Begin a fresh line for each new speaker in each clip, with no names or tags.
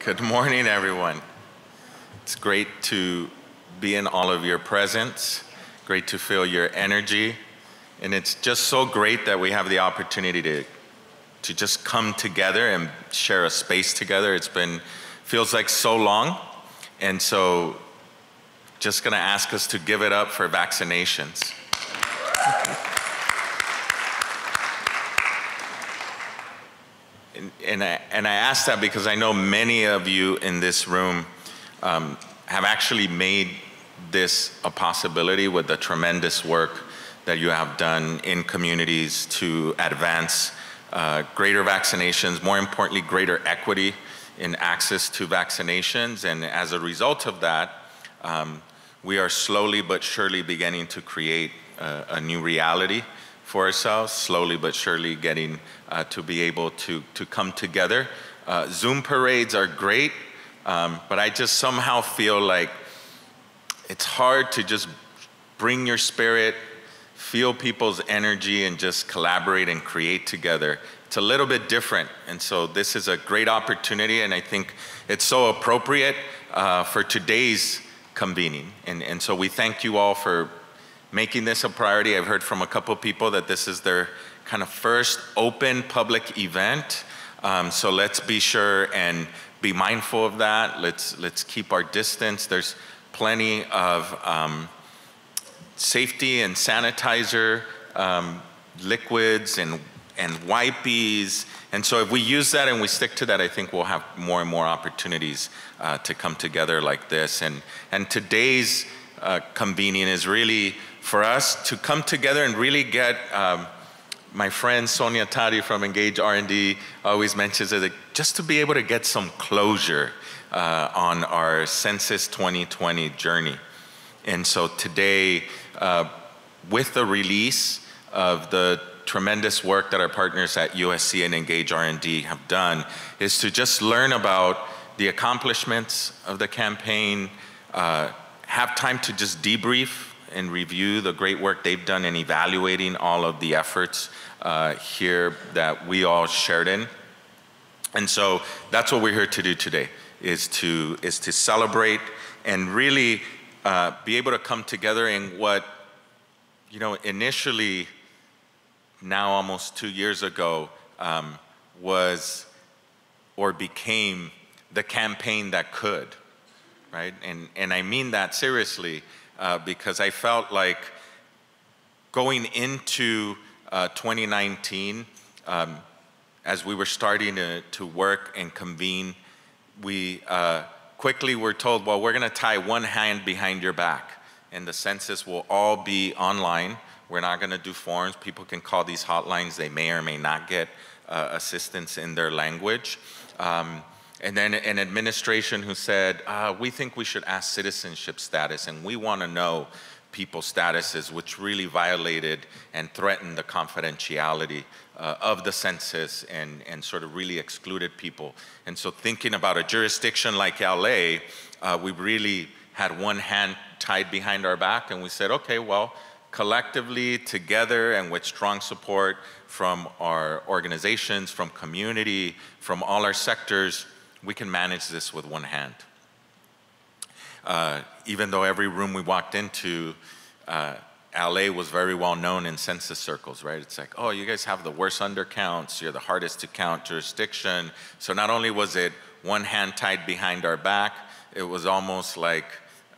Good morning, everyone. It's great to be in all of your presence, great to feel your energy, and it's just so great that we have the opportunity to just come together and share a space together. Feels like so long, and so just gonna ask us to give it up for vaccinations. And I ask that because I know many of you in this room have actually made this a possibility with the tremendous work that you have done in communities to advance greater vaccinations, more importantly, greater equity in access to vaccinations. And as a result of that, we are slowly but surely beginning to create a new reality for ourselves, slowly but surely getting to be able to come together. Zoom parades are great, but I just somehow feel like it's hard to just bring your spirit, feel people's energy, and just collaborate and create together. It's a little bit different, and so this is a great opportunity, and I think it's so appropriate for today's convening. And so we thank you all for making this a priority. I've heard from a couple people that this is their kind of first open public event. So let's be sure and be mindful of that. Let's keep our distance. There's plenty of safety and sanitizer liquids and wipes. And so if we use that and we stick to that, I think we'll have more and more opportunities to come together like this. And today's convening is really for us to come together and really get, my friend Sonia Tati from Engage R&D always mentions it, just to be able to get some closure on our Census 2020 journey. And so today, with the release of the tremendous work that our partners at USC and Engage R&D have done, is to just learn about the accomplishments of the campaign, have time to just debrief and review the great work they've done in evaluating all of the efforts here that we all shared in. And so that's what we're here to do today, is to celebrate and really be able to come together in what, initially, now almost 2 years ago, was or became the campaign that could, right? And I mean that seriously. Because I felt like going into 2019, as we were starting to work and convene, we quickly were told, well, we're gonna tie one hand behind your back, and the census will all be online. We're not gonna do forms. People can call these hotlines. They may or may not get assistance in their language. And then an administration who said, we think we should ask citizenship status, and we want to know people's statuses, which really violated and threatened the confidentiality of the census and sort of really excluded people. And so thinking about a jurisdiction like LA, we really had one hand tied behind our back, and we said, okay, well, collectively, together, and with strong support from our organizations, from community, from all our sectors, we can manage this with one hand. Even though every room we walked into, LA was very well known in census circles, right? It's like, oh, you guys have the worst undercounts, you're the hardest to count jurisdiction. So not only was it one hand tied behind our back, it was almost like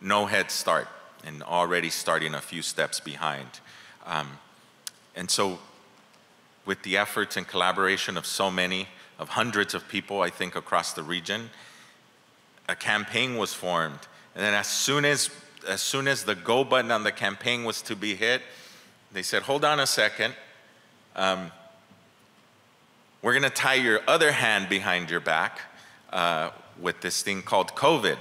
no head start and already starting a few steps behind. And so with the efforts and collaboration of so many, of hundreds of people, I think, across the region, a campaign was formed. And then as soon as the go button on the campaign was to be hit, they said, hold on a second. We're gonna tie your other hand behind your back with this thing called COVID.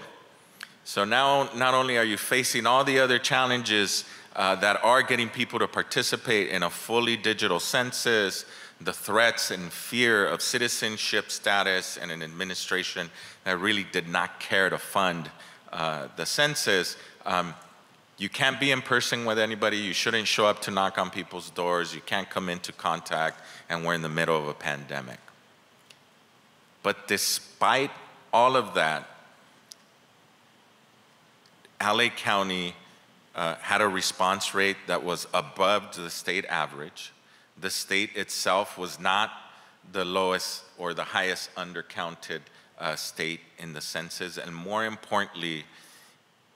So now, not only are you facing all the other challenges that are getting people to participate in a fully digital census, the threats and fear of citizenship status and an administration that really did not care to fund the census. You can't be in person with anybody. You shouldn't show up to knock on people's doors. You can't come into contact, and we're in the middle of a pandemic. But despite all of that, LA County had a response rate that was above the state average. The state itself was not the lowest or the highest undercounted state in the census, and more importantly,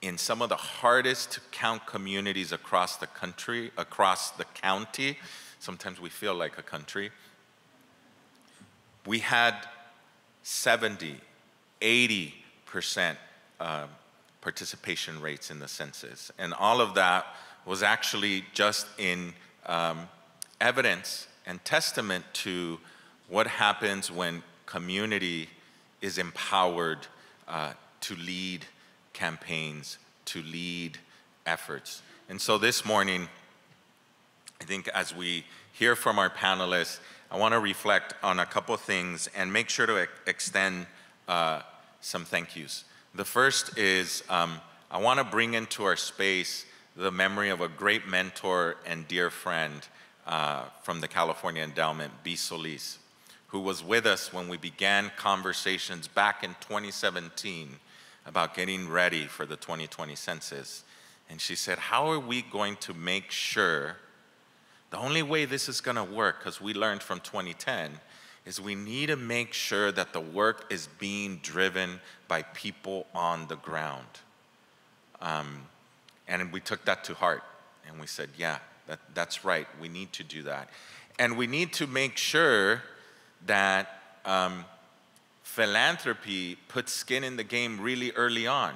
in some of the hardest to count communities across the country, across the county, sometimes we feel like a country, we had 70, 80% participation rates in the census. And all of that was actually just in evidence and testament to what happens when community is empowered to lead campaigns, to lead efforts. And so this morning, I think as we hear from our panelists, I want to reflect on a couple things and make sure to extend some thank yous. The first is I want to bring into our space the memory of a great mentor and dear friend from the California Endowment, B. Solis, who was with us when we began conversations back in 2017 about getting ready for the 2020 census. And she said, how are we going to make sure, the only way this is gonna work, because we learned from 2010, is we need to make sure that the work is being driven by people on the ground. And we took that to heart, and we said, yeah, that's right, we need to do that. And we need to make sure that philanthropy puts skin in the game really early on.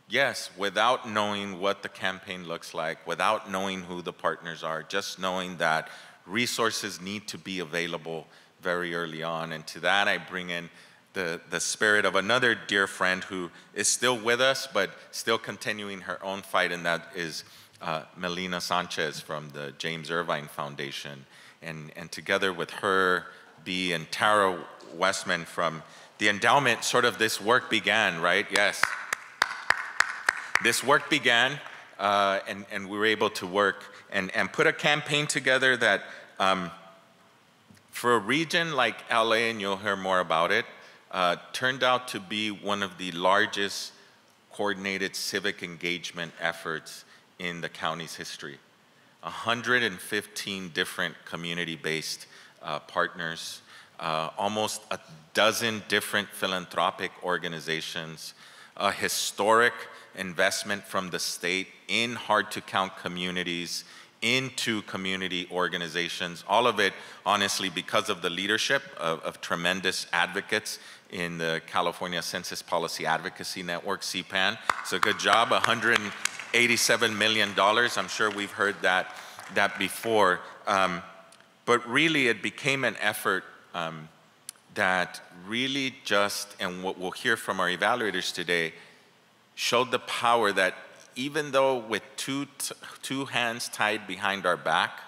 Yes, without knowing what the campaign looks like, without knowing who the partners are, just knowing that resources need to be available very early on. And to that, I bring in the spirit of another dear friend who is still with us, but still continuing her own fight, and that is Melina Sanchez from the James Irvine Foundation. And together with her, B, and Tara Westman from the endowment, sort of this work began, right? Yes. This work began, and we were able to work and put a campaign together that for a region like LA, and you'll hear more about it, turned out to be one of the largest coordinated civic engagement efforts in the county's history. 115 different community-based partners, almost a dozen different philanthropic organizations, a historic investment from the state in hard-to-count communities, into community organizations, all of it, honestly, because of the leadership of tremendous advocates in the California Census Policy Advocacy Network, CPAN. So good job, $187 million. I'm sure we've heard that before. But really, it became an effort that really just, and what we'll hear from our evaluators today, showed the power that even though with two hands tied behind our back,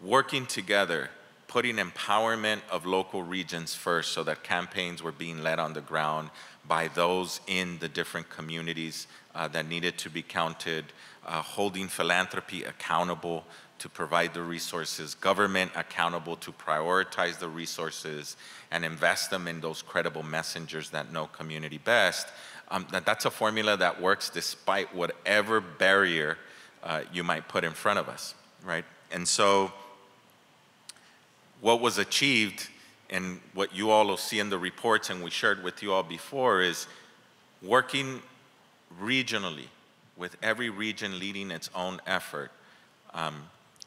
working together, putting empowerment of local regions first so that campaigns were being led on the ground by those in the different communities that needed to be counted, holding philanthropy accountable to provide the resources, government accountable to prioritize the resources and invest them in those credible messengers that know community best. That's a formula that works despite whatever barrier you might put in front of us, right? And so what was achieved, and what you all will see in the reports and we shared with you all before, is working regionally with every region leading its own effort.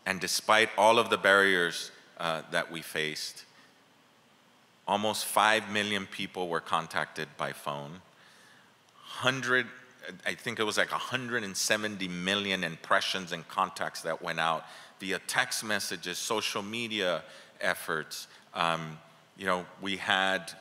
And despite all of the barriers that we faced, almost 5 million people were contacted by phone. I think it was like 170 million impressions and contacts that went out via text messages, social media efforts. You know, we had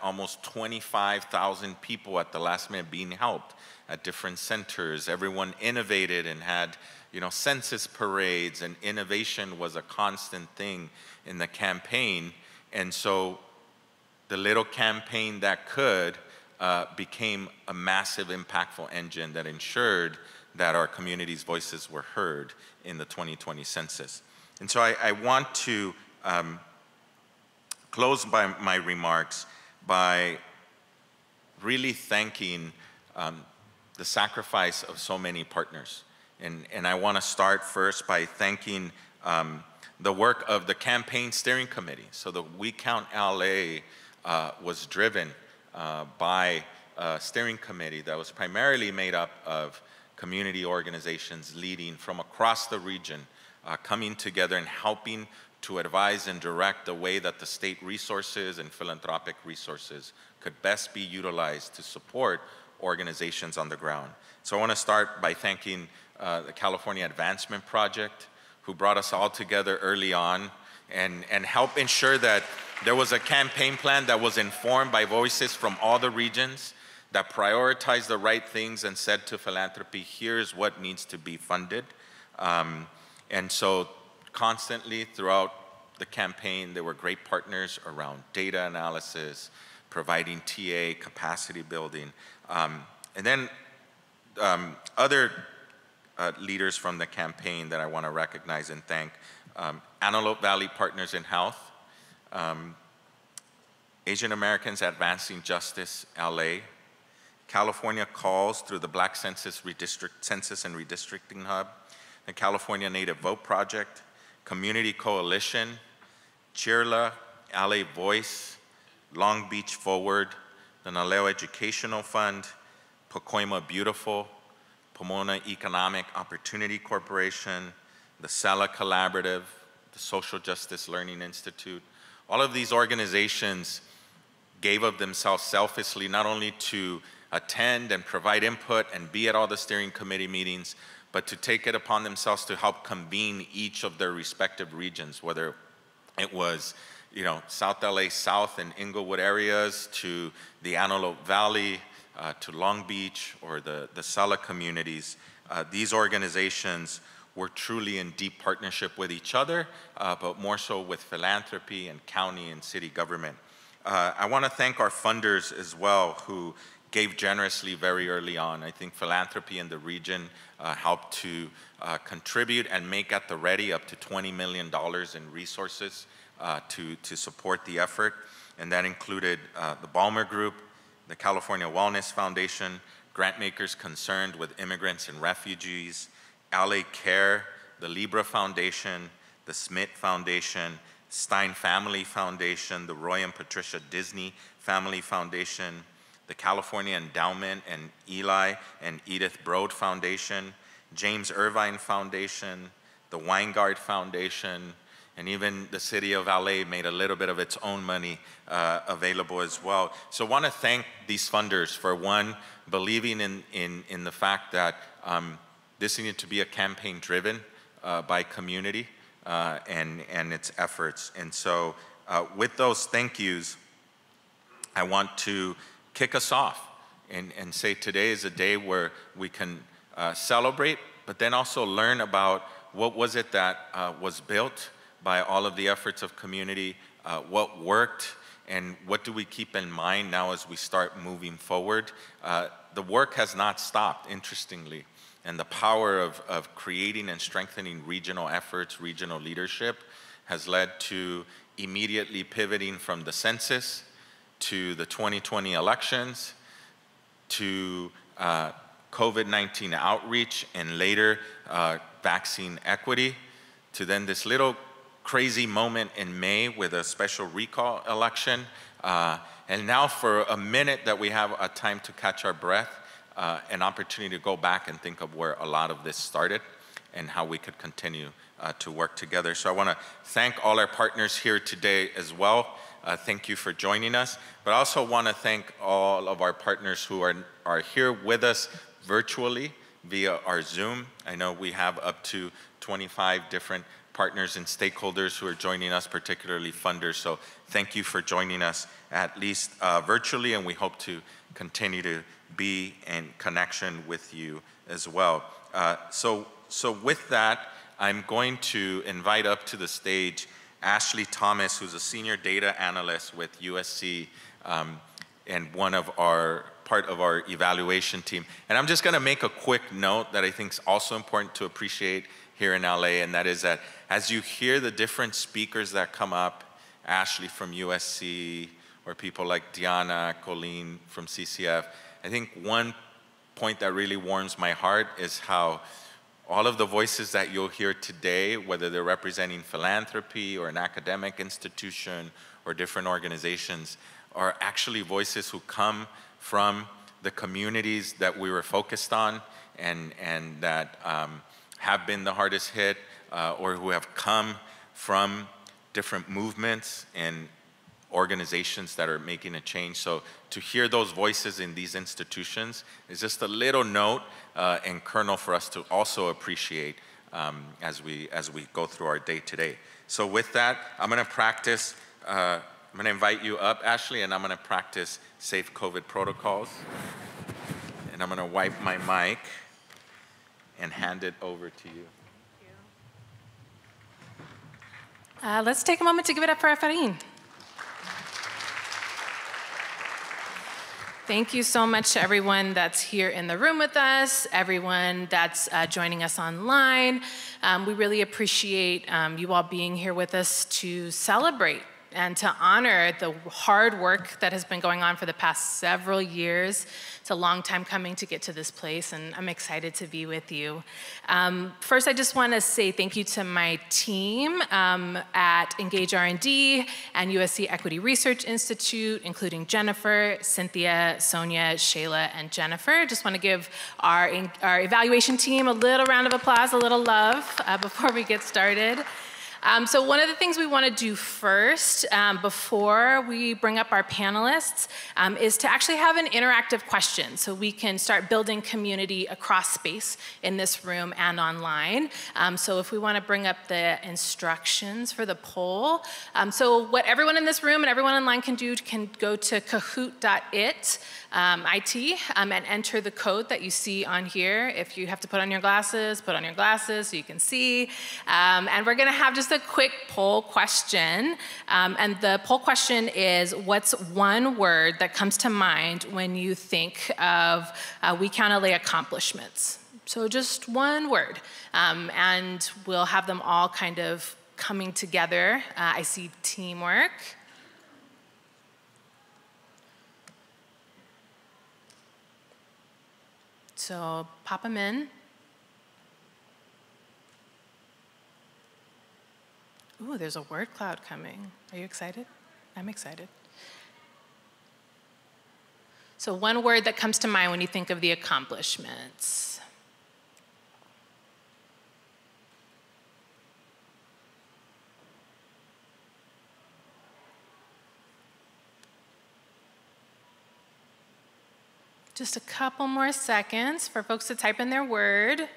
almost 25,000 people at the last minute being helped at different centers. Everyone innovated and had, you know, census parades, and innovation was a constant thing in the campaign. And so the little campaign that could became a massive, impactful engine that ensured that our community's voices were heard in the 2020 census. And so I want to close my remarks by really thanking the sacrifice of so many partners. And I want to start first by thanking the work of the campaign steering committee. So the We Count LA was driven by a steering committee that was primarily made up of community organizations leading from across the region, coming together and helping to advise and direct the way that the state resources and philanthropic resources could best be utilized to support organizations on the ground. So I want to start by thanking the California Advancement Project, who brought us all together early on and helped ensure that there was a campaign plan that was informed by voices from all the regions, that prioritized the right things and said to philanthropy, here's what needs to be funded. And so constantly throughout the campaign, there were great partners around data analysis, providing TA, capacity building, and then other leaders from the campaign that I want to recognize and thank. Antelope Valley Partners in Health, Asian Americans Advancing Justice, LA, California Calls through the Black Census and Redistricting Hub, the California Native Vote Project, Community Coalition, CHIRLA, LA Voice, Long Beach Forward, the Naleo Educational Fund, Pacoima Beautiful, Pomona Economic Opportunity Corporation, the SELA Collaborative, the Social Justice Learning Institute. All of these organizations gave of themselves selflessly, not only to attend and provide input and be at all the steering committee meetings, but to take it upon themselves to help convene each of their respective regions, whether it was South LA South and Inglewood areas, to the Antelope Valley, to Long Beach, or the SELA communities. These organizations were truly in deep partnership with each other, but more so with philanthropy and county and city government. I want to thank our funders as well, who gave generously very early on. I think philanthropy in the region helped to contribute and make at the ready up to $20 million in resources to support the effort. And that included the Balmer Group, the California Wellness Foundation, grant makers concerned with immigrants and refugees, LA Care, the Libra Foundation, the Smith Foundation, Stein Family Foundation, the Roy and Patricia Disney Family Foundation, the California Endowment and Eli and Edith Broad Foundation, James Irvine Foundation, the Weingard Foundation, and even the city of LA made a little bit of its own money available as well. So I want to thank these funders for, one, believing in the fact that this needed to be a campaign driven by community and its efforts. And so with those thank yous, I want to kick us off and say today is a day where we can celebrate, but then also learn about what was it that was built by all of the efforts of community, what worked, and what do we keep in mind now as we start moving forward. The work has not stopped, interestingly, and the power of creating and strengthening regional efforts, regional leadership, has led to immediately pivoting from the census to the 2020 elections, to COVID-19 outreach, and later vaccine equity, to then this little crazy moment in May with a special recall election. And now for a minute that we have a time to catch our breath, an opportunity to go back and think of where a lot of this started and how we could continue to work together. So I want to thank all our partners here today as well. Thank you for joining us. But I also want to thank all of our partners who are here with us virtually via our Zoom. I know we have up to 25 different partners and stakeholders who are joining us, particularly funders. So thank you for joining us, at least virtually, and we hope to continue to be in connection with you as well. So with that, I'm going to invite up to the stage Ashley Thomas, who's a senior data analyst with USC and part of our evaluation team. And I'm just gonna make a quick note that I think is also important to appreciate here in LA, and that is that as you hear the different speakers that come up, Ashley from USC, or people like Diana, Colleen from CCF. I think one point that really warms my heart is how all of the voices that you'll hear today, whether they're representing philanthropy or an academic institution or different organizations, are actually voices who come from the communities that we were focused on and that have been the hardest hit, or who have come from different movements and organizations that are making a change. So to hear those voices in these institutions is just a little note and kernel for us to also appreciate as we go through our day today. So with that, I'm gonna practice, I'm gonna invite you up, Ashley, and I'm gonna practice safe COVID protocols. And I'm gonna wipe my mic and hand it over to you.
Let's take a moment to give it up for Efrain. Thank you so much to everyone that's here in the room with us, everyone that's joining us online. We really appreciate you all being here with us to celebrate and to honor the hard work that has been going on for the past several years. It's a long time coming to get to this place, and I'm excited to be with you. First, I just want to say thank you to my team at Engage R&D and USC Equity Research Institute, including Jennifer, Cynthia, Sonia, Shayla, and Jennifer. Just want to give our evaluation team a little round of applause, a little love before we get started. So one of the things we want to do first, before we bring up our panelists, is to actually have an interactive question so we can start building community across space in this room and online. So if we want to bring up the instructions for the poll. So what everyone in this room and everyone online can do can go to kahoot.it, and enter the code that you see on here. If you have to put on your glasses so you can see. And we're going to have just a quick poll question. And the poll question is, what's one word that comes to mind when you think of We Count LA accomplishments? So just one word. And we'll have them all kind of coming together. I see teamwork. So pop them in. Ooh, there's a word cloud coming. Are you excited? I'm excited. So one word that comes to mind when you think of the accomplishments. Just a couple more seconds for folks to type in their word.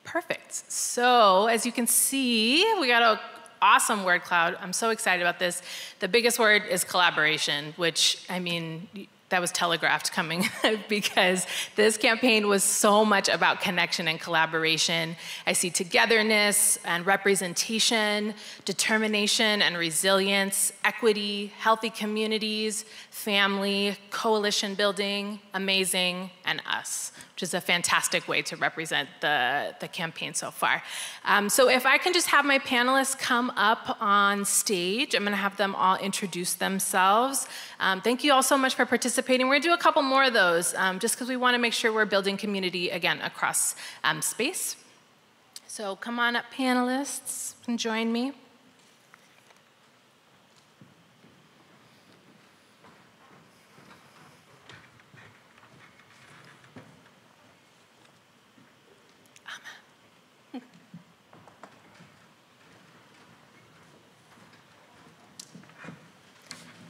Perfect. So as you can see, we got an awesome word cloud. I'm so excited about this. The biggest word is collaboration, which, I mean, that was telegraphed coming because this campaign was so much about connection and collaboration. I see togetherness and representation, determination and resilience, equity, healthy communities, family, coalition building, amazing, and us, which is a fantastic way to represent the campaign so far. So if I can just have my panelists come up on stage, I'm gonna have them all introduce themselves. Thank you all so much for participating. We're gonna do a couple more of those, just because we wanna make sure we're building community, again, across space. So come on up, panelists, and join me.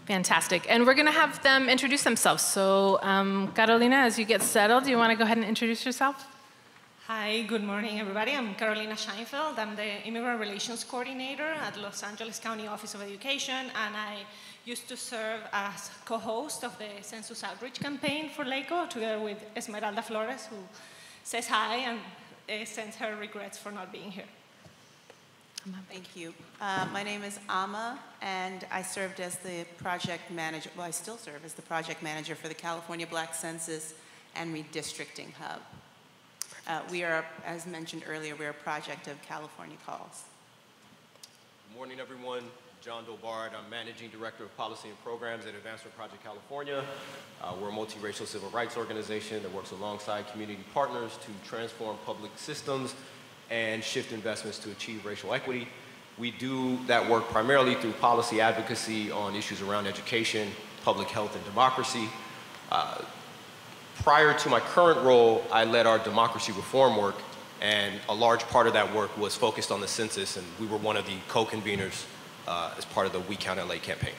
Fantastic. And we're going to have them introduce themselves. So, Carolina, as you get settled, do you want to go ahead and introduce yourself?
Hi, good morning, everybody. I'm Carolina Scheinfeld. I'm the Immigrant Relations Coordinator at Los Angeles County Office of Education, and I used to serve as co-host of the Census Outreach Campaign for LACO, together with Esmeralda Flores, who says hi and sends her regrets for not being here.
Thank you. My name is Ama, and I served as the project manager, well, I still serve as the project manager for the California Black Census and Redistricting Hub. We are, as mentioned earlier, we're a project of California Calls.
Good morning, everyone. John Dobard. I'm Managing Director of Policy and Programs at Advancement Project California. We're a multiracial civil rights organization that works alongside community partners to transform public systems and shift investments to achieve racial equity. We do that work primarily through policy advocacy on issues around education, public health, and democracy. Prior to my current role, I led our democracy reform work, and a large part of that work was focused on the census, and we were one of the co-conveners as part of the We Count LA campaign.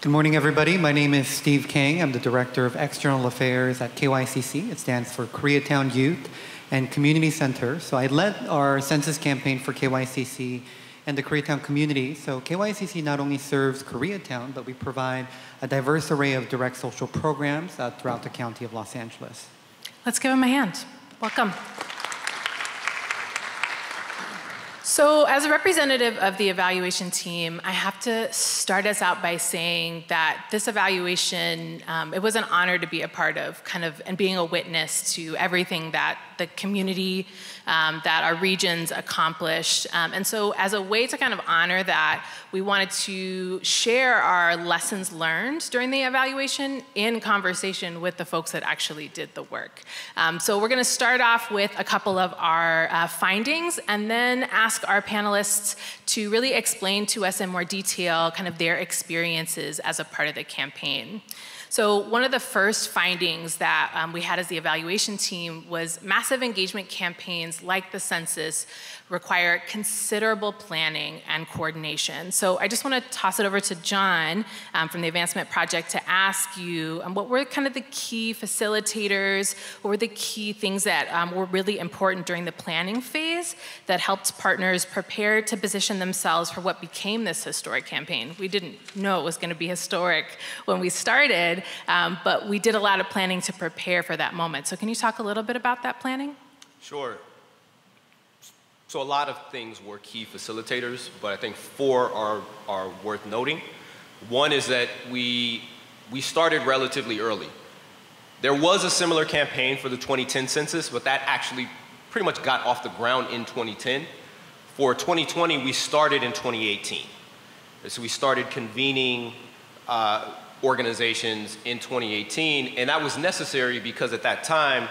Good morning, everybody. My name is Steve Kang. I'm the Director of External Affairs at KYCC. It stands for Koreatown Youth and Community Center. So I led our census campaign for KYCC and the Koreatown community. So KYCC not only serves Koreatown, but we provide a diverse array of direct social programs throughout the county of Los Angeles.
Let's give him a hand. Welcome. So as a representative of the evaluation team, I have to start us out by saying that this evaluation, it was an honor to be a part of, and being a witness to everything that the community, that our regions accomplished. And so as a way to kind of honor that, we wanted to share our lessons learned during the evaluation in conversation with the folks that actually did the work. So we're gonna start off with a couple of our findings and then ask our panelists to really explain to us in more detail kind of their experiences as a part of the campaign. So one of the first findings that we had as the evaluation team was massive engagement campaigns like the census require considerable planning and coordination. So I just want to toss it over to John from the Advancement Project to ask you what were kind of the key facilitators, what were the key things that were really important during the planning phase that helped partners prepare to position themselves for what became this historic campaign. We didn't know it was going to be historic when we started, but we did a lot of planning to prepare for that moment. So can you talk a little bit about that planning?
Sure. So a lot of things were key facilitators, but I think 4 are worth noting. One is that we started relatively early. There was a similar campaign for the 2010 census, but that actually pretty much got off the ground in 2010. For 2020, we started in 2018. So we started convening organizations in 2018, and that was necessary because at that time,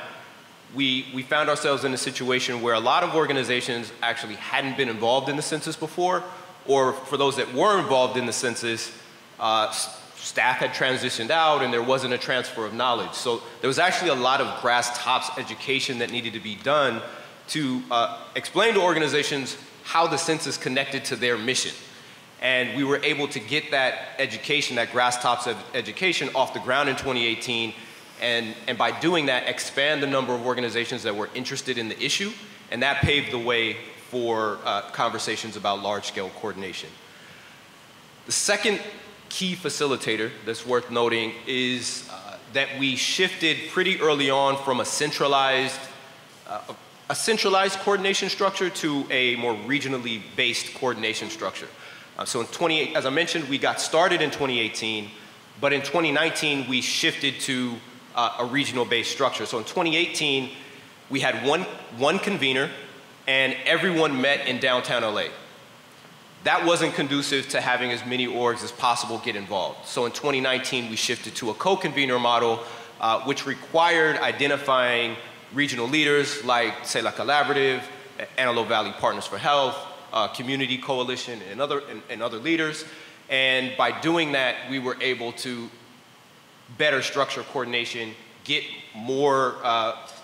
we found ourselves in a situation where a lot of organizations actually hadn't been involved in the census before, or for those that were involved in the census, staff had transitioned out and there wasn't a transfer of knowledge. So there was actually a lot of grass tops education that needed to be done to explain to organizations how the census connected to their mission. And we were able to get that education, that grass tops education off the ground in 2018. And by doing that, expand the number of organizations that were interested in the issue, and that paved the way for conversations about large-scale coordination. The second key facilitator that's worth noting is that we shifted pretty early on from a centralized coordination structure to a more regionally based coordination structure. So as I mentioned, we got started in 2018, but in 2019, we shifted to a regional-based structure. So in 2018, we had one convener, and everyone met in downtown LA. That wasn't conducive to having as many orgs as possible get involved. So in 2019, we shifted to a co-convener model, which required identifying regional leaders like, say, La Collaborative, Antelope Valley Partners for Health, Community Coalition, and other leaders. And by doing that, we were able to better structure coordination, get more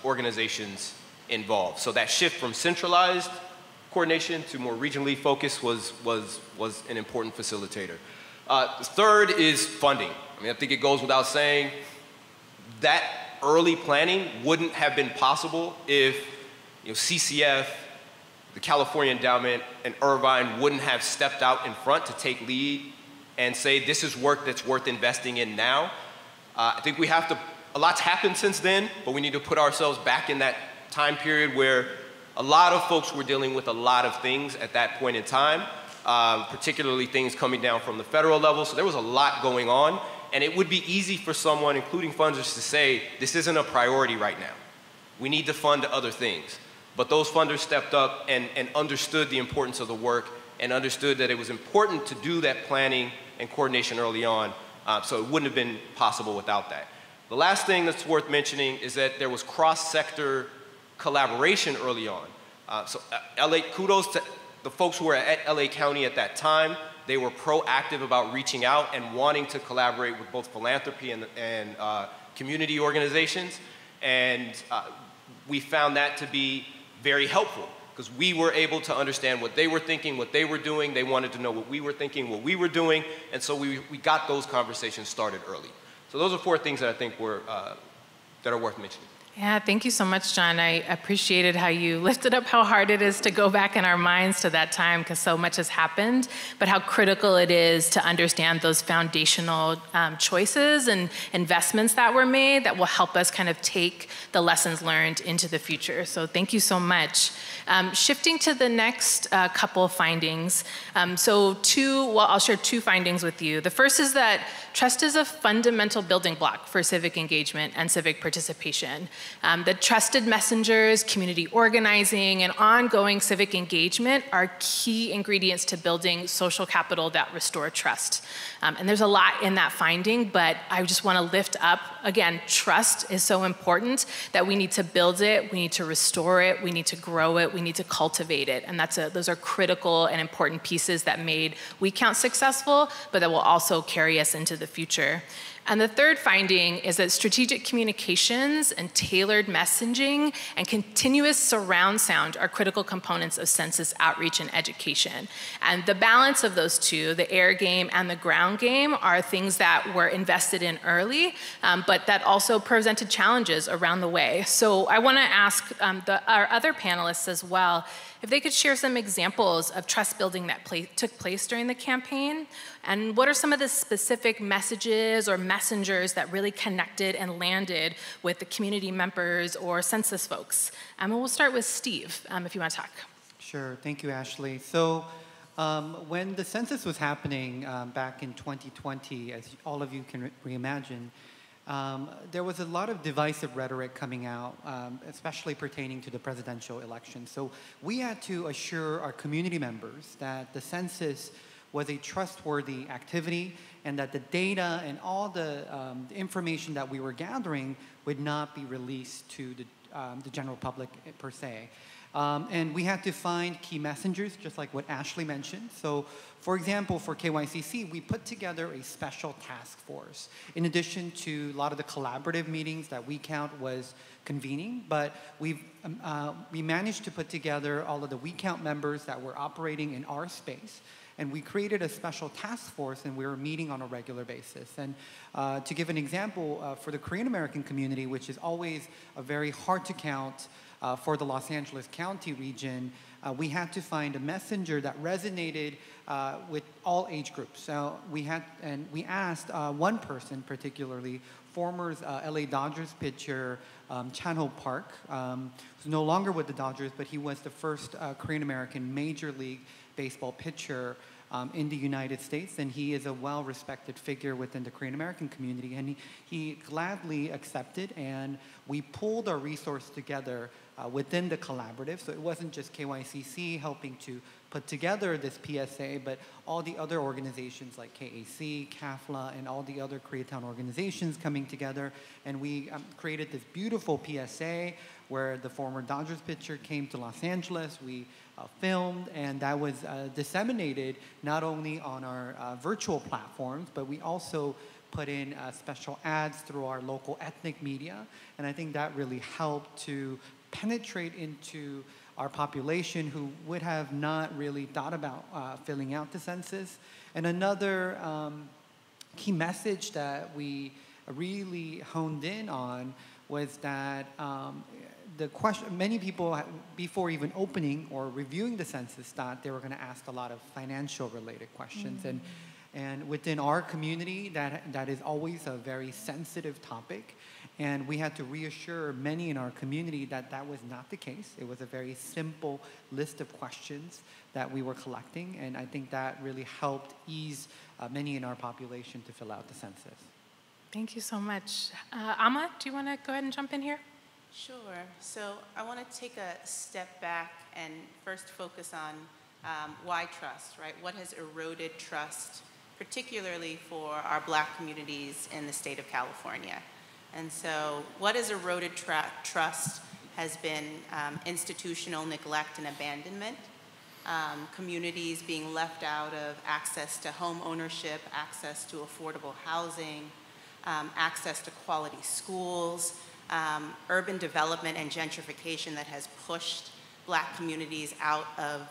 organizations involved. So that shift from centralized coordination to more regionally focused was an important facilitator. The third is funding. I mean, I think it goes without saying that early planning wouldn't have been possible if CCF, the California Endowment, and Irvine wouldn't have stepped out in front to take lead and say, this is work that's worth investing in now. I think a lot's happened since then, but we need to put ourselves back in that time period where a lot of folks were dealing with a lot of things at that point in time, particularly things coming down from the federal level. So there was a lot going on, and it would be easy for someone, including funders, to say, this isn't a priority right now. We need to fund other things. But those funders stepped up and understood the importance of the work and understood that it was important to do that planning and coordination early on, so it wouldn't have been possible without that. The last thing that's worth mentioning is that there was cross-sector collaboration early on. Kudos to the folks who were at LA County at that time. They were proactive about reaching out and wanting to collaborate with both philanthropy and community organizations. And we found that to be very helpful because we were able to understand what they were thinking, what they were doing. They wanted to know what we were thinking, what we were doing. And so we got those conversations started early. So those are 4 things that I think that are worth mentioning.
Yeah, thank you so much, John. I appreciated how you lifted up how hard it is to go back in our minds to that time because so much has happened, but how critical it is to understand those foundational choices and investments that were made that will help us kind of take the lessons learned into the future. So thank you so much. Shifting to the next couple of findings. I'll share 2 findings with you. The first is that trust is a fundamental building block for civic engagement and civic participation. The trusted messengers, community organizing, and ongoing civic engagement are key ingredients to building social capital that restore trust. And there's a lot in that finding, but I just want to lift up, again, trust is so important that we need to build it, we need to restore it, we need to grow it, we need to cultivate it. And those are critical and important pieces that made We Count successful, but that will also carry us into the future. And the third finding is that strategic communications and tailored messaging and continuous surround sound are critical components of census outreach and education. And the balance of those 2, the air game and the ground game, are things that were invested in early, but that also presented challenges around the way. So I want to ask our other panelists as well if they could share some examples of trust building that took place during the campaign, and what are some of the specific messages or messengers that really connected and landed with the community members or census folks? And we'll start with Steve, if you want to talk.
Sure, thank you, Ashley. So when the census was happening back in 2020, as all of you can reimagine, there was a lot of divisive rhetoric coming out, especially pertaining to the presidential election. So we had to assure our community members that the census was a trustworthy activity and that the data and all the information that we were gathering would not be released to the general public per se. And we had to find key messengers, just like what Ashley mentioned. So, for example, for KYCC, we put together a special task force, in addition to a lot of the collaborative meetings that We Count was convening. But we managed to put together all of the We Count members that were operating in our space. And we created a special task force, and we were meeting on a regular basis. And to give an example, for the Korean American community, which is always a very hard to count for the Los Angeles County region, we had to find a messenger that resonated with all age groups. So we asked one person particularly, former LA Dodgers pitcher Chan-ho Park, who's no longer with the Dodgers, but he was the first Korean American Major League Baseball pitcher in the United States, and he is a well-respected figure within the Korean American community, and he gladly accepted, and we pulled our resources together within the collaborative. So it wasn't just KYCC helping to put together this PSA, but all the other organizations like KAC, CAFLA, and all the other Koreatown organizations coming together, and we created this beautiful PSA where the former Dodgers pitcher came to Los Angeles. We filmed, and that was disseminated not only on our virtual platforms, but we also put in special ads through our local ethnic media, and I think that really helped to penetrate into our population who would have not really thought about filling out the census. And another key message that we really honed in on was that the question, many people before even opening or reviewing the census thought they were going to ask a lot of financial related questions. Mm-hmm. And within our community, that is always a very sensitive topic. And we had to reassure many in our community that that was not the case. It was a very simple list of questions that we were collecting. And I think that really helped ease many in our population to fill out the census.
Thank you so much. Amma, do you want to go ahead and jump in here?
Sure. So I want to take a step back and first focus on why trust, right? What has eroded trust, particularly for our Black communities in the state of California? And so what has eroded trust has been institutional neglect and abandonment, communities being left out of access to home ownership, access to affordable housing, access to quality schools, urban development and gentrification that has pushed Black communities out of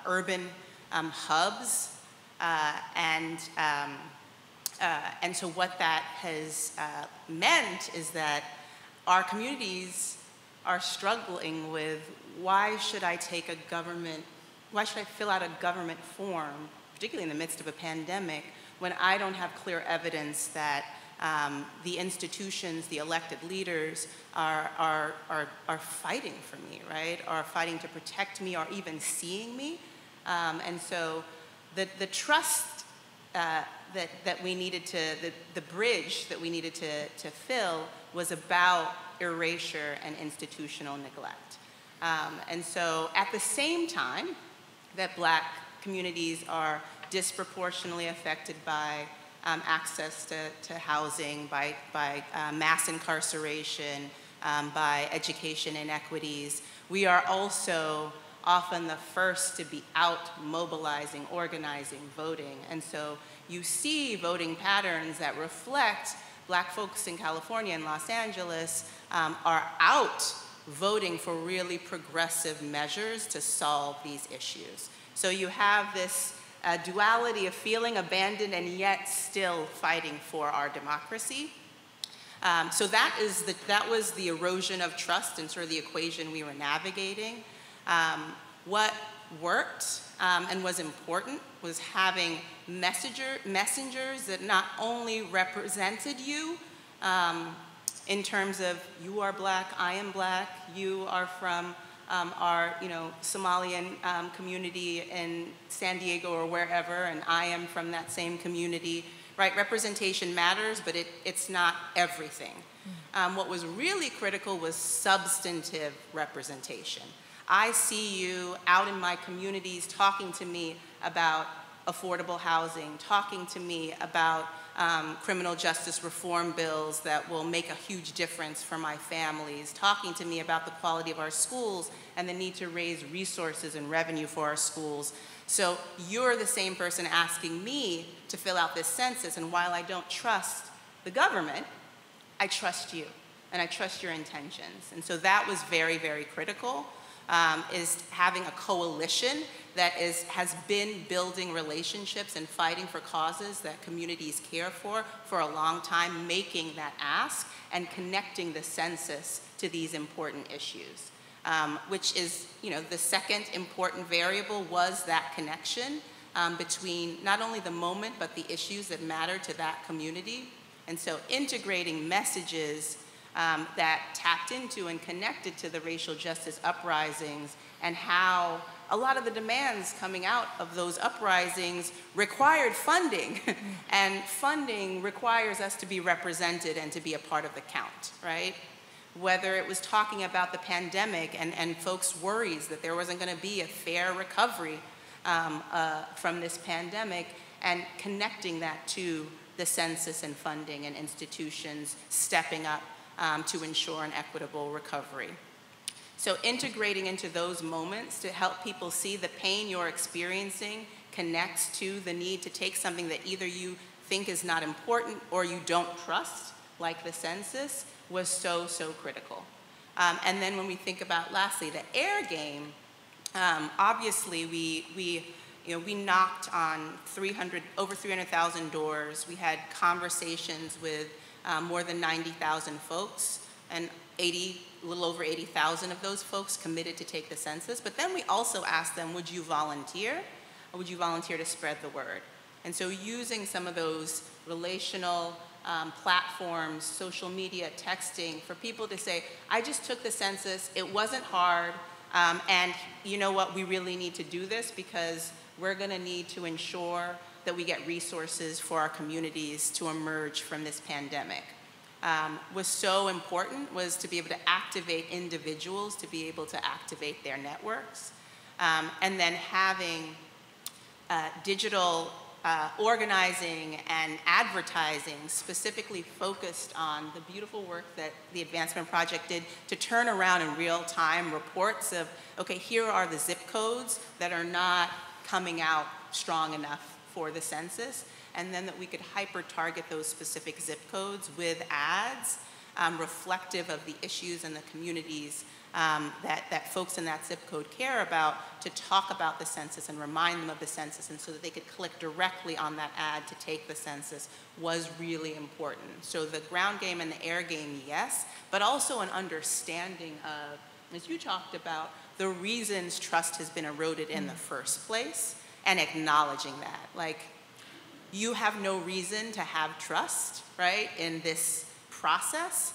urban hubs. And so what that has meant is that our communities are struggling with, why should I fill out a government form, particularly in the midst of a pandemic, when I don't have clear evidence that the institutions, the elected leaders are fighting for me, right? Are fighting to protect me, or even seeing me. And so the trust that we needed to, the bridge that we needed to fill was about erasure and institutional neglect. And so at the same time that Black communities are disproportionately affected by access to housing, by mass incarceration, by education inequities, we are also often the first to be out mobilizing, organizing, voting. And so you see voting patterns that reflect Black folks in California and Los Angeles are out voting for really progressive measures to solve these issues. So you have this duality of feeling abandoned and yet still fighting for our democracy. So that was the erosion of trust and sort of the equation we were navigating. What worked and was important was having messengers that not only represented you in terms of, you are Black, I am Black, you are from our Somalian community in San Diego or wherever, and I am from that same community, right? Representation matters, but it's not everything. What was really critical was substantive representation. I see you out in my communities talking to me about affordable housing, talking to me about criminal justice reform bills that will make a huge difference for my families, talking to me about the quality of our schools and the need to raise resources and revenue for our schools. So you're the same person asking me to fill out this census, and while I don't trust the government, I trust you, and I trust your intentions. And so that was very, very critical. Is having a coalition that has been building relationships and fighting for causes that communities care for a long time, making that ask and connecting the census to these important issues, which is, the second important variable was that connection between not only the moment, but the issues that matter to that community. And so integrating messages that tapped into and connected to the racial justice uprisings, and how a lot of the demands coming out of those uprisings required funding, and funding requires us to be represented and to be a part of the count, right? Whether it was talking about the pandemic and folks' worries that there wasn't going to be a fair recovery from this pandemic, and connecting that to the census and funding and institutions stepping up to ensure an equitable recovery. So integrating into those moments to help people see the pain you're experiencing connects to the need to take something that either you think is not important or you don't trust, like the census, was so, so critical. And then when we think about, lastly, the air game, obviously we knocked on over 300,000 doors. We had conversations with more than 90,000 folks, and a little over 80,000 of those folks committed to take the census. But then we also asked them, would you volunteer? Or would you volunteer to spread the word? And so using some of those relational platforms, social media, texting, for people to say, I just took the census, it wasn't hard, and you know what, we really need to do this because we're gonna need to ensure that we get resources for our communities to emerge from this pandemic. was so important, was to be able to activate individuals, to be able to activate their networks, and then having digital organizing and advertising specifically focused on the beautiful work that the Advancement Project did to turn around in real time reports of, okay, here are the zip codes that are not coming out strong enough for the census, and then that we could hyper-target those specific zip codes with ads reflective of the issues and the communities that folks in that zip code care about, to talk about the census and remind them of the census, and so that they could click directly on that ad to take the census, was really important. So the ground game and the air game, yes, but also an understanding of, as you talked about, the reasons trust has been eroded in the first place, and acknowledging that. Like, you have no reason to have trust, right, in this process,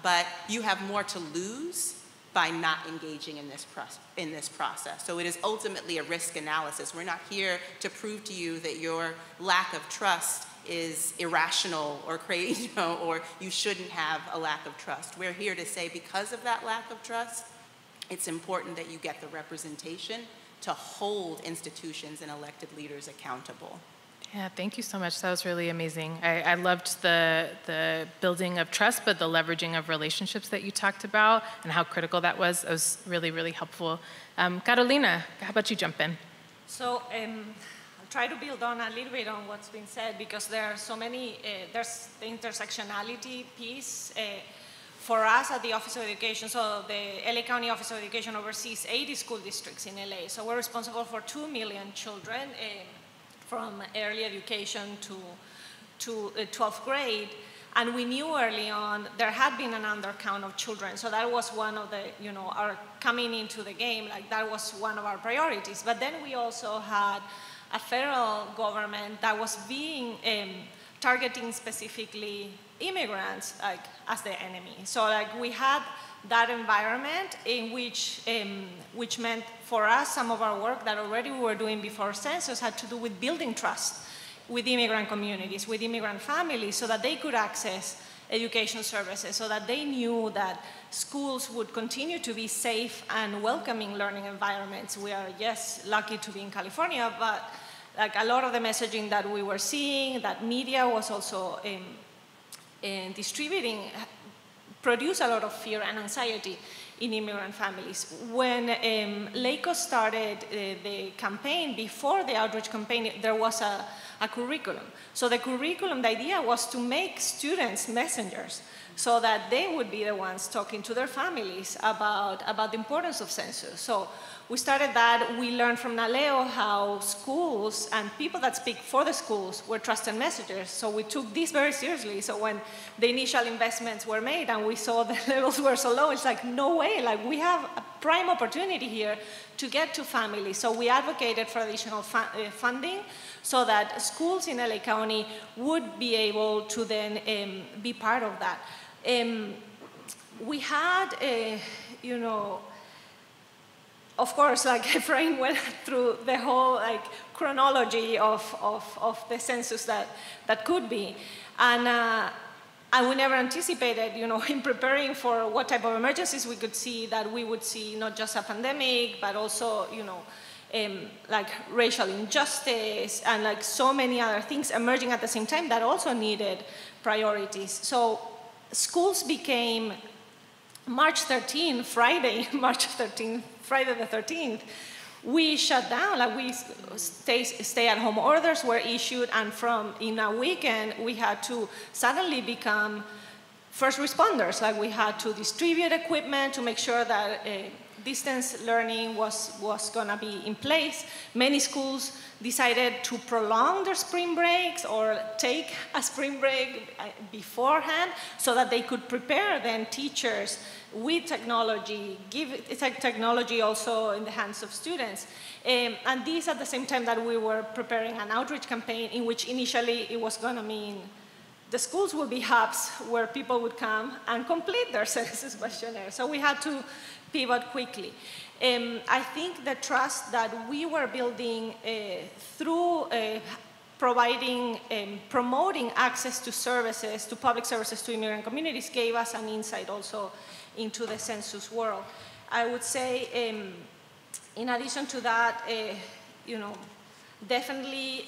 but you have more to lose by not engaging in this process. So it is ultimately a risk analysis. We're not here to prove to you that your lack of trust is irrational or crazy, or you shouldn't have a lack of trust. We're here to say, because of that lack of trust, it's important that you get the representation to hold institutions and elected leaders accountable.
Yeah, thank you so much. That was really amazing. I loved the building of trust, but the leveraging of relationships that you talked about and how critical that was. It was really, really helpful. Carolina, how about you jump in?
So I'll try to build on a little bit on what's been said, because there are so many, there's the intersectionality piece. For us at the Office of Education, so the LA County Office of Education oversees 80 school districts in LA. So we're responsible for 2 million children, from early education to 12th grade. And we knew early on there had been an undercount of children. So that was one of the, our coming into the game, like that was one of our priorities. But then we also had a federal government that was being, targeting specifically immigrants, like, as the enemy. So like we had that environment in which meant for us, some of our work that already we were doing before census had to do with building trust with immigrant communities, with immigrant families, so that they could access education services, so that they knew that schools would continue to be safe and welcoming learning environments. We are, yes, lucky to be in California, but like a lot of the messaging that we were seeing, that media was also distributing, produced a lot of fear and anxiety in immigrant families. When LACO started the campaign, before the outreach campaign, there was a curriculum. So the curriculum, the idea was to make students messengers, so that they would be the ones talking to their families about the importance of census. So we started that. We learned from Naleo how schools and people that speak for the schools were trusted messengers. So we took this very seriously. So when the initial investments were made and we saw the levels were so low, it's like, no way, like we have a prime opportunity here to get to families. So we advocated for additional funding so that schools in LA County would be able to then be part of that. We had, of course, like Efrain went through the whole like chronology of the census that could be, and we never anticipated, in preparing for what type of emergencies we could see, that we would see not just a pandemic, but also, like racial injustice and like so many other things emerging at the same time that also needed priorities. So schools became March 13, Friday, Friday the 13th, we shut down, like we stay-at-home orders were issued, and in a weekend, we had to suddenly become first responders. Like we had to distribute equipment to make sure that distance learning was gonna be in place. Many schools decided to prolong their spring breaks or take a spring break beforehand so that they could prepare then teachers with technology, give technology also in the hands of students. And this at the same time that we were preparing an outreach campaign in which initially it was gonna mean the schools would be hubs where people would come and complete their census questionnaire. So we had to pivot quickly. I think the trust that we were building through providing, promoting access to services, to public services to immigrant communities gave us an insight also into the census world. I would say, in addition to that, definitely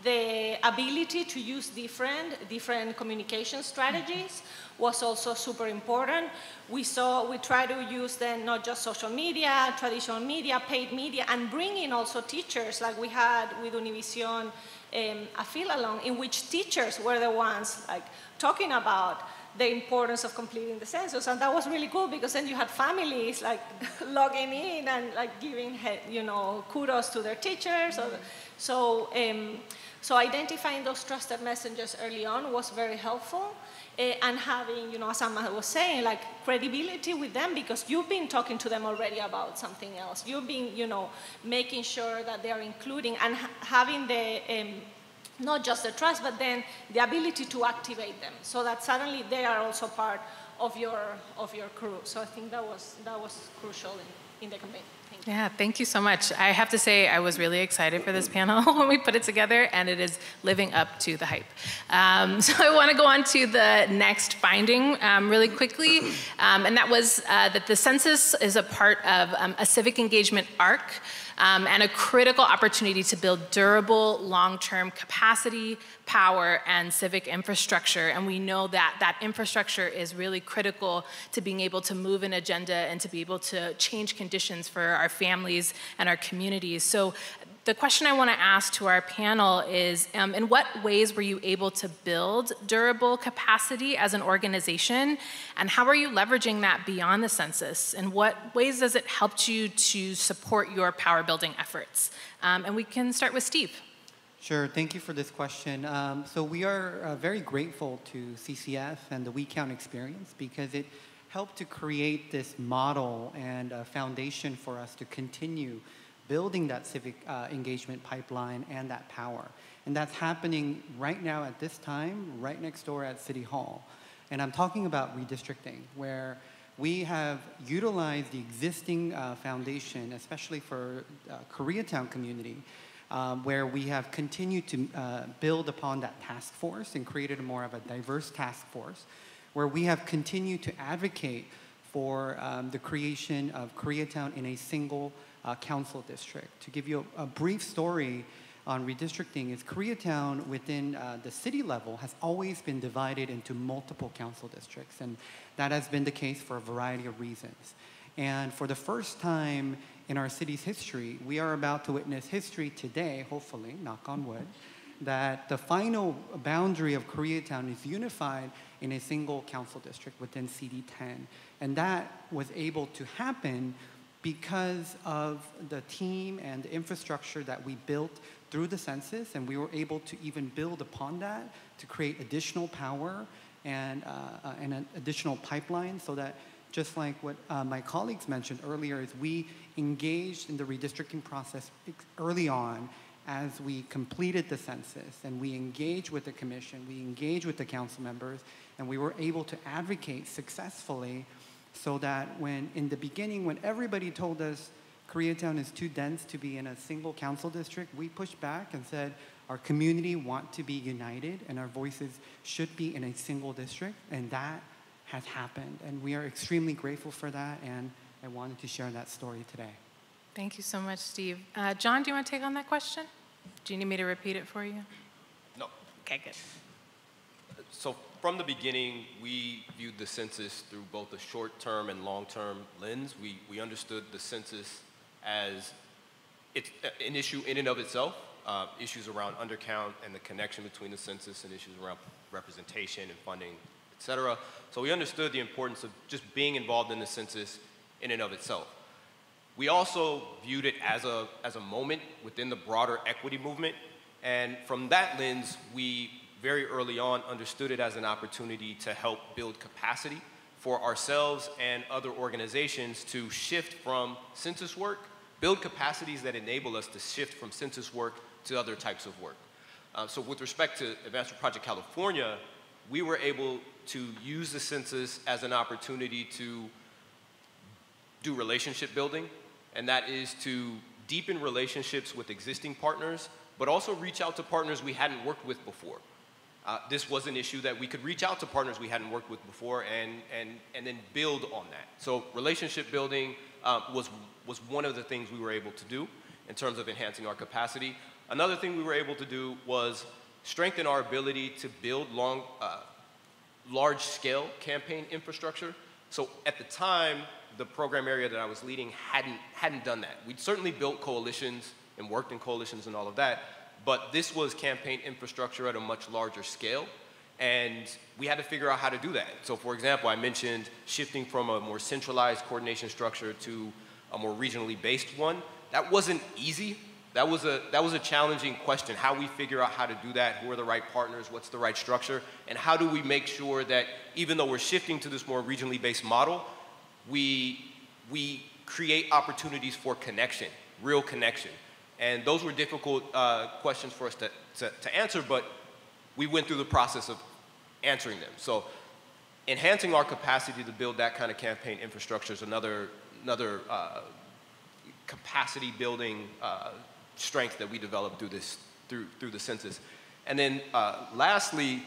the ability to use different communication strategies was also super important. We try to use then not just social media, traditional media, paid media, and bring in also teachers, like we had with Univision a feel-along in which teachers were the ones like talking about the importance of completing the census, and that was really cool because then you had families like logging in and like giving kudos to their teachers. So identifying those trusted messengers early on was very helpful, and having, as Amma was saying, like credibility with them because you've been talking to them already about something else. You've been, making sure that they are including and having the not just the trust, but then the ability to activate them, so that suddenly they are also part of your crew. So I think that was crucial in the campaign.
Yeah, thank you so much. I have to say I was really excited for this panel when we put it together, and it is living up to the hype. So I want to go on to the next finding really quickly, and that was that the census is a part of a civic engagement arc and a critical opportunity to build durable, long-term capacity, power, and civic infrastructure. And we know that that infrastructure is really critical to being able to move an agenda and to be able to change conditions for our families and our communities. So the question I want to ask to our panel is, in what ways were you able to build durable capacity as an organization, and how are you leveraging that beyond the census? In what ways does it help you to support your power building efforts? And we can start with Steve.
Sure, thank you for this question. So we are very grateful to CCF and the We Count experience because it helped to create this model and a foundation for us to continue building that civic engagement pipeline and that power. And that's happening right now at this time, right next door at City Hall. And I'm talking about redistricting, where we have utilized the existing foundation, especially for Koreatown community, where we have continued to build upon that task force and created more of a diverse task force, where we have continued to advocate for the creation of Koreatown in a single council district. To give you a brief story on redistricting, is Koreatown within the city level has always been divided into multiple council districts, and that has been the case for a variety of reasons. And for the first time in our city's history, we are about to witness history today, hopefully, knock on wood, that the final boundary of Koreatown is unified in a single council district within CD10. And that was able to happen because of the team and the infrastructure that we built through the census, and we were able to even build upon that to create additional power and an additional pipeline, so that just like what my colleagues mentioned earlier, is we engaged in the redistricting process early on as we completed the census, and we engaged with the commission, we engaged with the council members, and we were able to advocate successfully, so that when, in the beginning, when everybody told us Koreatown is too dense to be in a single council district, we pushed back and said our community want to be united and our voices should be in a single district, and that has happened. And we are extremely grateful for that, and I wanted to share that story today.
Thank you so much, Steve. John, do you want to take on that question? Do you need me to repeat it for you?
No.
Okay, good.
So from the beginning, we viewed the census through both a short-term and long-term lens. We understood the census as it's an issue in and of itself, issues around undercount and the connection between the census and issues around representation and funding, et cetera. So we understood the importance of just being involved in the census in and of itself. We also viewed it as a moment within the broader equity movement. And from that lens, we very early on understood it as an opportunity to help build capacity for ourselves and other organizations to shift from census work, build capacities that enable us to shift from census work to other types of work. So with respect to Advancement Project California, we were able to use the census as an opportunity to do relationship building, and that is to deepen relationships with existing partners, but also reach out to partners we hadn't worked with before. This was an issue that we could reach out to partners we hadn't worked with before and then build on that. So relationship building was one of the things we were able to do in terms of enhancing our capacity. Another thing we were able to do was strengthen our ability to build large-scale campaign infrastructure. So at the time, the program area that I was leading hadn't done that. We'd certainly built coalitions and worked in coalitions and all of that, but this was campaign infrastructure at a much larger scale, and we had to figure out how to do that. So for example, I mentioned shifting from a more centralized coordination structure to a more regionally based one. That wasn't easy. That was a challenging question, how we figure out how to do that, who are the right partners, what's the right structure, and how do we make sure that even though we're shifting to this more regionally based model, we create opportunities for connection, real connection. And those were difficult questions for us to answer, but we went through the process of answering them. So enhancing our capacity to build that kind of campaign infrastructure is another capacity building strength that we developed through the census. And then lastly,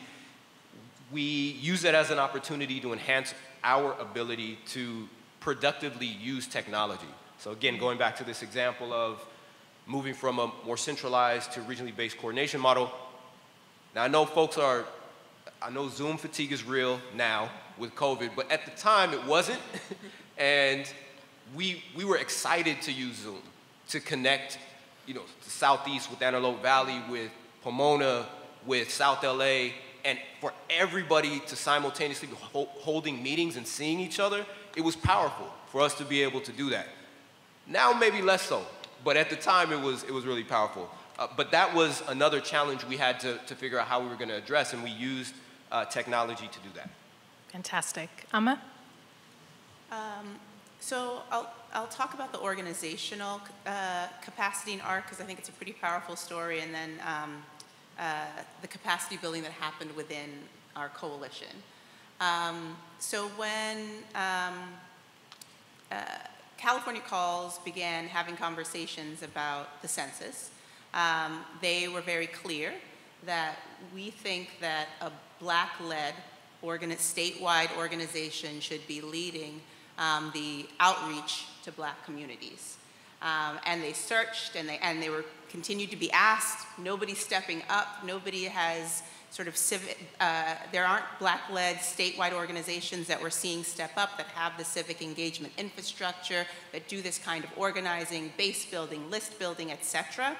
we use it as an opportunity to enhance our ability to productively use technology. So again, going back to this example of moving from a more centralized to regionally based coordination model. Now I know Zoom fatigue is real now with COVID, but at the time it wasn't. And we were excited to use Zoom to connect, the Southeast with Antelope Valley, with Pomona, with South LA, and for everybody to simultaneously be holding meetings and seeing each other. It was powerful for us to be able to do that. Now maybe less so, but at the time it was really powerful. But that was another challenge we had to figure out how we were going to address, and we used technology to do that.
Fantastic. Amma?
So I'll talk about the organizational capacity in ARC, because I think it's a pretty powerful story, and then the capacity building that happened within our coalition. So when California Calls began having conversations about the census, they were very clear that we think that a Black-led statewide organization should be leading the outreach to Black communities. And they searched and they were continued to be asked. Nobody's stepping up. Nobody has sort of there aren't Black-led statewide organizations that we're seeing step up that have the civic engagement infrastructure, that do this kind of organizing, base building, list building, et cetera.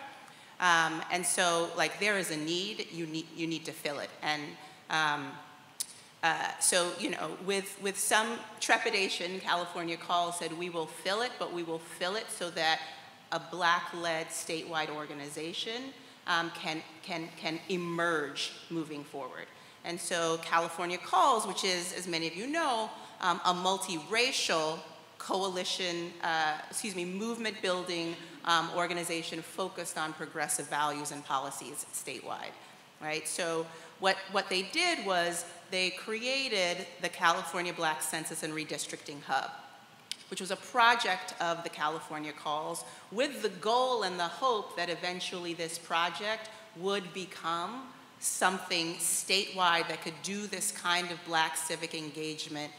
And so, there is a need. You need to fill it. And so, with some trepidation, California Calls said, we will fill it, but we will fill it so that a Black-led statewide organization can emerge moving forward. And so California Calls, which is, as many of you know, a multiracial coalition, movement building organization focused on progressive values and policies statewide, right? So what they did was they created the California Black Census and Redistricting Hub, which was a project of the California Calls with the goal and the hope that eventually this project would become something statewide that could do this kind of Black civic engagement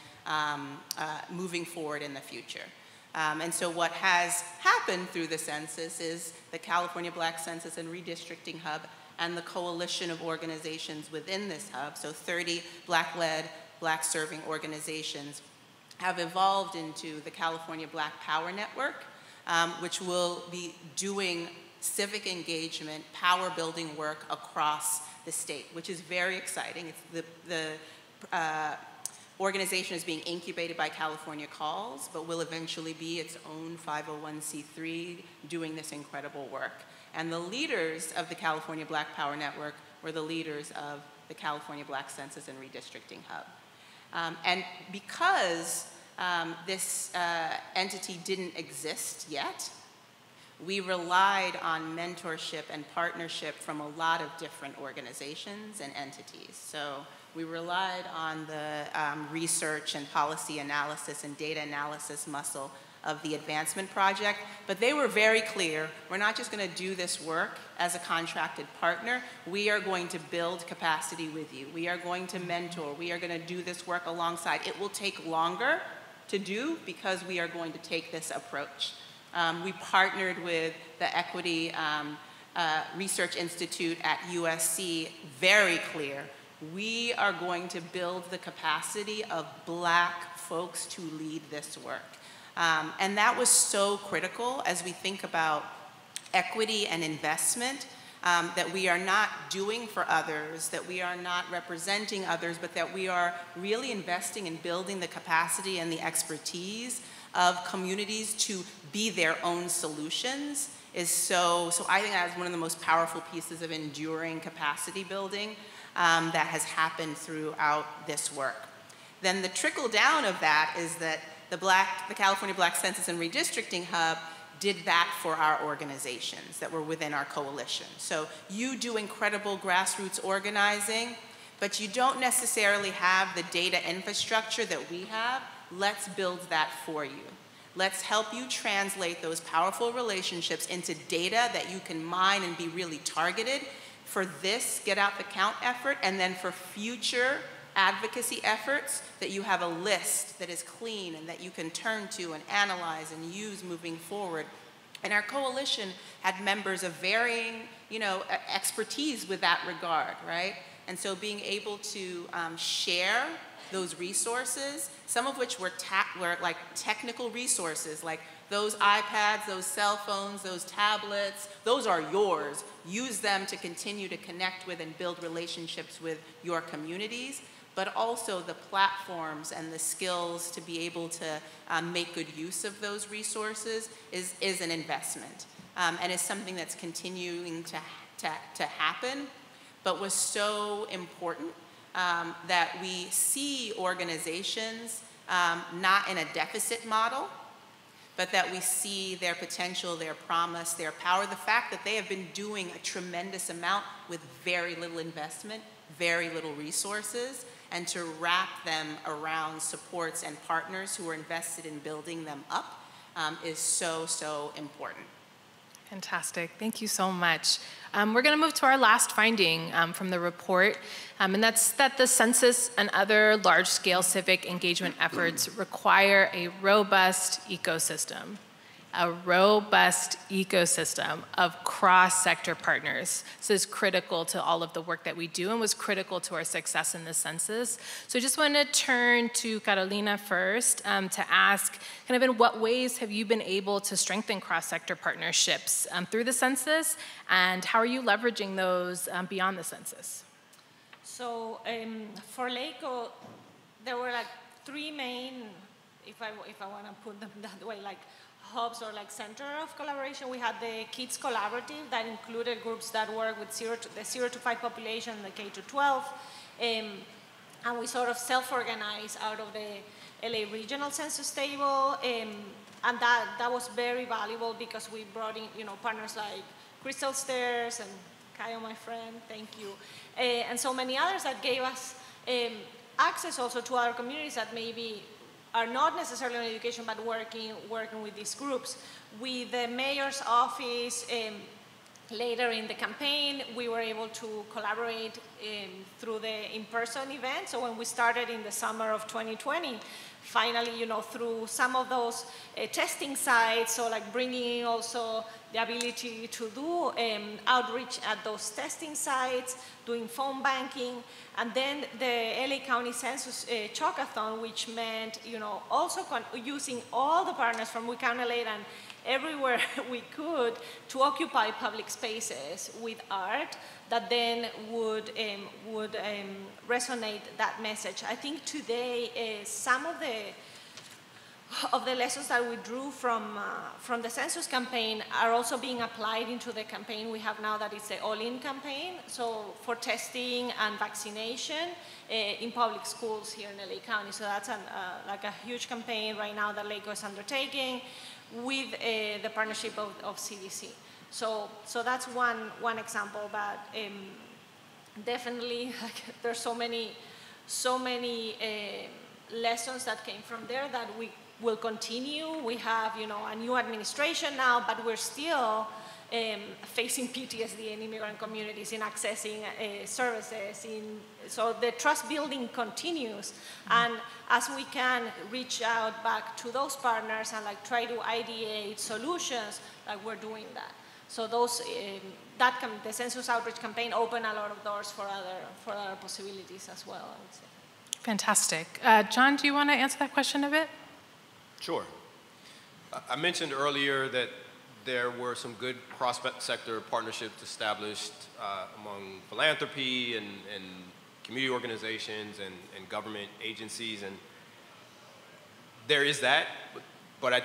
moving forward in the future. And so what has happened through the census is the California Black Census and Redistricting Hub and the coalition of organizations within this hub, so 30 Black-led, Black-serving organizations, have evolved into the California Black Power Network, which will be doing civic engagement, power building work across the state, which is very exciting. It's the organization is being incubated by California Calls, but will eventually be its own 501c3 doing this incredible work. And the leaders of the California Black Power Network were the leaders of the California Black Census and Redistricting Hub. And because this entity didn't exist yet, we relied on mentorship and partnership from a lot of different organizations and entities. So we relied on the research and policy analysis and data analysis muscle of the advancement project, but they were very clear, we're not just going to do this work as a contracted partner, we are going to build capacity with you. We are going to mentor. We are going to do this work alongside. It will take longer to do because we are going to take this approach. We partnered with the Equity Research Institute at USC, very clear. We are going to build the capacity of Black folks to lead this work. And that was so critical as we think about equity and investment, that we are not doing for others, that we are not representing others, but that we are really investing in building the capacity and the expertise of communities to be their own solutions is so I think that's one of the most powerful pieces of enduring capacity building that has happened throughout this work. Then the trickle down of that is that the California Black Census and Redistricting Hub did that for our organizations that were within our coalition. So you do incredible grassroots organizing, but you don't necessarily have the data infrastructure that we have. Let's build that for you. Let's help you translate those powerful relationships into data that you can mine and be really targeted for this Get Out the Count effort, and then for future advocacy efforts, that you have a list that is clean and that you can turn to and analyze and use moving forward. And our coalition had members of varying, expertise with that regard, right? And so being able to share those resources, some of which were like technical resources, like those iPads, those cell phones, those tablets, those are yours. Use them to continue to connect with and build relationships with your communities, but also the platforms and the skills to be able to make good use of those resources is an investment, and is something that's continuing to happen, but was so important that we see organizations not in a deficit model, but that we see their potential, their promise, their power, the fact that they have been doing a tremendous amount with very little investment, very little resources, and to wrap them around supports and partners who are invested in building them up is so important.
Fantastic. Thank you so much. We're going to move to our last finding from the report, and that's that the census and other large-scale civic engagement efforts require a robust ecosystem of cross-sector partners. So it's critical to all of the work that we do and was critical to our success in the census. So I just want to turn to Carolina first to ask, kind of in what ways have you been able to strengthen cross-sector partnerships through the census, and how are you leveraging those beyond the census?
So for LACO, there were like three main, if I want to put them that way, like hubs or like center of collaboration. We had the Kids Collaborative that included groups that work with the 0 to 5 population, the K to 12, and we sort of self-organized out of the LA Regional Census Table, and that was very valuable because we brought in partners like Crystal Stairs and Kyle, my friend, thank you, and so many others that gave us access also to other communities that maybe are not necessarily in education, but working with these groups. With the mayor's office, later in the campaign, we were able to collaborate through the in-person event. So when we started in the summer of 2020, finally, through some of those testing sites, so like bringing in also the ability to do outreach at those testing sites, doing phone banking, and then the LA County Census Chocathon, which meant, also using all the partners from We Count LA and everywhere we could to occupy public spaces with art that then would resonate that message. I think today some of the lessons that we drew from the census campaign are also being applied into the campaign we have now, that it's the all-in campaign. So for testing and vaccination in public schools here in LA County. So that's like a huge campaign right now that LACO is undertaking with the partnership of CDC. So that's one example, but definitely there's so many lessons that came from there that will continue. We have, a new administration now, but we're still facing PTSD in immigrant communities in accessing services. So the trust building continues. And as we can reach out back to those partners and try to ideate solutions, we're doing that. So the Census Outreach campaign opened a lot of doors for other possibilities as well, I would say.
Fantastic. John, do you want to answer that question a bit?
Sure. I mentioned earlier that there were some good cross-sector partnerships established among philanthropy and community organizations and government agencies, and there is that. But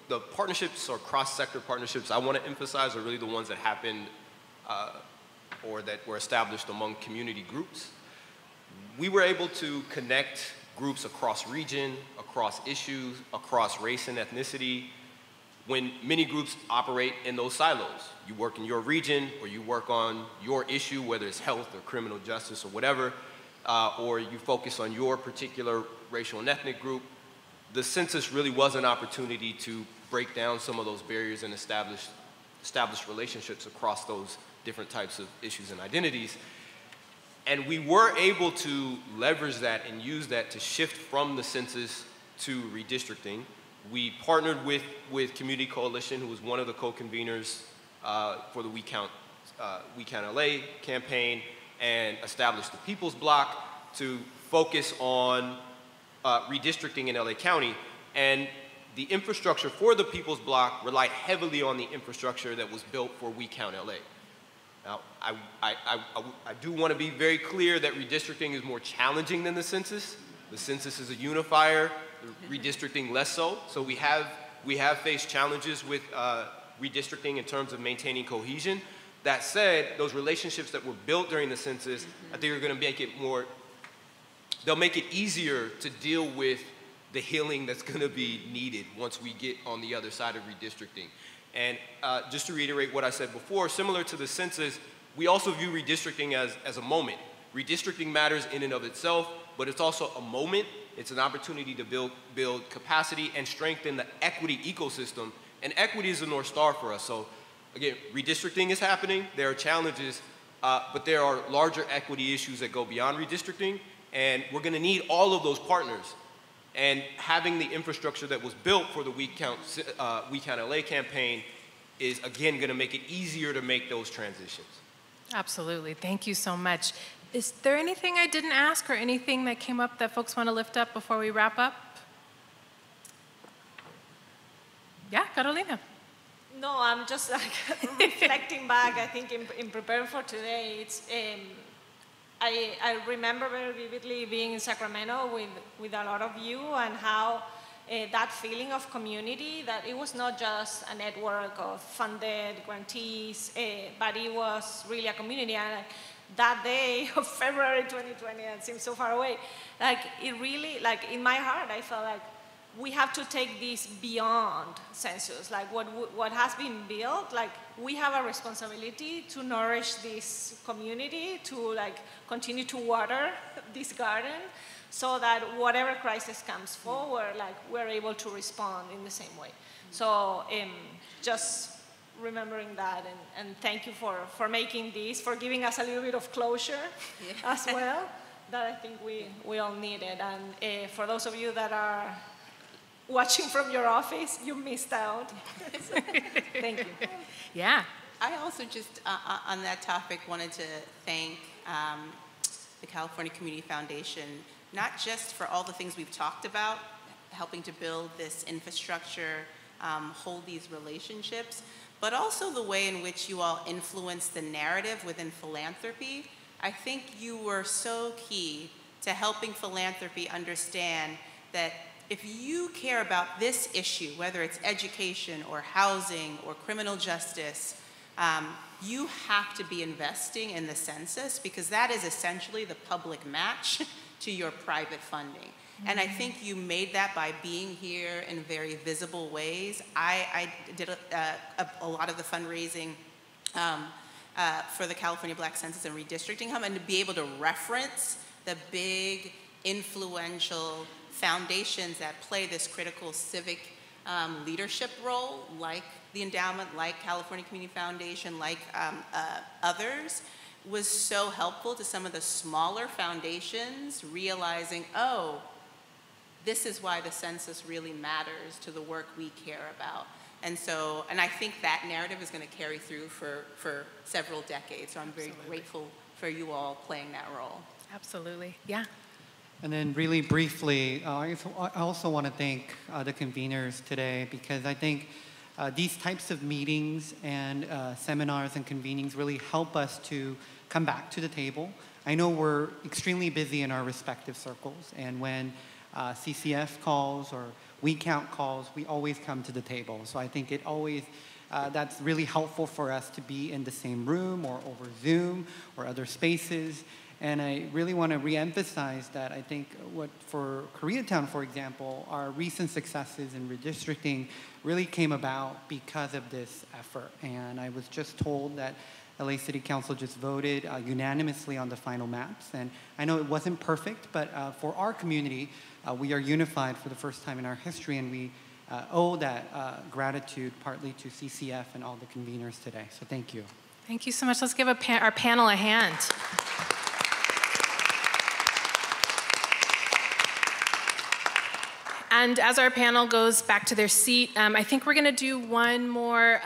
the partnerships or cross-sector partnerships I want to emphasize are really the ones that happened or that were established among community groups. We were able to connect groups across region, across issues, across race and ethnicity, when many groups operate in those silos. You work in your region, or you work on your issue, whether it's health or criminal justice or whatever, or you focus on your particular racial and ethnic group. The census really was an opportunity to break down some of those barriers and establish relationships across those different types of issues and identities. And we were able to leverage that and use that to shift from the census to redistricting. We partnered with Community Coalition, who was one of the co-conveners for the We Count LA campaign, and established the People's Bloc to focus on redistricting in LA County. And the infrastructure for the People's Bloc relied heavily on the infrastructure that was built for We Count LA. Now, I do want to be very clear that redistricting is more challenging than the census. The census is a unifier, redistricting less so. So we have faced challenges with redistricting in terms of maintaining cohesion. That said, those relationships that were built during the census, I think are going to make it they'll make it easier to deal with the healing that's going to be needed once we get on the other side of redistricting. And just to reiterate what I said before, similar to the census, we also view redistricting as a moment. Redistricting matters in and of itself, but it's also a moment. It's an opportunity to build capacity and strengthen the equity ecosystem. And equity is the North Star for us. So again, redistricting is happening. There are challenges, but there are larger equity issues that go beyond redistricting. And we're going to need all of those partners. And having the infrastructure that was built for the We Count LA campaign is, again, going to make it easier to make those transitions.
Absolutely. Thank you so much. Is there anything I didn't ask or anything that came up that folks want to lift up before we wrap up? Yeah, Carolina.
No, I'm just reflecting back. I think in preparing for today, it's I remember very vividly being in Sacramento with a lot of you, and how that feeling of community, that it was not just a network of funded grantees, but it was really a community. And that day of February 2020, it seems so far away, it really, in my heart, I felt like we have to take this beyond census. What has been built, we have a responsibility to nourish this community, to continue to water this garden, so that whatever crisis comes forward, we're able to respond in the same way. So just remembering that, and thank you for making this, for giving us a little bit of closure as well, that I think we all needed. And for those of you that are watching from your office, you missed out. So, thank you.
Yeah.
I also just, on that topic, wanted to thank the California Community Foundation, not just for all the things we've talked about, helping to build this infrastructure, hold these relationships, but also the way in which you all influence the narrative within philanthropy. I think you were so key to helping philanthropy understand that if you care about this issue, whether it's education or housing or criminal justice, you have to be investing in the census, because that is essentially the public match to your private funding. Mm-hmm. And I think you made that by being here in very visible ways. I did a lot of the fundraising for the California Black Census and Redistricting Hub, and to be able to reference the big, influential foundations that play this critical civic leadership role, like the endowment, like California Community Foundation, like others, was so helpful to some of the smaller foundations realizing, oh, this is why the census really matters to the work we care about. And so, and I think that narrative is going to carry through for several decades. So I'm very grateful for you all playing that role.
Absolutely, yeah.
And then really briefly, I also want to thank the conveners today, because I think these types of meetings and seminars and convenings really help us to come back to the table. I know we're extremely busy in our respective circles, and when CCF calls or We Count calls, we always come to the table. So I think it always, that's really helpful for us to be in the same room or over Zoom or other spaces. And I really want to reemphasize that I think what for Koreatown, for example, our recent successes in redistricting really came about because of this effort. And I was just told that LA City Council just voted unanimously on the final maps. And I know it wasn't perfect, but for our community, we are unified for the first time in our history, and we owe that gratitude partly to CCF and all the conveners today. So thank you.
Thank you so much. Let's give our panel a hand. And as our panel goes back to their seat, I think we're going to do one more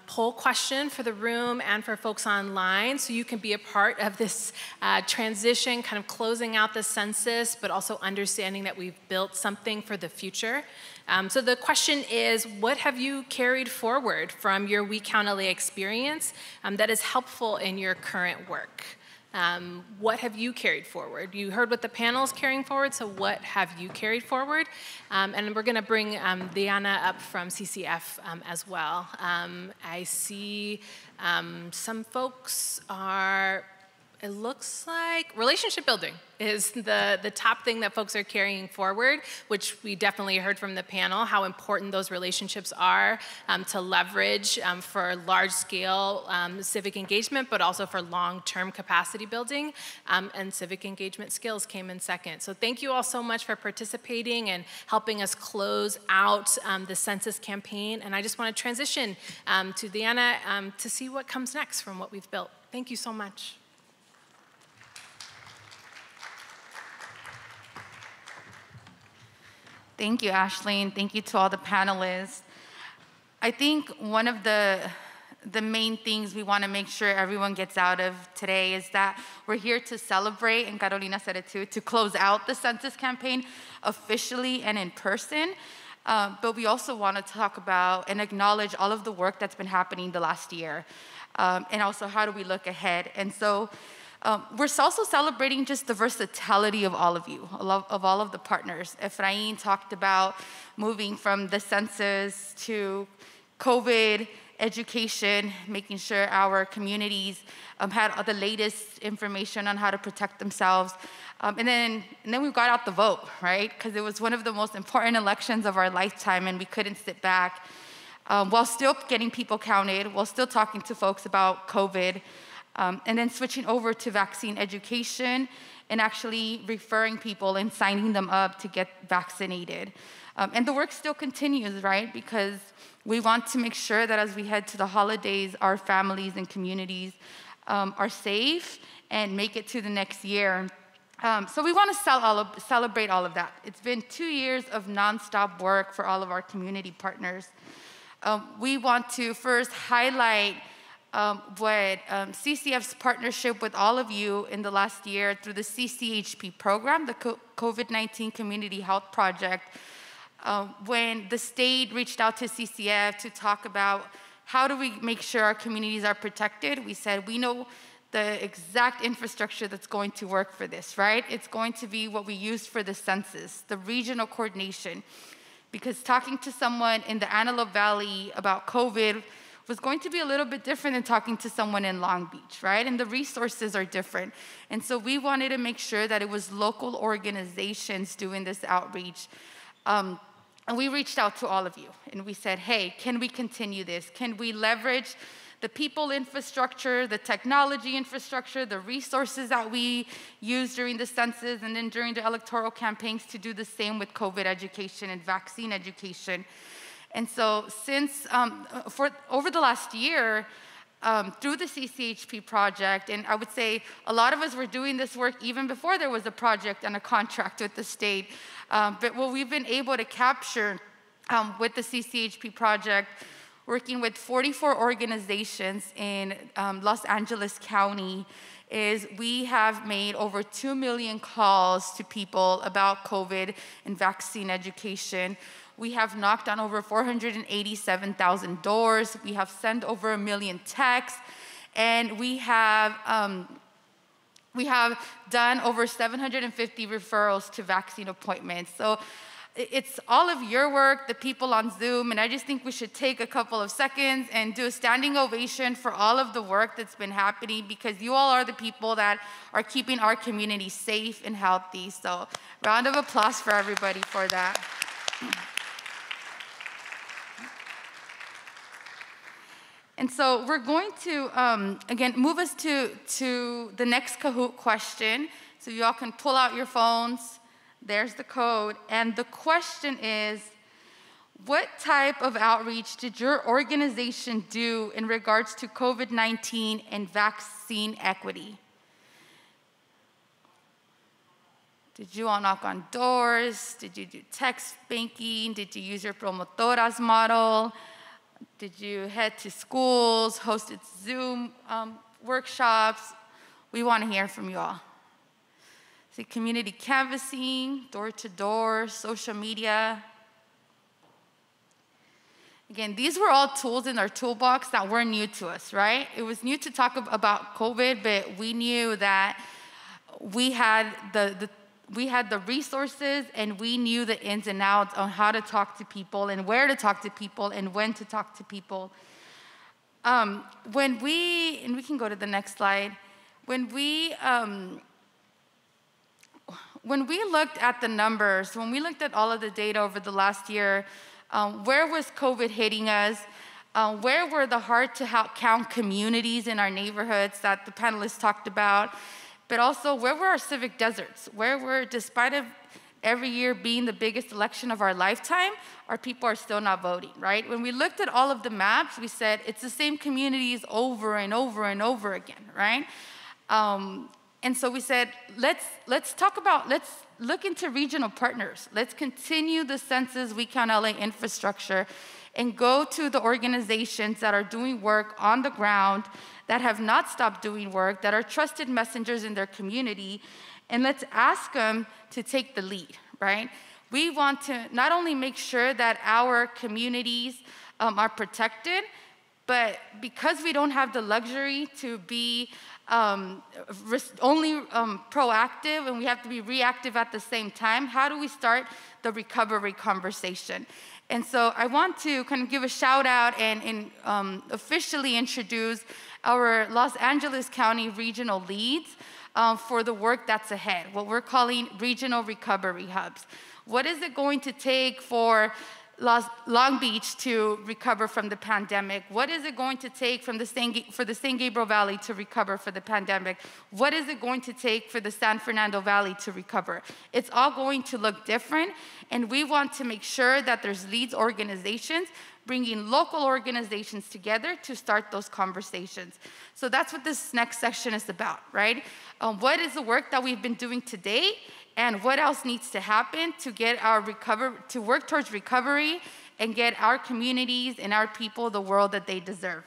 poll question for the room and for folks online, so you can be a part of this transition, kind of closing out the census, but also understanding that we've built something for the future. So the question is, what have you carried forward from your We Count LA experience that is helpful in your current work? What have you carried forward? You heard what the panel is carrying forward, so what have you carried forward? And we're going to bring Diana up from CCF as well. I see some folks are, it looks like relationship building is the top thing that folks are carrying forward, which we definitely heard from the panel, how important those relationships are to leverage for large-scale civic engagement, but also for long-term capacity building, and civic engagement skills came in second. So thank you all so much for participating and helping us close out the census campaign. And I just want to transition to Diana to see what comes next from what we've built. Thank you so much.
Thank you, Ashley, and thank you to all the panelists. I think one of the main things we want to make sure everyone gets out of today is that we're here to celebrate, and Carolina said it too, to close out the census campaign officially and in person. But we also want to talk about and acknowledge all of the work that's been happening the last year. And also, how do we look ahead? And so we're also celebrating just the versatility of all of you, of all of the partners. Efrain talked about moving from the census to COVID, education, making sure our communities had the latest information on how to protect themselves. And then we got out the vote, right? Because it was one of the most important elections of our lifetime, and we couldn't sit back while still getting people counted, while still talking to folks about COVID. And then switching over to vaccine education and actually referring people and signing them up to get vaccinated. And the work still continues, right? Because we want to make sure that as we head to the holidays, our families and communities are safe and make it to the next year. So we want to celebrate all of that. It's been 2 years of nonstop work for all of our community partners. We want to first highlight what CCF's partnership with all of you in the last year through the CCHP program, the COVID-19 Community Health Project, when the state reached out to CCF to talk about how do we make sure our communities are protected. We said, we know the exact infrastructure that's going to work for this, right? It's going to be what we used for the census, the regional coordination. Because talking to someone in the Antelope Valley about COVID was going to be a little bit different than talking to someone in Long Beach, right? And the resources are different. And so we wanted to make sure that it was local organizations doing this outreach. And we reached out to all of you and we said, hey, can we continue this? Can we leverage the people infrastructure, the technology infrastructure, the resources that we use during the census and then during the electoral campaigns to do the same with COVID education and vaccine education. And so since, over the last year, through the CCHP project, and I would say a lot of us were doing this work even before there was a project and a contract with the state, but what we've been able to capture with the CCHP project, working with 44 organizations in Los Angeles County, is we have made over 2 million calls to people about COVID and vaccine education. We have knocked on over 487,000 doors. We have sent over 1 million texts, and we have done over 750 referrals to vaccine appointments. So it's all of your work, the people on Zoom, and I just think we should take a couple of seconds and do a standing ovation for all of the work that's been happening, because you all are the people that are keeping our community safe and healthy. So round of applause for everybody for that. And so we're going to, again, move us to the next Kahoot question. So you all can pull out your phones. There's the code. And the question is, what type of outreach did your organization do in regards to COVID-19 and vaccine equity? Did you all knock on doors? Did you do text banking? Did you use your promotoras model? Did you head to schools, hosted Zoom workshops? We want to hear from you all. See, community canvassing, door-to-door, social media. Again, these were all tools in our toolbox that were new to us, right? It was new to talk about COVID, but we knew that we had the resources, and we knew the ins and outs on how to talk to people and where to talk to people and when to talk to people. And we can go to the next slide. When we looked at the numbers, when we looked at all of the data over the last year, where was COVID hitting us? Where were the hard to count communities in our neighborhoods that the panelists talked about? But also, where were our civic deserts? Where were, despite of every year being the biggest election of our lifetime, our people are still not voting, right? When we looked at all of the maps, we said it's the same communities over and over and over again, right? And so we said, let's look into regional partners. Let's continue the Census We Count LA infrastructure and go to the organizations that are doing work on the ground, that have not stopped doing work, that are trusted messengers in their community, and let's ask them to take the lead, right? We want to not only make sure that our communities are protected, but because we don't have the luxury to be only proactive and we have to be reactive at the same time, how do we start the recovery conversation? And so I want to kind of give a shout out and officially introduce our Los Angeles County regional leads for the work that's ahead, what we're calling regional recovery hubs. What is it going to take for Long Beach to recover from the pandemic? What is it going to take for the San Gabriel Valley to recover from the pandemic? What is it going to take for the San Fernando Valley to recover? It's all going to look different, and we want to make sure that there's leads organizations bringing local organizations together to start those conversations. So that's what this next section is about, right? What is the work that we've been doing to date? And what else needs to happen to get to work towards recovery and get our communities and our people the world that they deserve?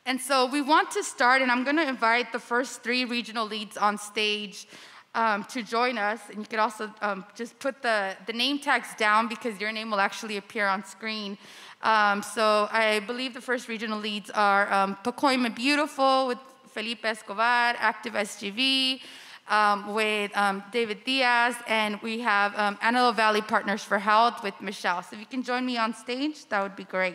And so we want to start, and I'm going to invite the first 3 regional leads on stage to join us. And you could also just put the name tags down because your name will actually appear on screen. So I believe the first regional leads are Pacoima Beautiful with Felipe Escobar, Active SGV, with David Diaz, and we have Antelope Valley Partners for Health with Michelle. So if you can join me on stage, that would be great.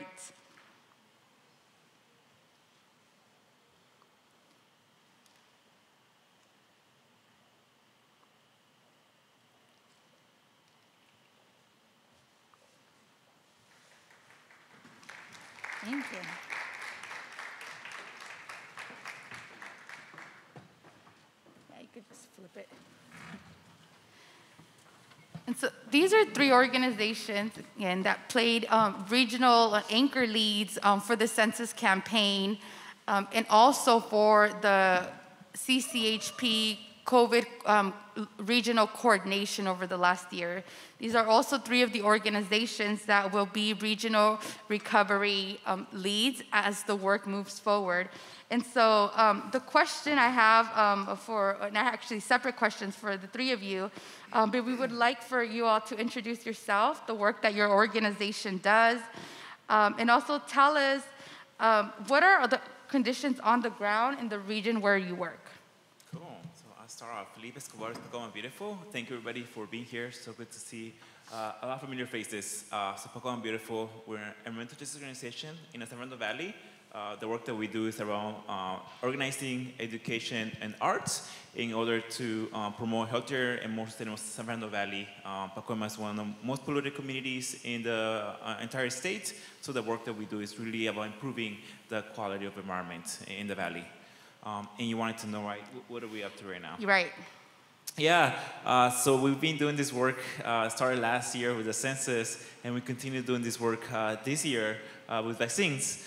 Thank you. And so these are three organizations, again, that played regional anchor leads for the census campaign and also for the CCHP COVID regional coordination over the last year. These are also three of the organizations that will be regional recovery leads as the work moves forward. And so the question I have and actually separate questions for the three of you, but we would like for you all to introduce yourself, the work that your organization does, and also tell us what are the conditions on the ground in the region where you work.
Cool. So I'll start off. Felipe Escobar, Pocahontas Beautiful. Thank you, everybody, for being here. So good to see a lot of familiar faces. So Pocahontas Beautiful, we're an environmental justice organization in the San Fernando Valley. The work that we do is around organizing education and arts in order to promote healthier and more sustainable San Fernando Valley. Pacoima is one of the most polluted communities in the entire state, so the work that we do is really about improving the quality of environment in the valley. And you wanted to know, right, what are we up to right now?
Right.
Yeah, so we've been doing this work, started last year with the census, and we continue doing this work this year with vaccines.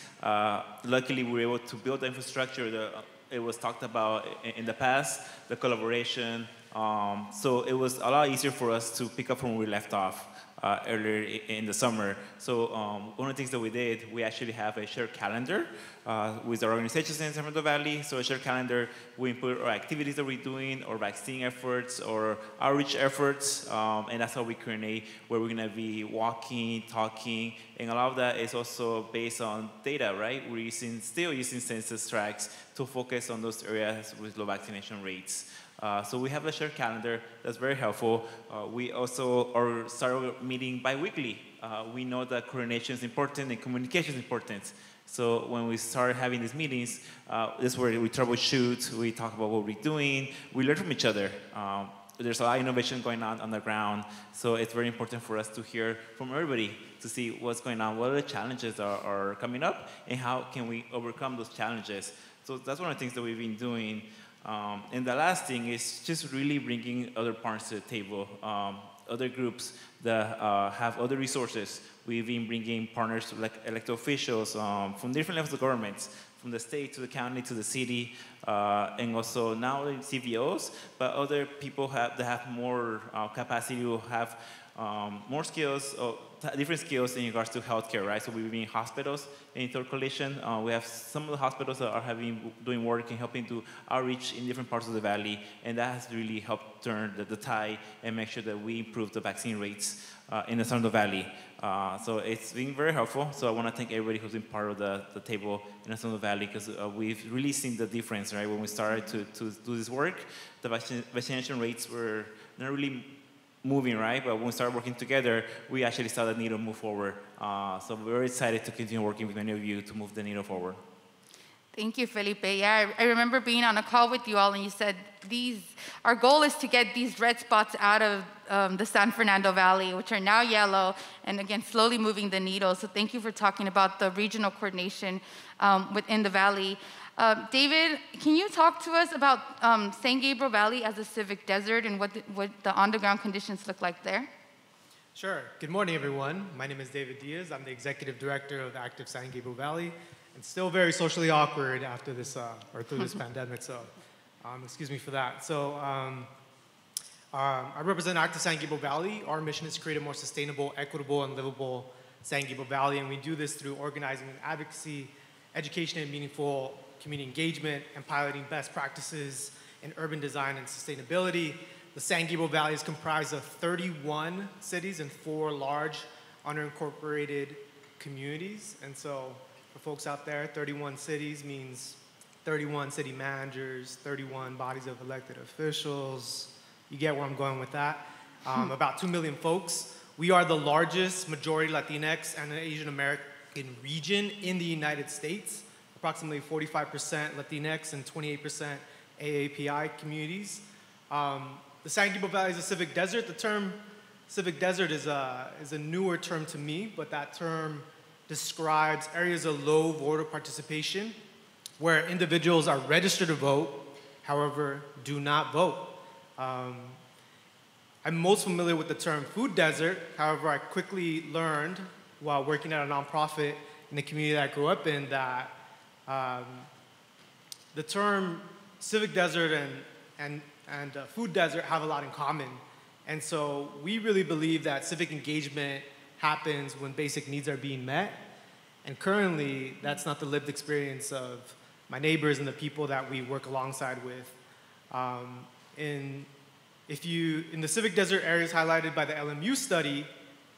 Luckily, we were able to build the infrastructure. It was talked about in the past, the collaboration. So it was a lot easier for us to pick up from where we left off earlier in the summer. So one of the things that we did, we actually have a shared calendar with our organizations in San Fernando Valley. So a shared calendar, we input our activities that we're doing, or vaccine efforts, or outreach efforts, and that's how we coordinate where we're gonna be walking, talking, and a lot of that is also based on data, right? We're still using census tracts to focus on those areas with low vaccination rates. So we have a shared calendar that's very helpful. We also start meeting bi-weekly. We know that coordination is important and communication is important. So when we start having these meetings, this is where we troubleshoot, we talk about what we're doing, we learn from each other. There's a lot of innovation going on the ground, so it's very important for us to hear from everybody to see what's going on, what are the challenges are coming up, and how can we overcome those challenges. So that's one of the things that we've been doing. And the last thing is just really bringing other partners to the table, other groups that have other resources. We've been bringing partners like elected officials from different levels of governments, from the state to the county to the city, and also not only CVOs, but other people that have more capacity to have more skills, different skills in regards to healthcare, right? So we've been in hospitals in Third Coalition. We have some of the hospitals that are doing work and helping to outreach in different parts of the valley, and that has really helped turn the tide and make sure that we improve the vaccine rates in the San Fernando Valley. So it's been very helpful. So I want to thank everybody who's been part of the table in the San Fernando Valley, because we've really seen the difference, right? When we started to do this work, the vaccination rates were not really moving, right? But when we started working together, we actually saw the needle move forward. So we're very excited to continue working with many of you to move the needle forward.
Thank you, Felipe. Yeah, I remember being on a call with you all, and you said our goal is to get these red spots out of the San Fernando Valley, which are now yellow, and again, slowly moving the needle. So thank you for talking about the regional coordination within the valley. David, can you talk to us about San Gabriel Valley as a civic desert and what the on-the-ground conditions look like there?
Sure. Good morning, everyone. My name is David Diaz. I'm the executive director of the Active San Gabriel Valley, and still very socially awkward after this, or through this pandemic, so excuse me for that. So I represent Active San Gabriel Valley. Our mission is to create a more sustainable, equitable, and livable San Gabriel Valley, and we do this through organizing and advocacy, education and meaningful community engagement, and piloting best practices in urban design and sustainability. The San Gabriel Valley is comprised of 31 cities and 4 large unincorporated communities. And so for folks out there, 31 cities means 31 city managers, 31 bodies of elected officials. You get where I'm going with that. About 2 million folks. We are the largest majority Latinx and Asian American region in the United States. Approximately 45% Latinx and 28% AAPI communities. The San Gabriel Valley is a civic desert. The term civic desert is a newer term to me, but that term describes areas of low voter participation where individuals are registered to vote, however, do not vote. I'm most familiar with the term food desert. However, I quickly learned while working at a nonprofit in the community that I grew up in that the term civic desert and food desert have a lot in common. And so we really believe that civic engagement happens when basic needs are being met. And currently, that's not the lived experience of my neighbors and the people that we work alongside with. In the civic desert areas highlighted by the LMU study,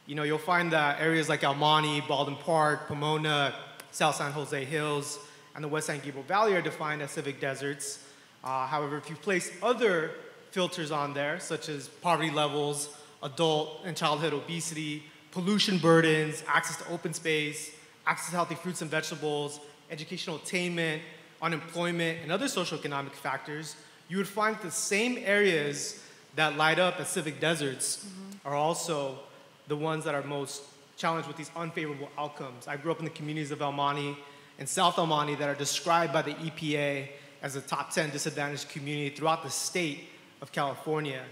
you'll find that areas like El Monte, Baldwin Park, Pomona, South San Jose Hills, and the West San Gabriel Valley are defined as civic deserts. However, if you place other filters on there, such as poverty levels, adult and childhood obesity, pollution burdens, access to open space, access to healthy fruits and vegetables, educational attainment, unemployment, and other socioeconomic factors, you would find that the same areas that light up as civic deserts are also the ones that are most challenged with these unfavorable outcomes. I grew up in the communities of El Monte and South El Monte that are described by the EPA as a top 10 disadvantaged community throughout the state of California.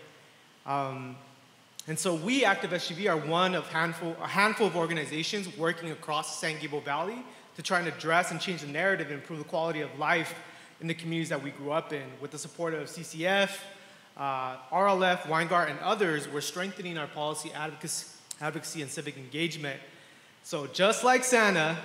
And so we, Active SGV, are one of a handful of organizations working across the San Gabriel Valley to try and address and change the narrative and improve the quality of life in the communities that we grew up in. With the support of CCF, RLF, Weingart, and others, we're strengthening our policy advocacy and civic engagement. So just like Santa,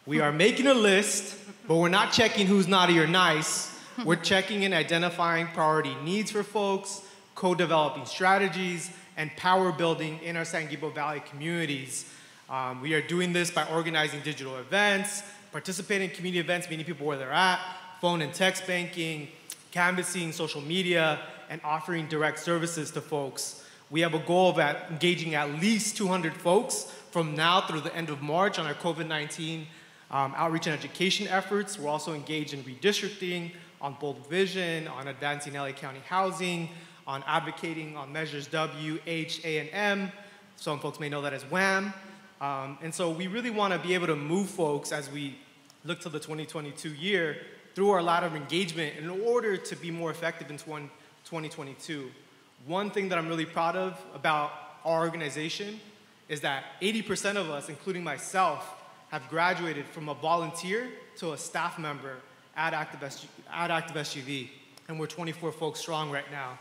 we are making a list, but we're not checking who's naughty or nice. We're checking and identifying priority needs for folks, co-developing strategies, and power building in our San Gabriel Valley communities. We are doing this by organizing digital events, participating in community events, meeting people where they're at, phone and text banking, canvassing social media, and offering direct services to folks. We have a goal of engaging at least 200 folks from now through the end of March on our COVID-19 outreach and education efforts. We're also engaged in redistricting, on bold vision, on advancing LA County housing, on advocating on measures W, H, A, and M. Some folks may know that as WHAM. And so we really want to be able to move folks as we look to the 2022 year through our ladder of engagement in order to be more effective in 2022. One thing that I'm really proud of about our organization is that 80% of us, including myself, have graduated from a volunteer to a staff member at Active SGV, and we're 24 folks strong right now.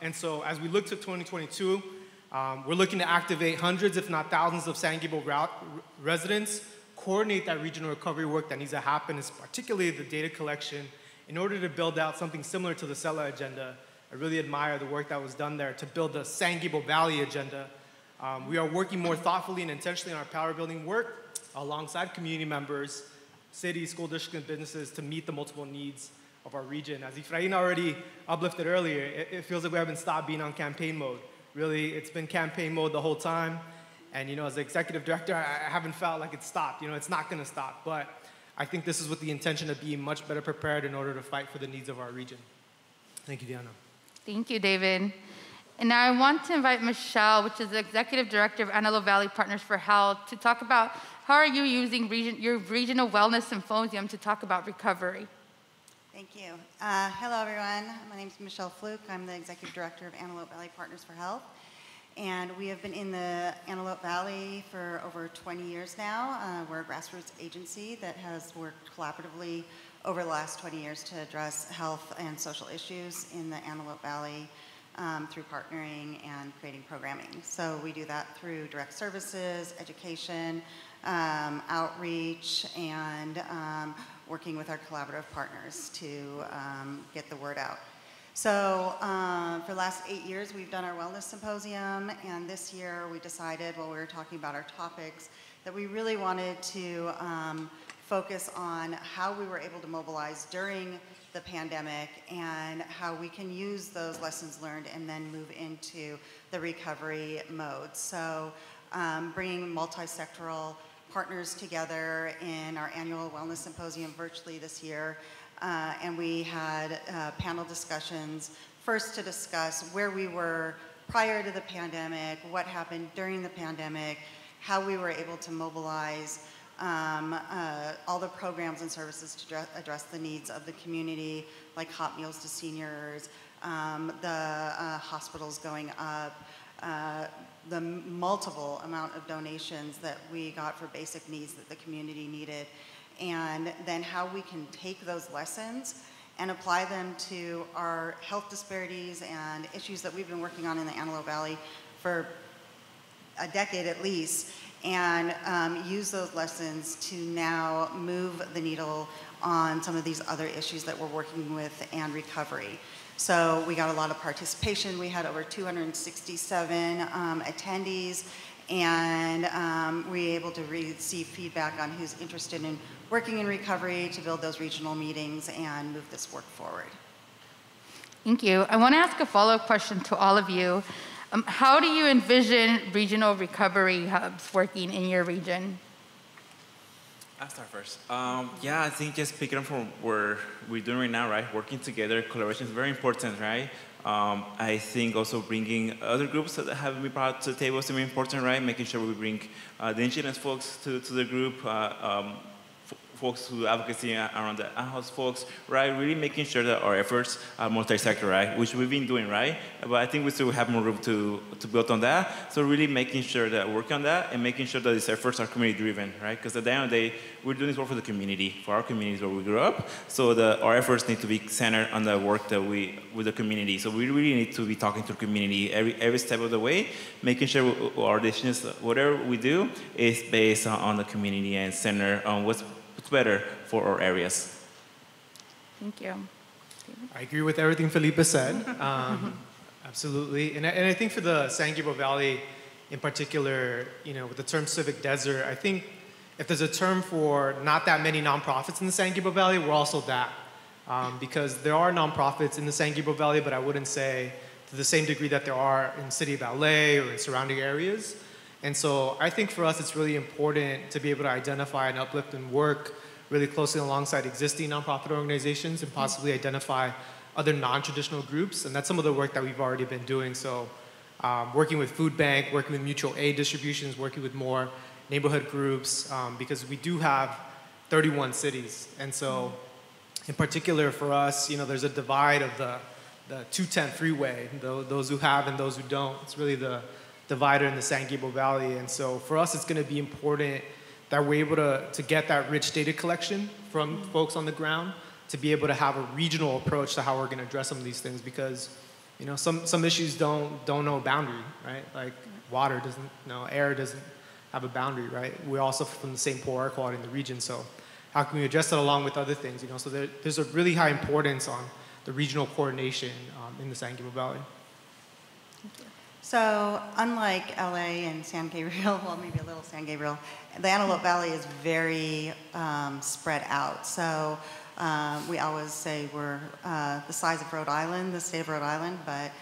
And so as we look to 2022, we're looking to activate hundreds, if not thousands, of San Gabriel residents, coordinate that regional recovery work that needs to happen, particularly the data collection, in order to build out something similar to the SELA agenda. I really admire the work that was done there to build the San Gabriel Valley agenda. We are working more thoughtfully and intentionally on our power building work alongside community members, cities, school districts, and businesses to meet the multiple needs of our region. As Efrain already uplifted earlier, it feels like we haven't stopped being on campaign mode. Really, it's been campaign mode the whole time. And as the executive director, I haven't felt like it's stopped. It's not going to stop. But I think this is with the intention of being much better prepared in order to fight for the needs of our region. Thank you, Diana.
Thank you, David. And now I want to invite Michelle, which is the Executive Director of Antelope Valley Partners for Health, to talk about how are you using your regional wellness symposium to talk about recovery.
Thank you. Hello, everyone. My name is Michelle Fluke. I'm the Executive Director of Antelope Valley Partners for Health. And we have been in the Antelope Valley for over 20 years now. We're a grassroots agency that has worked collaboratively over the last 20 years to address health and social issues in the Antelope Valley through partnering and creating programming. So we do that through direct services, education, outreach, and working with our collaborative partners to get the word out. So for the last 8 years, we've done our wellness symposium, and this year we decided, while we were talking about our topics, that we really wanted to focus on how we were able to mobilize during the pandemic and how we can use those lessons learned and then move into the recovery mode. So bringing multi-sectoral partners together in our annual wellness symposium virtually this year. And we had panel discussions, first to discuss where we were prior to the pandemic, what happened during the pandemic, how we were able to mobilize all the programs and services to address the needs of the community, like hot meals to seniors, the hospitals going up, the multiple amount of donations that we got for basic needs that the community needed, and then how we can take those lessons and apply them to our health disparities and issues that we've been working on in the Antelope Valley for a decade at least, and use those lessons to now move the needle on some of these other issues that we're working with and recovery. So we got a lot of participation. We had over 267 attendees, and we were able to receive feedback on who's interested in working in recovery to build those regional meetings and move this work forward.
Thank you. I want to ask a follow-up question to all of you. How do you envision regional recovery hubs working in your region?
I'll start first. Yeah, I think just picking up from where we're doing right now, right? Working together, collaboration is very important, right? I think also bringing other groups that have been brought to the table is very important, right? Making sure we bring the insurance folks to the group, folks who advocacy around the in-house folks, right? Really making sure that our efforts are multi-sector, right? Which we've been doing, right? But I think we still have more room to build on that. So really making sure that we're working on that and making sure that these efforts are community-driven, right? Because at the end of the day, we're doing this work for the community, for our communities where we grew up. So our efforts need to be centered on the work that with the community. So we really need to be talking to the community every step of the way, making sure our decisions, whatever we do, is based on the community and centered on what's better for our areas.
Thank you.
I agree with everything Felipe said. Absolutely. And I think for the San Gabriel Valley in particular, with the term civic desert, I think if there's a term for not that many nonprofits in the San Gabriel Valley, we're also that. Because there are nonprofits in the San Gabriel Valley, but I wouldn't say to the same degree that there are in the city of LA or in surrounding areas. And so I think for us, it's really important to be able to identify and uplift and work really closely alongside existing nonprofit organizations and possibly identify other non-traditional groups. And that's some of the work that we've already been doing. So working with food bank, working with mutual aid distributions, working with more neighborhood groups, because we do have 31 cities. And so in particular for us, there's a divide of the 210 freeway, those who have and those who don't. It's really the divider in the San Gabriel Valley. And so for us, it's going to be important that we're able to get that rich data collection from folks on the ground to be able to have a regional approach to how we're going to address some of these things, because some issues don't know a boundary, right? Like water doesn't, air doesn't have a boundary, right? We're also from the same poor air quality in the region, so how can we address that along with other things? So there's a really high importance on the regional coordination in the San Gabriel Valley.
So unlike LA and San Gabriel, well, maybe a little San Gabriel, the Antelope Valley is very spread out. So we always say we're the size of Rhode Island, the state of Rhode Island, but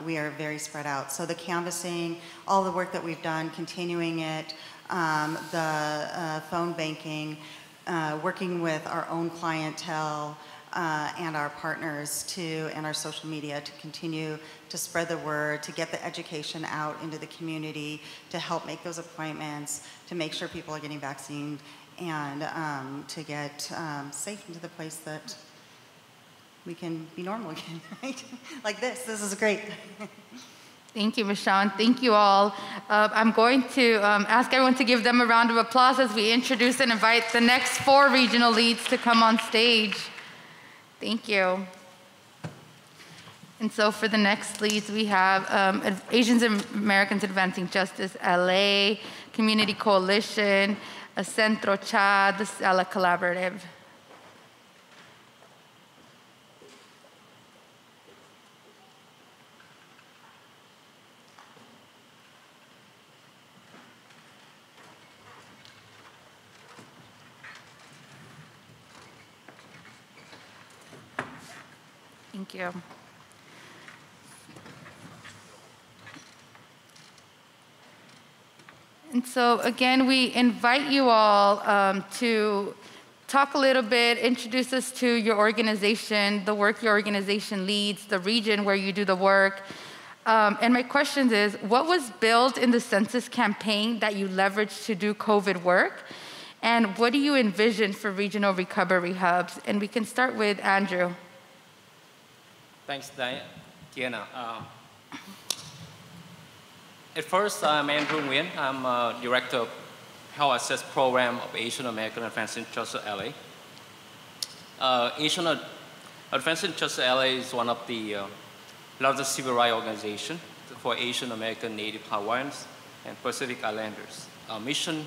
we are very spread out. So the canvassing, all the work that we've done, continuing it, the phone banking, working with our own clientele, and our partners and our social media to continue to spread the word, to get the education out into the community, to help make those appointments, to make sure people are getting vaccinated, and to get safe into the place that we can be normal again, right? Like this is great.
Thank you, Michelle, and thank you all. I'm going to ask everyone to give them a round of applause as we introduce and invite the next 4 regional leads to come on stage. Thank you. And so for the next leads, we have Asians and Americans Advancing Justice, LA, Community Coalition, Centro Chad, the Sela Collaborative. Thank you. And so again, we invite you all to talk a little bit, introduce us to your organization, the work your organization leads, the region where you do the work. And my question is, what was built in the Census campaign that you leveraged to do COVID work? And what do you envision for regional recovery hubs? And we can start with Andrew.
Thanks, Diana. At first, I'm Andrew Nguyen. I'm Director of Health Access Program of Asian American Advanced Interest LA. Asian Advanced Interest LA is one of the largest civil rights organizations for Asian American Native Hawaiians and Pacific Islanders. Our mission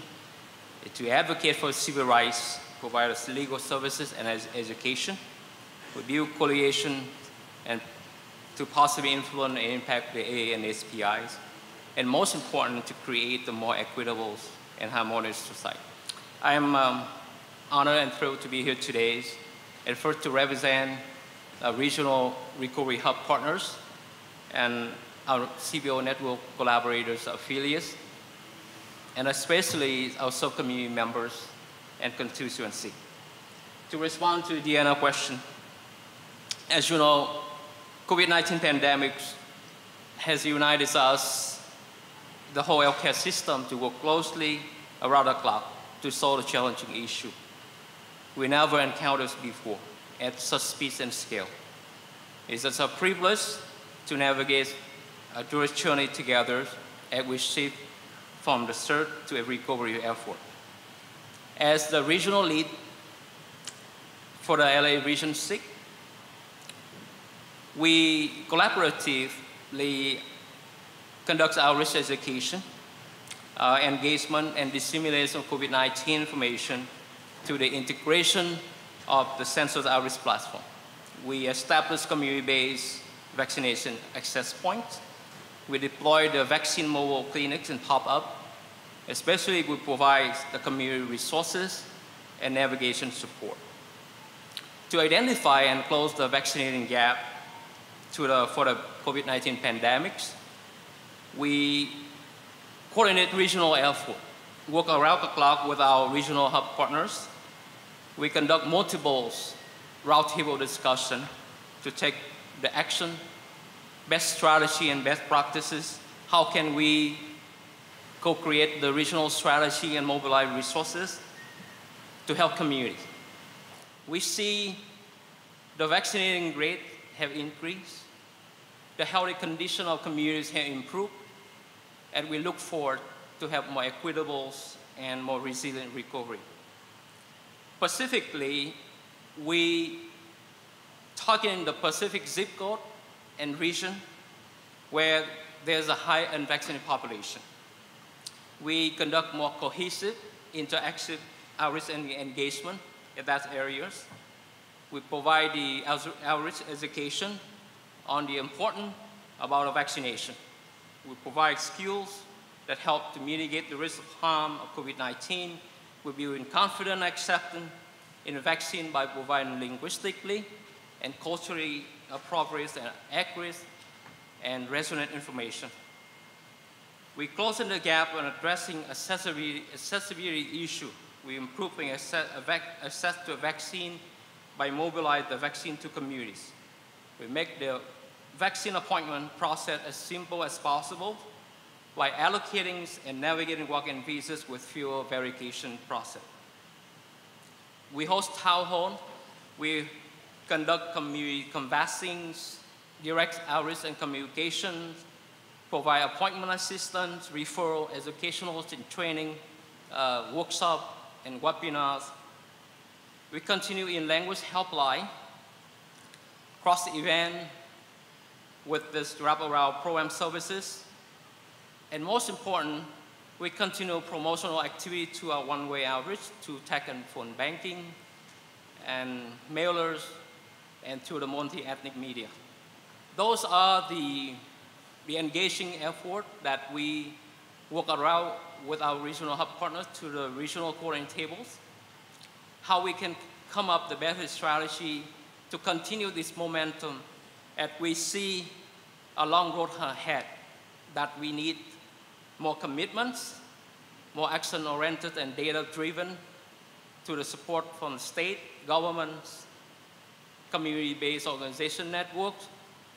is to advocate for civil rights, provide us legal services and education, build coalition, and to possibly influence and impact the AA and SPIs, and most important, to create a more equitable and harmonious society. I am honored and thrilled to be here today, and first to represent regional recovery hub partners and our CBO network collaborators, affiliates, and especially our sub-community members and constituency. To respond to Deanna's question, as you know, COVID-19 pandemic has united us, the whole healthcare system, to work closely around the clock to solve a challenging issue we never encountered before at such speed and scale. It's a privilege to navigate a joyous journey together as we shift from the search to a recovery effort. As the regional lead for the LA Region 6, we collaboratively conduct outreach education, engagement, and dissemination of COVID-19 information through the integration of the Census outreach platform. We established community-based vaccination access points. We deploy the vaccine mobile clinics and pop-up. Especially, we provide the community resources and navigation support. To identify and close the vaccinating gap for the COVID-19 pandemics, we coordinate regional effort, work around the clock with our regional hub partners. We conduct multiple roundtable discussions to take the action, best strategy and best practices. How can we co-create the regional strategy and mobilize resources to help communities? We see the vaccinating rate have increased, the healthy condition of communities have improved, and we look forward to have more equitable and more resilient recovery. Specifically, we target the Pacific zip code and region where there's a high unvaccinated population. We conduct more cohesive, interactive outreach and engagement in those areas. We provide the outreach education on the importance about vaccination. We provide skills that help to mitigate the risk of harm of COVID-19. We build confidence and acceptance in the vaccine by providing linguistically and culturally appropriate and accurate and resonant information. We closing the gap on addressing accessibility issue. We're improving access to a vaccine by mobilizing the vaccine to communities. We make the vaccine appointment process as simple as possible by allocating and navigating walk-in visas with fewer verification process. We host town hall. We conduct community canvassings, direct outreach and communications, provide appointment assistance, referral, educational and training, workshop, and webinars. We continue in language helpline, cross-event with this wraparound program services. And most important, we continue promotional activity to our one-way outreach to tech and phone banking and mailers and to the multi-ethnic media. Those are the engaging effort that we work around with our regional hub partners to the regional coordinating tables, how we can come up with the best strategy to continue this momentum as we see a long road ahead, that we need more commitments, more action-oriented and data-driven to the support from the state, governments, community-based organization networks,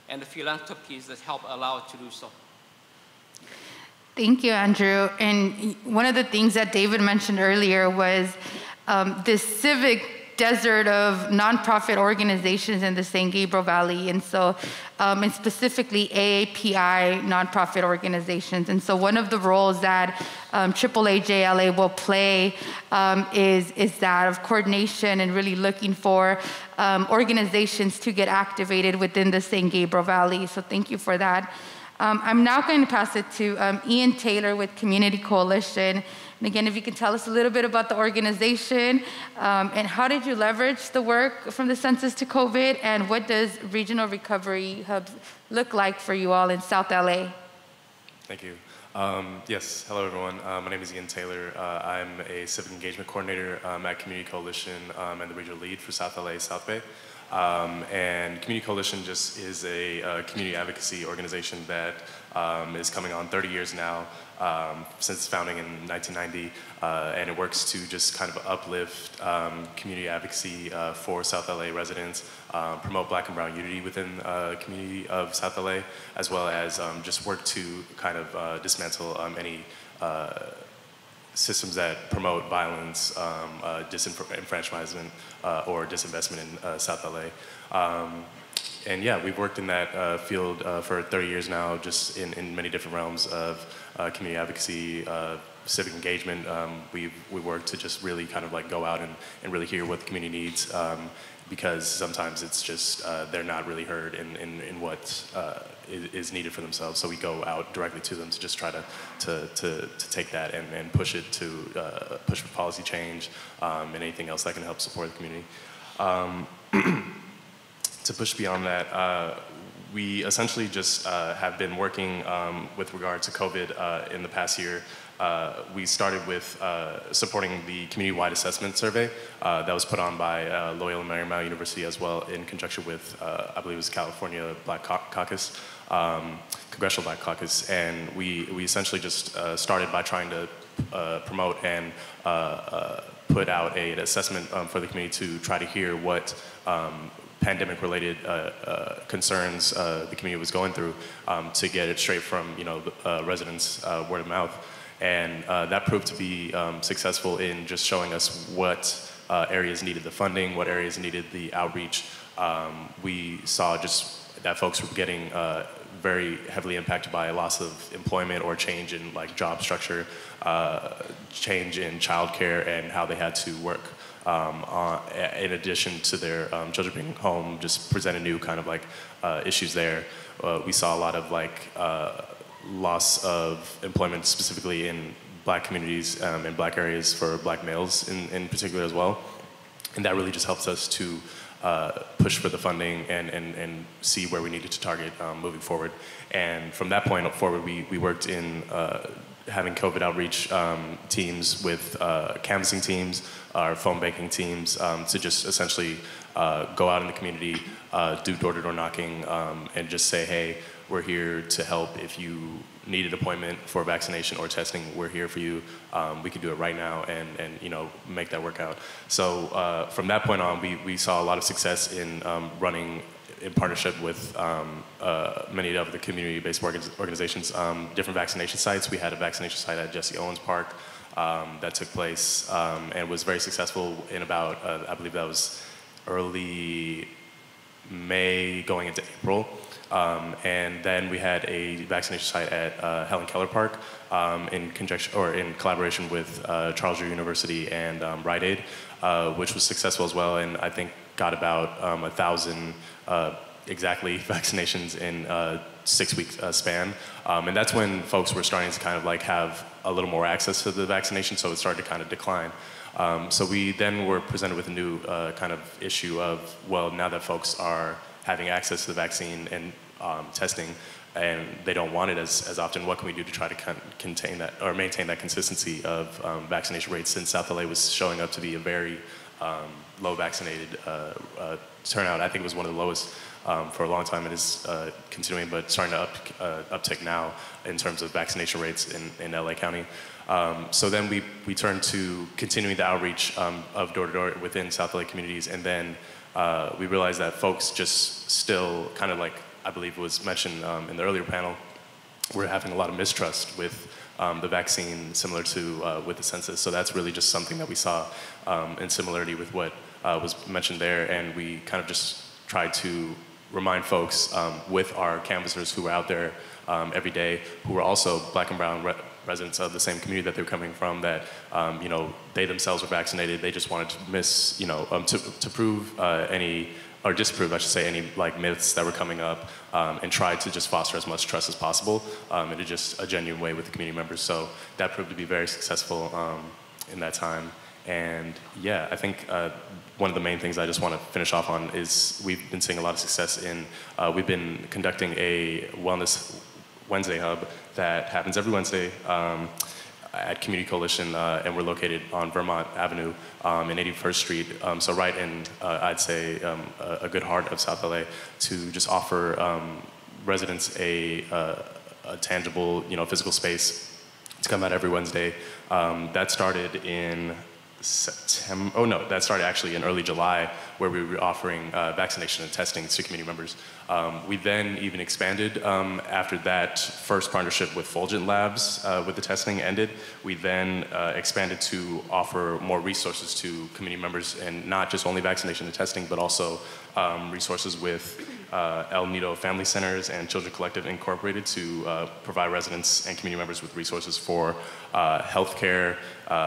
and the philanthropies that help allow it to do so.
Thank you, Andrew. And one of the things that David mentioned earlier was this Civic desert of nonprofit organizations in the San Gabriel Valley, and so, and specifically AAPI nonprofit organizations. And so one of the roles that AAA JLA will play is that of coordination and really looking for organizations to get activated within the San Gabriel Valley. So thank you for that. I'm now going to pass it to Ian Taylor with Community Coalition. And again, if you can tell us a little bit about the organization and how did you leverage the work from the census to COVID, and what does regional recovery hubs look like for you all in South LA?
Thank you. Yes, hello everyone. My name is Ian Taylor. I'm a civic engagement coordinator at Community Coalition and the regional lead for South LA, South Bay. And Community Coalition just is a community advocacy organization that is coming on 30 years now, since its founding in 1990, and it works to just kind of uplift community advocacy for South LA residents, promote Black and Brown unity within the community of South LA, as well as just work to kind of dismantle any systems that promote violence, disenfranchisement, or disinvestment in South LA. And yeah, we've worked in that field for 30 years now, just in many different realms of community advocacy, civic engagement. We work to just really kind of like go out and really hear what the community needs, because sometimes it's just they're not really heard in what is needed for themselves. So we go out directly to them to just try to take that and push it to push for policy change and anything else that can help support the community. To push beyond that, we essentially just have been working with regard to COVID in the past year. We started with supporting the community-wide assessment survey that was put on by Loyola Marymount University, as well in conjunction with, I believe it was California Black Caucus, Congressional Black Caucus. And we essentially just started by trying to promote and put out an assessment for the community to try to hear what pandemic-related concerns the community was going through, to get it straight from residents' word of mouth. And that proved to be successful in just showing us what areas needed the funding, what areas needed the outreach. We saw just that folks were getting very heavily impacted by a loss of employment or change in like job structure, change in childcare, and how they had to work. In addition to their children being home, just presented new kind of like issues there. We saw a lot of like loss of employment, specifically in Black communities and Black areas for Black males in particular as well. And that really just helps us to push for the funding and see where we needed to target moving forward. And from that point forward, we worked in having COVID outreach teams with canvassing teams, our phone banking teams, to just essentially go out in the community, do door-to-door knocking, and just say, hey, we're here to help. If you need an appointment for vaccination or testing, we're here for you. We can do it right now and make that work out. So from that point on, we saw a lot of success in running in partnership with many of the community-based organizations, different vaccination sites. We had a vaccination site at Jesse Owens Park that took place and was very successful in about, I believe that was early May going into April. And then we had a vaccination site at Helen Keller Park in conjunction or in collaboration with Charles Drew University and Rite Aid, which was successful as well, and I think got about 1,000 exactly vaccinations in a 6-week span. And that's when folks were starting to kind of like have a little more access to the vaccination, so it started to kind of decline. So we then were presented with a new kind of issue of, well, now that folks are having access to the vaccine and testing, and they don't want it as often, what can we do to try to contain that or maintain that consistency of vaccination rates, since South LA was showing up to be a very low vaccinated turnout. I think it was one of the lowest for a long time. It is continuing, but starting to uptick now in terms of vaccination rates in LA County. So then we turned to continuing the outreach of door-to-door within South LA communities, and then we realized that folks just still kind of like, I believe was mentioned in the earlier panel, we're having a lot of mistrust with the vaccine, similar to with the census. So that's really just something that we saw in similarity with what was mentioned there, and we kind of just tried to remind folks with our canvassers who were out there every day, who were also Black and brown residents of the same community that they were coming from, that they themselves were vaccinated. They just wanted to to prove any, or disprove, I should say, any like myths that were coming up, and try to just foster as much trust as possible in just a genuine way with the community members. So that proved to be very successful in that time. And yeah, I think one of the main things I just want to finish off on is we've been seeing a lot of success in, we've been conducting a Wellness Wednesday hub that happens every Wednesday at Community Coalition, and we're located on Vermont Avenue in 81st Street. So right in, I'd say, a good heart of South LA, to just offer residents a tangible, physical space to come out every Wednesday. That started in September, that started actually in early July, where we were offering vaccination and testing to community members. We then even expanded after that first partnership with Fulgent Labs with the testing ended. We then expanded to offer more resources to community members, and not just only vaccination and testing, but also resources with El Nido Family Centers and Children Collective Incorporated to provide residents and community members with resources for healthcare,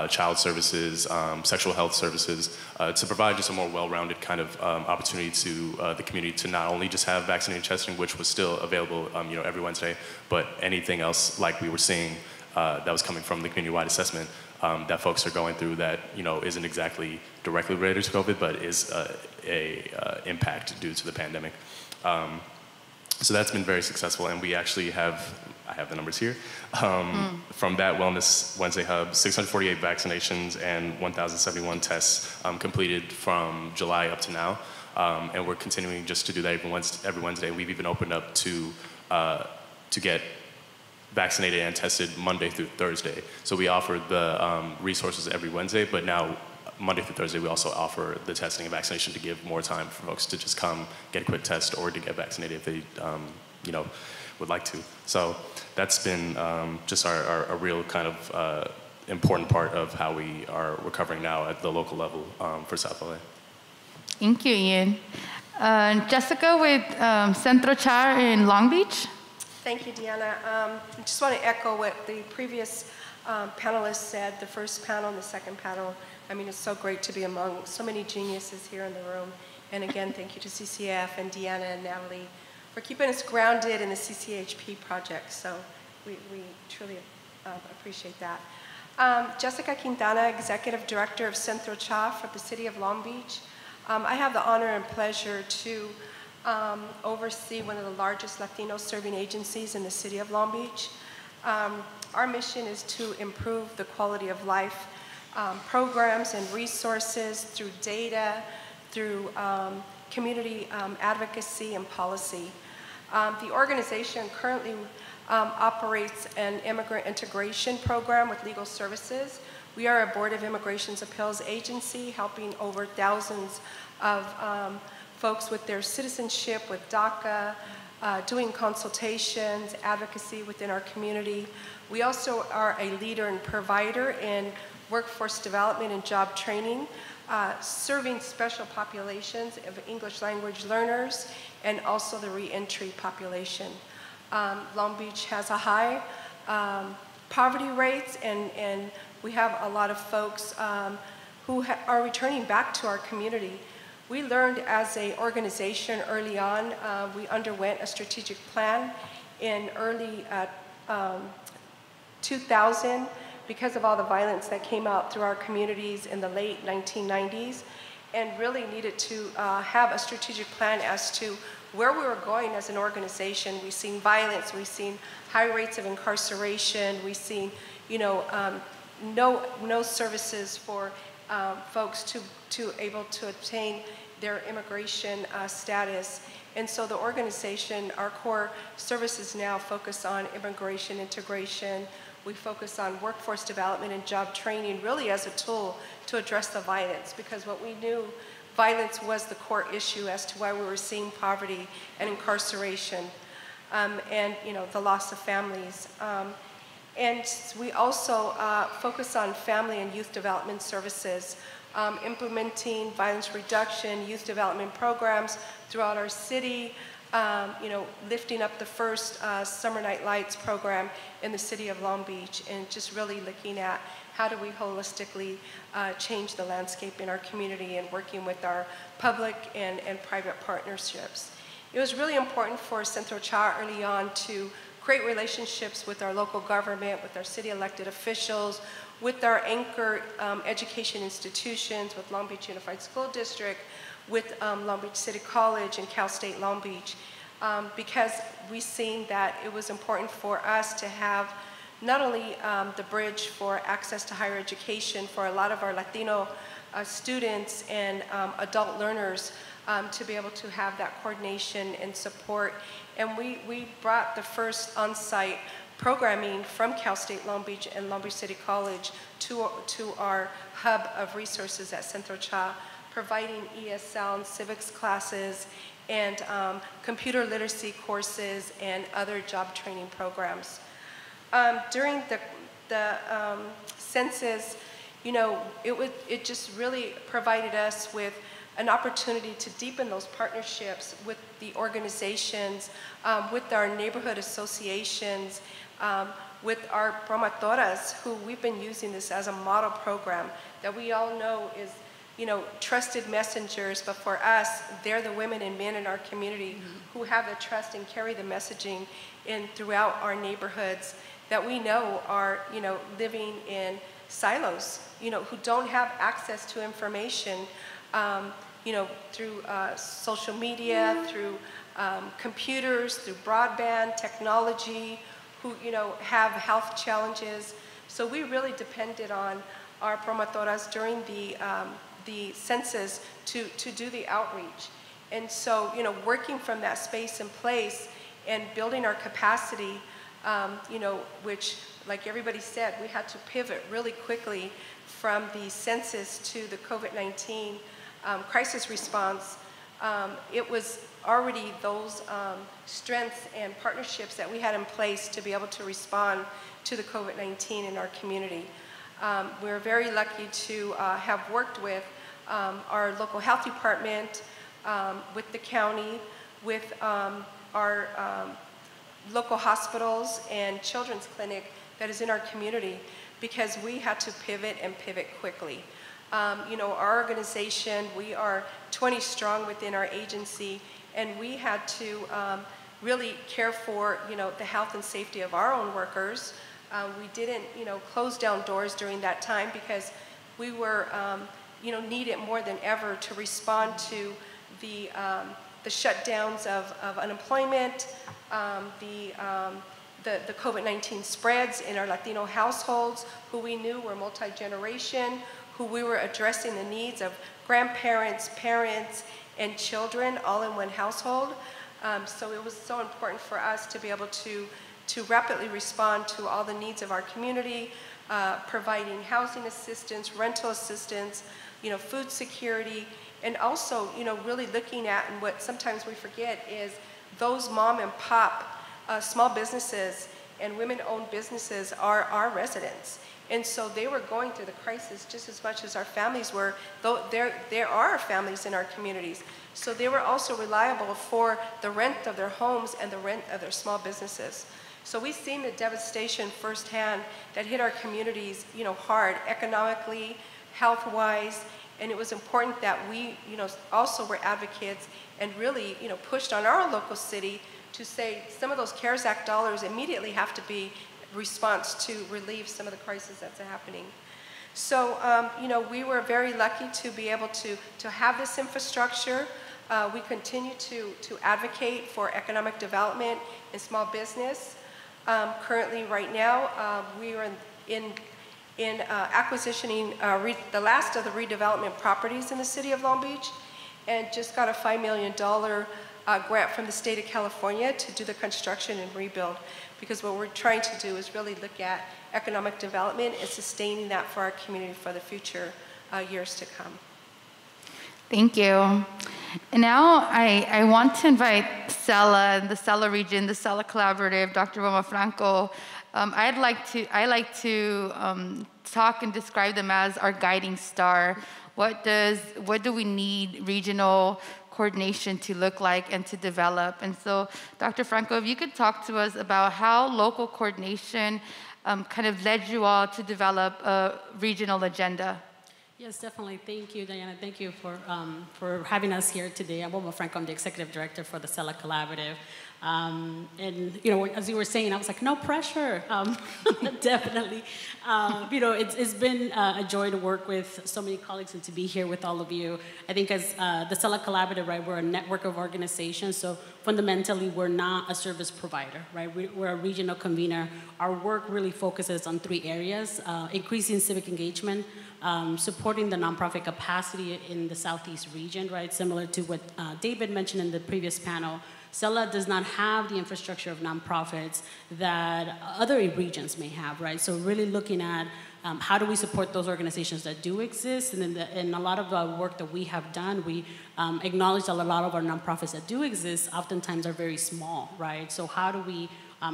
child services, sexual health services, to provide just a more well-rounded kind of opportunity to the community to not only just have vaccinated testing, which was still available every Wednesday, but anything else like we were seeing that was coming from the community-wide assessment that folks are going through that isn't exactly directly related to COVID, but is a impact due to the pandemic. So that's been very successful, and we actually I have the numbers here. From that Wellness Wednesday hub, 648 vaccinations and 1,071 tests completed from July up to now. And we're continuing just to do that every Wednesday. We've even opened up to get vaccinated and tested Monday through Thursday. So we offer the resources every Wednesday, but now Monday through Thursday, we also offer the testing and vaccination to give more time for folks to just come get a quick test or to get vaccinated if they, would like to. So that's been just a real kind of important part of how we are recovering now at the local level for South LA.
Thank you, Ian. Jessica with Centro Char in Long Beach.
Thank you, Deanna. I just want to echo what the previous panelists said, the first panel and the second panel. I mean, it's so great to be among so many geniuses here in the room. And again, thank you to CCF and Deanna and Natalie for keeping us grounded in the CCHP project. So we truly appreciate that. Jessica Quintana, Executive Director of Centro Cha for the City of Long Beach. I have the honor and pleasure to oversee one of the largest Latino serving agencies in the City of Long Beach. Our mission is to improve the quality of life programs and resources through data, through community advocacy and policy. The organization currently operates an immigrant integration program with legal services. We are a Board of Immigration's Appeals agency, helping over thousands of folks with their citizenship, with DACA, doing consultations, advocacy within our community. We also are a leader and provider in workforce development and job training, serving special populations of English language learners and also the reentry population. Long Beach has a high poverty rates, and we have a lot of folks who are returning back to our community. We learned as an organization early on, we underwent a strategic plan in early 2000 because of all the violence that came out through our communities in the late 1990s, and really needed to have a strategic plan as to where we were going as an organization. We've seen violence, we've seen high rates of incarceration, we've seen no services for folks to able to obtain their immigration status. And so the organization, our core services now focus on immigration integration. We focus on workforce development and job training really as a tool to address the violence, because what we knew, violence was the core issue as to why we were seeing poverty and incarceration and the loss of families. And we also focus on family and youth development services. implementing violence reduction, youth development programs throughout our city, lifting up the first Summer Night Lights program in the city of Long Beach, and just really looking at how do we holistically change the landscape in our community and working with our public and private partnerships. It was really important for Central Cha early on to create relationships with our local government, with our city elected officials, with our anchor education institutions, with Long Beach Unified School District, with Long Beach City College and Cal State Long Beach, because we seen that it was important for us to have not only the bridge for access to higher education for a lot of our Latino students and adult learners, to be able to have that coordination and support. And we brought the first on-site programming from Cal State Long Beach and Long Beach City College to our hub of resources at Central Cha, providing ESL and civics classes and computer literacy courses and other job training programs. During the census, it just really provided us with an opportunity to deepen those partnerships with the organizations, with our neighborhood associations, with our promotoras, who we've been using this as a model program that we all know is, trusted messengers, but for us, they're the women and men in our community who have the trust and carry the messaging throughout our neighborhoods that we know are, living in silos, who don't have access to information, through social media, through computers, through broadband, technology, who, have health challenges. So we really depended on our promotoras during the census to do the outreach. And so, working from that space and place and building our capacity, which, like everybody said, we had to pivot really quickly from the census to the COVID-19 crisis response. It was already those strengths and partnerships that we had in place to be able to respond to the COVID-19 in our community. We're very lucky to have worked with our local health department, with the county, with our local hospitals and children's clinic that is in our community, because we had to pivot and pivot quickly. Our organization, we are 20 strong within our agency, and we had to really care for, the health and safety of our own workers. We didn't, close down doors during that time because we were, needed more than ever to respond to the shutdowns of unemployment, the COVID-19 spreads in our Latino households, who we knew were multi-generation, who we were addressing the needs of grandparents, parents, and children all in one household. So it was so important for us to be able to rapidly respond to all the needs of our community, providing housing assistance, rental assistance, food security, and also, really looking at, and what sometimes we forget is those mom and pop small businesses and women-owned businesses are our residents. And so they were going through the crisis just as much as our families were, though there are families in our communities. So they were also reliable for the rent of their homes and the rent of their small businesses. So we've seen the devastation firsthand that hit our communities, hard, economically, health-wise, and it was important that we, also were advocates and really, pushed on our local city to say some of those CARES Act dollars immediately have to be response to relieve some of the crisis that's happening. So, we were very lucky to be able to have this infrastructure. We continue to advocate for economic development and small business. Currently, right now, we are in acquisitioning the last of the redevelopment properties in the city of Long Beach, and just got a $5 million grant from the state of California to do the construction and rebuild, because what we're trying to do is really look at economic development and sustaining that for our community for the future years to come.
Thank you. And now I want to invite CELA, the CELA region, the CELA Collaborative, Dr. Roma Franco, I like to talk and describe them as our guiding star. What do we need regional coordination to look like and to develop? And so, Dr. Franco, if you could talk to us about how local coordination kind of led you all to develop a regional agenda.
Yes, definitely. Thank you, Diana. Thank you for having us here today. I'm Wilma Franco. I'm the executive director for the CELA Collaborative. And you know, as you were saying, I was like, no pressure. Definitely. You know, it's been a joy to work with so many colleagues and to be here with all of you. I think as the CELA Collaborative, right, we're a network of organizations. So fundamentally, we're not a service provider, right? We're a regional convener. Our work really focuses on 3 areas: increasing civic engagement, supporting the nonprofit capacity in the Southeast region, right? Similar to what David mentioned in the previous panel. CELA does not have the infrastructure of nonprofits that other regions may have, right? So really looking at how do we support those organizations that do exist, and in a lot of the work that we have done, we acknowledge that a lot of our nonprofits that do exist oftentimes are very small, right? So how do we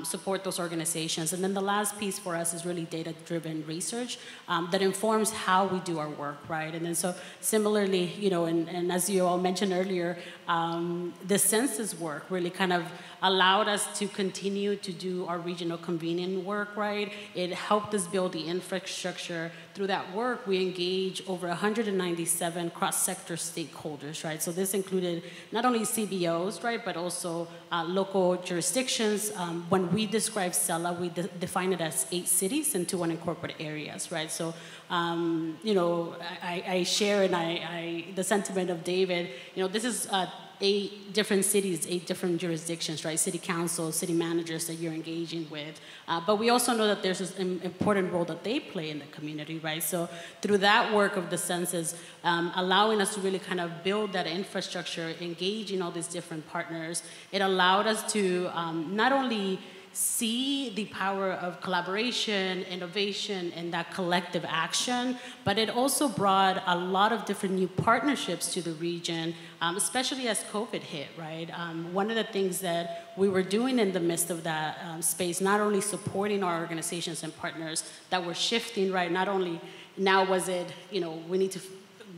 support those organizations? And then the last piece for us is really data-driven research that informs how we do our work, right? And then so similarly, you know, and as you all mentioned earlier, the census work really kind of allowed us to continue to do our regional convening work, right? It helped us build the infrastructure. Through that work, we engaged over 197 cross-sector stakeholders, right? So this included not only CBOs, right, but also local jurisdictions. When we describe CELA, we define it as 8 cities and 2 unincorporated areas, right? So, you know, I share the sentiment of David. You know, this is 8 different cities, 8 different jurisdictions, right? City councils, city managers that you're engaging with. But we also know that there's an important role that they play in the community, right? So through that work of the census, allowing us to really kind of build that infrastructure, engaging all these different partners, it allowed us to not only see the power of collaboration, innovation, and that collective action, but it also brought a lot of different new partnerships to the region, especially as COVID hit, right? One of the things that we were doing in the midst of that space, not only supporting our organizations and partners that were shifting, right? Not only now was it, you know, we need to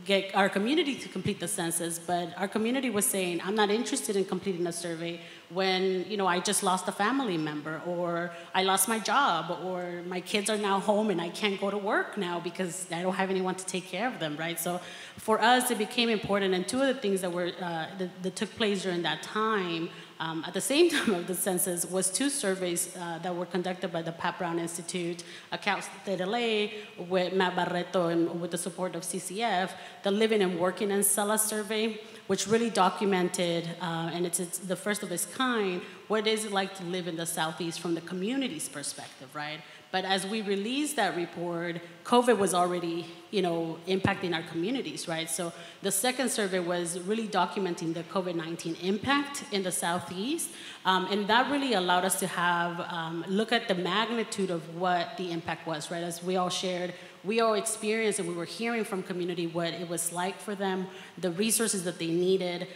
get our community to complete the census, but our community was saying, I'm not interested in completing a survey when, you know, I just lost a family member, or I lost my job, or my kids are now home and I can't go to work now because I don't have anyone to take care of them, right? So for us, it became important, and 2 of the things that were that took place during that time, at the same time of the census, was 2 surveys that were conducted by the Pat Brown Institute, Cal State LA, with Matt Barreto and with the support of CCF, the Living and Working in CELA survey, which really documented, and it's the first of its kind, what is it like to live in the Southeast from the community's perspective, right? But as we released that report, COVID was already, you know, impacting our communities, right? So the second survey was really documenting the COVID-19 impact in the Southeast, and that really allowed us to have, look at the magnitude of what the impact was, right? As we all shared, we all experienced and we were hearing from community what it was like for them, the resources that they needed,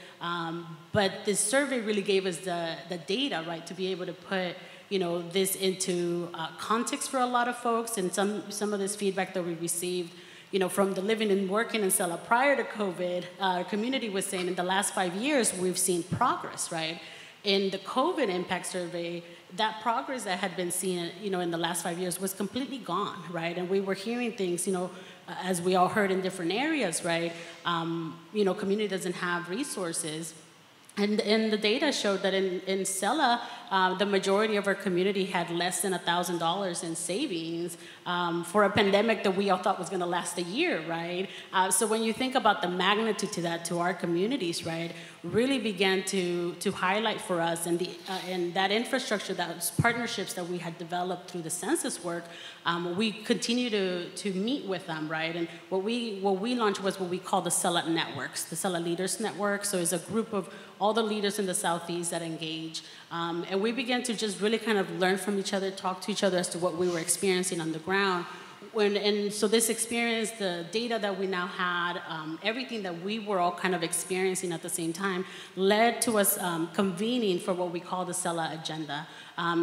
but this survey really gave us the data, right, to be able to put, you know, this into context for a lot of folks, and some of this feedback that we received, you know, from the living and working in CELA prior to COVID, our community was saying in the last 5 years, we've seen progress, right? In the COVID impact survey, that progress that had been seen, you know, in the last 5 years was completely gone, right? And we were hearing things, you know, as we all heard in different areas, right? You know, community doesn't have resources. And the data showed that in CELA, the majority of our community had less than $1,000 in savings for a pandemic that we all thought was going to last a year, right? So when you think about the magnitude to that, to our communities, right, really began to highlight for us, and that infrastructure, those partnerships that we had developed through the census work, we continue to meet with them, right? And what we launched was what we call the CELA networks, the CELA Leaders Network. So it's a group of all the leaders in the Southeast that engage. And we began to just really kind of learn from each other, talk to each other as to what we were experiencing on the ground. And so this experience, the data that we now had, everything that we were all kind of experiencing at the same time, led to us convening for what we call the CELA agenda.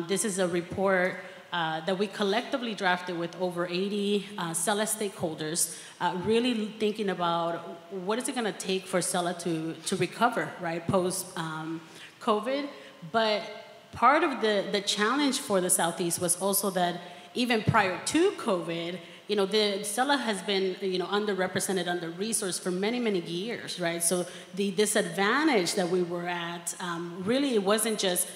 This is a report that we collectively drafted with over 80 SELA stakeholders, really thinking about what is it going to take for SELA to recover, right, post-COVID. But part of the challenge for the Southeast was also that even prior to COVID, the SELA has been, underrepresented, under-resourced for many, many years, right? So the disadvantage that we were at, really, it wasn't just,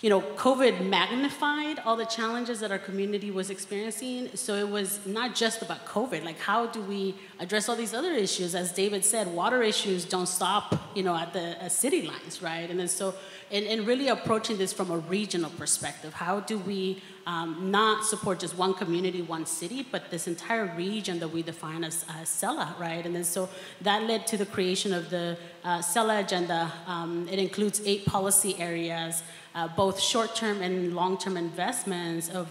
COVID magnified all the challenges that our community was experiencing. So it was not just about COVID. Like, how do we address all these other issues? As David said, water issues don't stop, at the city lines, right? And then so, and really approaching this from a regional perspective. How do we not support just one community, one city, but this entire region that we define as SELA, right? And then so that led to the creation of the SELA agenda. It includes 8 policy areas, both short-term and long-term investments of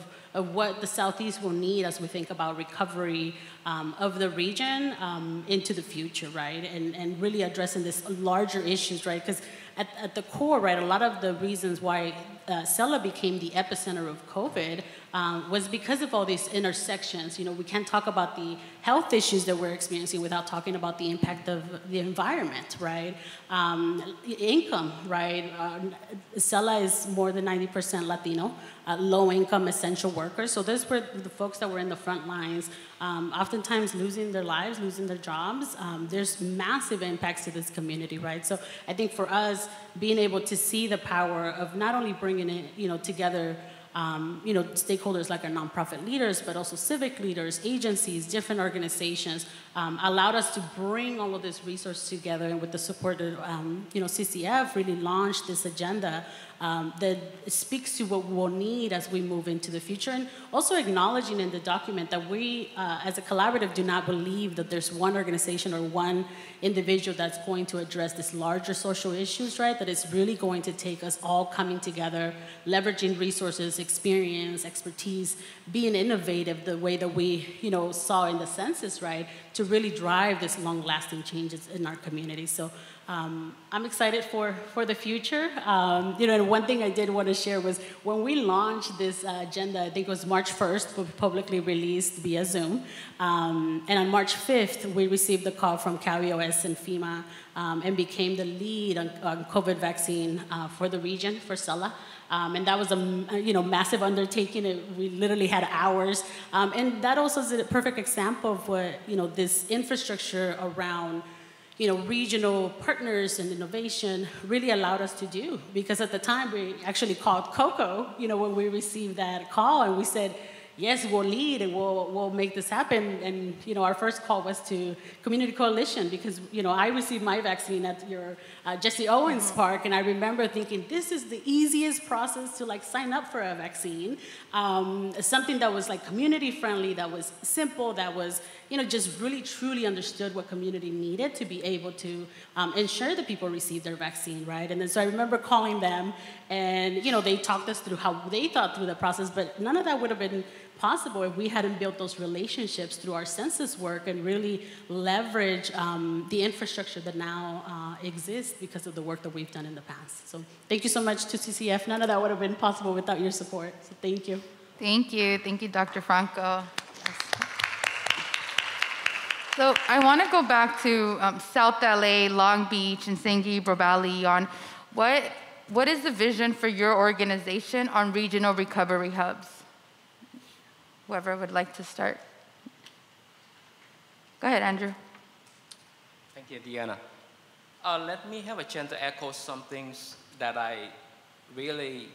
what the Southeast will need as we think about recovery of the region into the future, right? And really addressing this larger issues, right? Because at the core, right, a lot of the reasons why SELA became the epicenter of COVID was because of all these intersections. We can't talk about the health issues that we're experiencing without talking about the impact of the environment, right? Income, right? SELA is more than 90% Latino, low-income essential workers. So those were the folks that were in the front lines, oftentimes losing their lives, losing their jobs. There's massive impacts to this community, right? So I think for us, being able to see the power of not only bringing it, together, stakeholders like our nonprofit leaders, but also civic leaders, agencies, different organizations, allowed us to bring all of this resource together, and with the support of, CCF, really launched this agenda that speaks to what we'll need as we move into the future, and also acknowledging in the document that we, as a collaborative, do not believe that there's one organization or one individual that's going to address this larger social issues, right? That it's really going to take us all coming together, leveraging resources, experience, expertise, being innovative the way that we, saw in the census, right? To really drive this long-lasting changes in our community. So I'm excited for the future. And one thing I did want to share was when we launched this agenda, I think it was March 1st, we publicly released via Zoom. And on March 5th, we received the call from CalOS and FEMA and became the lead on COVID vaccine for the region, for SELA. And that was a massive undertaking. We literally had hours. And that also is a perfect example of what this infrastructure around regional partners and innovation really allowed us to do. Because at the time, we actually called COCO, when we received that call, and we said, yes, we'll lead and we'll make this happen. And our first call was to Community Coalition, because I received my vaccine at your Jesse Owens Park, and I remember thinking this is the easiest process to sign up for a vaccine, something that was community friendly, that was simple, that was just really truly understood what community needed to be able to ensure that people receive their vaccine, right? And then so I remember calling them, and they talked us through how they thought through the process, but none of that would have been possible if we hadn't built those relationships through our census work and really leverage the infrastructure that now exists because of the work that we've done in the past. So thank you so much to CCF. None of that would have been possible without your support. So thank you.
Thank you. Thank you, Dr. Franco. So I want to go back to South LA, Long Beach, and San Gabriel Valley on what is the vision for your organization on regional recovery hubs? Whoever would like to start. Go ahead, Andrew.
Thank you, Deanna. Let me have a chance to echo some things that I really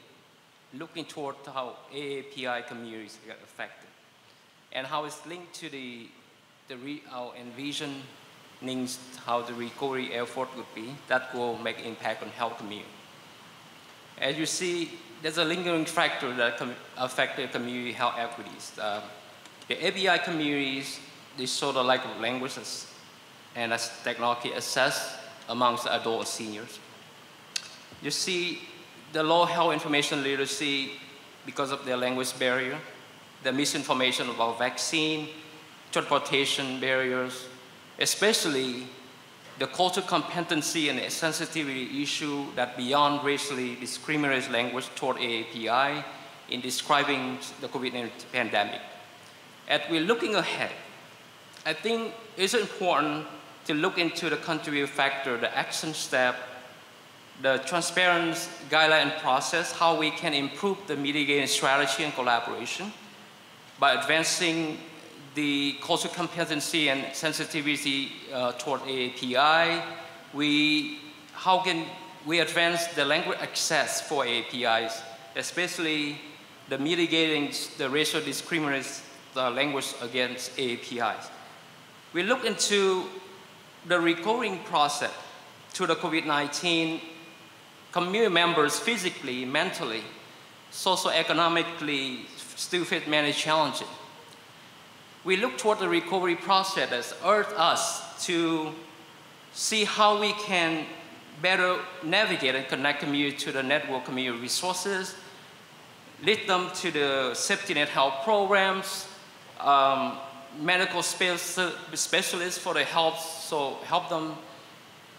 looking toward how AAPI communities get affected and how it's linked to our envisioning how the recovery effort would be that will make impact on health community. As you see, there's a lingering factor that affected community health equities. The API communities, they show the lack of languages and as technology access amongst adult and seniors. You see the low health information literacy because of their language barrier, the misinformation about vaccine, transportation barriers, especially the cultural competency and sensitivity issue that beyond racially discriminatory language toward AAPI in describing the COVID-19 pandemic. As we're looking ahead, I think it's important to look into the contributing factor, the action step, the transparent guideline process, how we can improve the mitigating strategy and collaboration by advancing the cultural competency and sensitivity toward AAPI. How can we advance the language access for AAPIs, especially the mitigating the racial discrimination, the language against AAPIs. We look into the recovering process to the COVID-19, community members physically, mentally, socioeconomically still face many challenges. We look toward the recovery process as urged us to see how we can better navigate and connect community to the network community resources, lead them to the safety net health programs, medical specialists for the health, so help them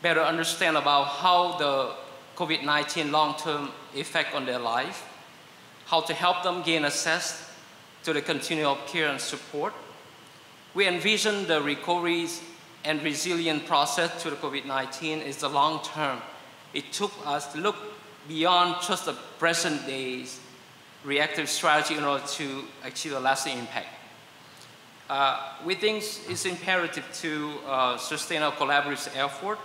better understand about how the COVID-19 long-term effect on their life, how to help them gain access to the continuum of care and support. We envision the recovery and resilient process to the COVID-19 is the long term. It took us to look beyond just the present day's reactive strategy in order to achieve a lasting impact. We think it's imperative to sustain our collaborative effort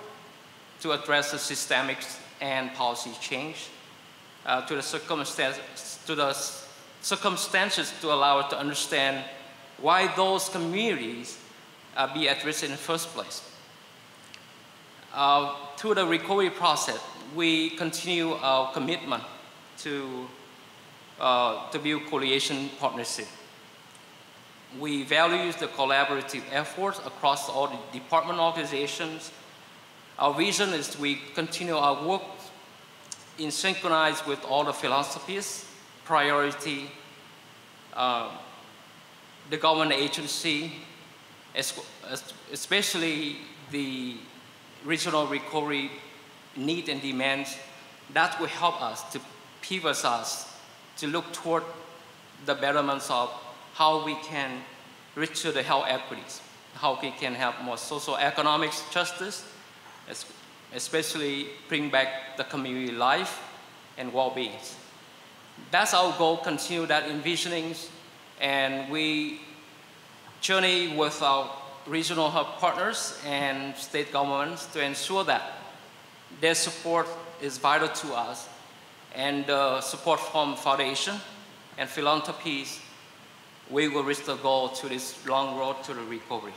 to address the systemic and policy change, to the circumstances to allow us to understand why those communities be at risk in the first place. Through the recovery process, we continue our commitment to build coalition partnership. We value the collaborative efforts across all the department organizations. Our vision is we continue our work in synchronize with all the philanthropies, priority, the government agency, especially the regional recovery need and demands. That will help us to pivot us to look toward the betterments of how we can reach to the health equities, how we can have more social economic justice, especially bring back the community life and well-being. That's our goal, continue that envisioning, and we journey with our regional hub partners and state governments to ensure that their support is vital to us, and support from foundation and philanthropies, we will reach the goal to this long road to the recovery.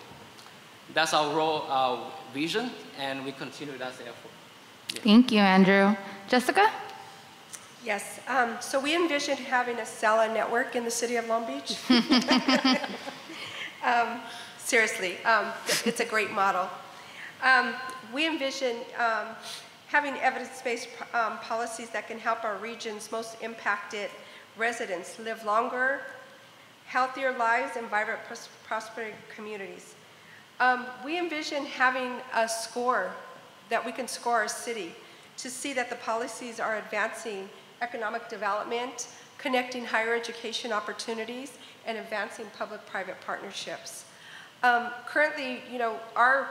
That's our role, our vision, and we continue that effort. Yeah.
Thank you, Andrew. Jessica?
Yes, so we envisioned having a SELA network in the city of Long Beach. Seriously, it's a great model. We envision having evidence-based policies that can help our region's most impacted residents live longer, healthier lives, and vibrant, prosperous communities. We envision having a score that we can score our city to see that the policies are advancing economic development, connecting higher education opportunities, and advancing public-private partnerships. Currently, you know, our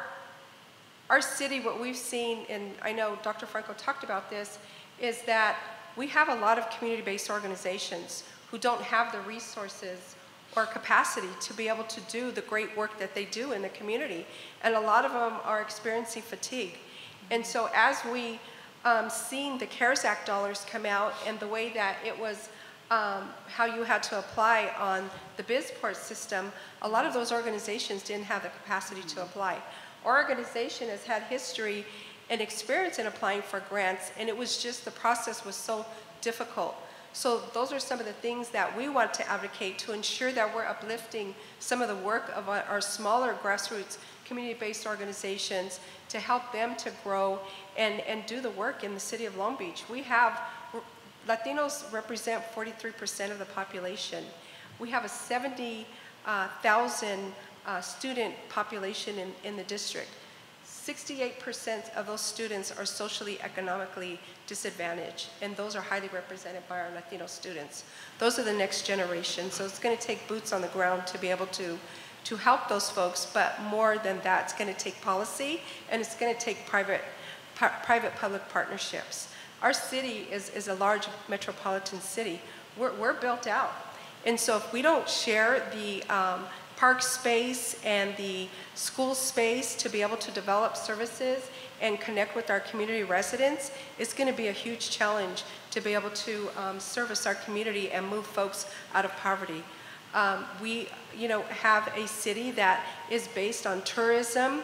city, what we've seen, and I know Dr. Franco talked about this, is that we have a lot of community-based organizations who don't have the resources or capacity to be able to do the great work that they do in the community. And a lot of them are experiencing fatigue. And so as we seen the CARES Act dollars come out and the way that it was how you had to apply on the BizPort system, a lot of those organizations didn't have the capacity to apply. Our organization has had history and experience in applying for grants, and it was just the process was so difficult. So those are some of the things that we want to advocate to ensure that we're uplifting some of the work of our smaller grassroots community-based organizations to help them to grow and do the work in the city of Long Beach. We have, Latinos represent 43% of the population. We have a 70,000 student population in the district. 68% of those students are socially, economically disadvantaged, and those are highly represented by our Latino students. Those are the next generation, so it's going to take boots on the ground to be able to help those folks, but more than that, it's going to take policy, and it's going to take private-public partnerships. Our city is a large metropolitan city. We're built out, and so if we don't share the park space and the school space to be able to develop services and connect with our community residents, it's going to be a huge challenge to be able to service our community and move folks out of poverty. We, have a city that is based on tourism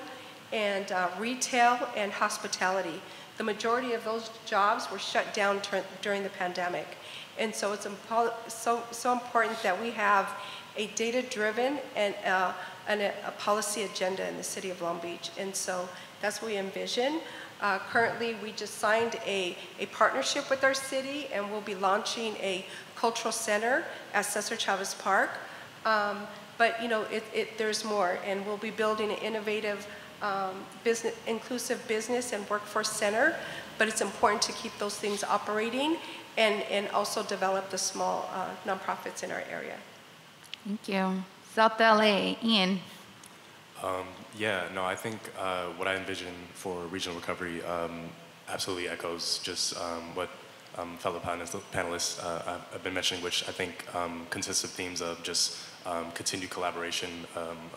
and retail and hospitality. The majority of those jobs were shut down during the pandemic. And so it's so important that we have a data-driven and a policy agenda in the city of Long Beach. And so that's what we envision. Currently, we just signed a partnership with our city, and we'll be launching a cultural center at Cesar Chavez Park. But there's more, and we'll be building an innovative inclusive business and workforce center, but it's important to keep those things operating and also develop the small nonprofits in our area.
Thank you. South LA, Ian.
I think what I envision for regional recovery absolutely echoes just what fellow panelists have been mentioning, which I think consists of themes of just continued collaboration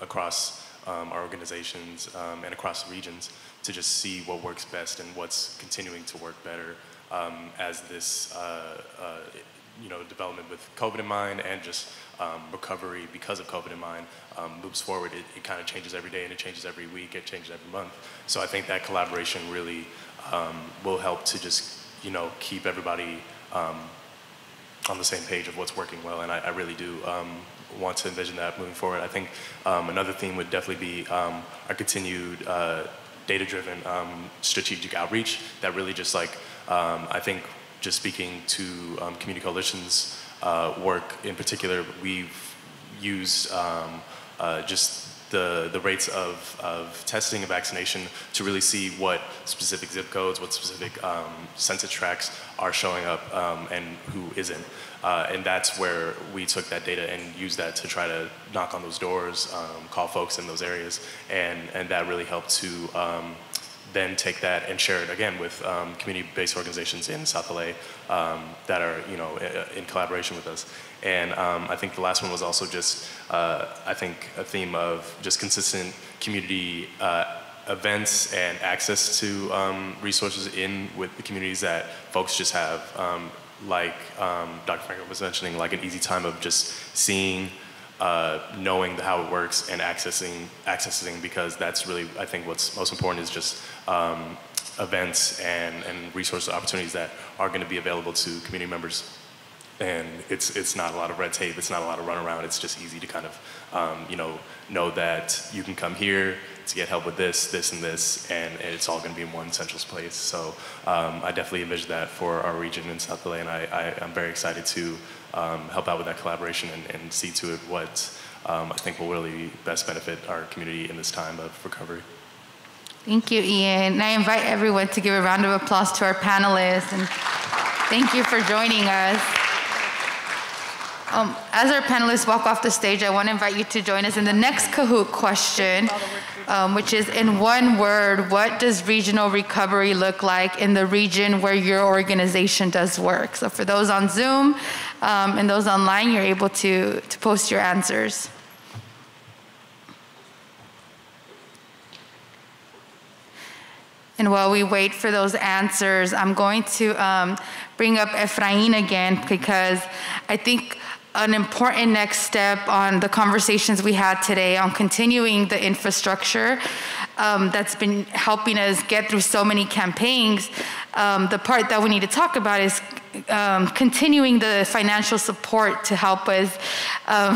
across our organizations and across the regions to just see what works best and what's continuing to work better as this development with COVID in mind and just recovery because of COVID in mind moves forward. It kind of changes every day, and it changes every week, it changes every month. So I think that collaboration really will help to just keep everybody on the same page of what's working well, and I really do want to envision that moving forward. I think another theme would definitely be our continued data-driven strategic outreach that really just I think just speaking to community coalitions work in particular, we've used just the rates of testing and vaccination to really see what specific zip codes, what specific census tracts are showing up and who isn't. And that's where we took that data and used that to try to knock on those doors, call folks in those areas, and that really helped to then take that and share it again with community-based organizations in South LA that are in collaboration with us. And I think the last one was also just I think a theme of just consistent community events and access to resources in with the communities that folks just have, like Dr. Franklin was mentioning, like an easy time of just seeing, knowing how it works and accessing, because that's really, I think what's most important is just events and resource opportunities that are going to be available to community members. And it's not a lot of red tape, it's not a lot of runaround, it's just easy to kind of, know that you can come here to get help with this, and this, and it's all going to be in one central place. So I definitely envision that for our region in South LA, and I'm very excited to help out with that collaboration and see to it what I think will really best benefit our community in this time of recovery.
Thank you, Ian. And I invite everyone to give a round of applause to our panelists, and thank you for joining us. As our panelists walk off the stage, I want to invite you to join us in the next Kahoot question, which is, in one word, what does regional recovery look like in the region where your organization does work? So for those on Zoom and those online, you're able to post your answers. And while we wait for those answers, I'm going to bring up Efrain again, because I think an important next step on the conversations we had today on continuing the infrastructure that's been helping us get through so many campaigns, the part that we need to talk about is continuing the financial support to help us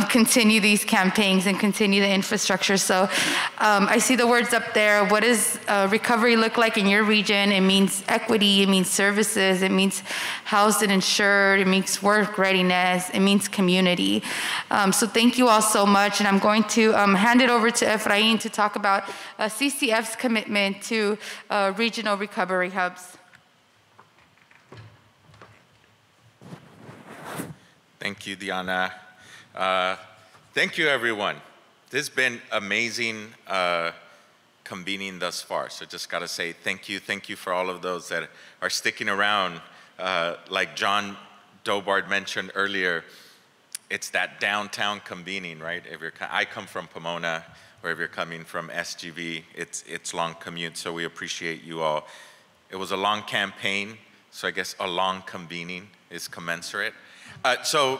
continue these campaigns and continue the infrastructure. So I see the words up there. What does recovery look like in your region? It means equity, it means services, it means housed and insured, it means work readiness, it means community. So thank you all so much. And I'm going to hand it over to Efrain to talk about CCF's commitment to regional recovery hubs.
Thank you, Diana. Thank you, everyone. This has been amazing convening thus far. So just got to say thank you. Thank you for all of those that are sticking around. Like John Dobard mentioned earlier, it's that downtown convening, right? I come from Pomona, or if you're coming from SGV, it's long commute, so we appreciate you all. It was a long campaign, so I guess a long convening is commensurate. So,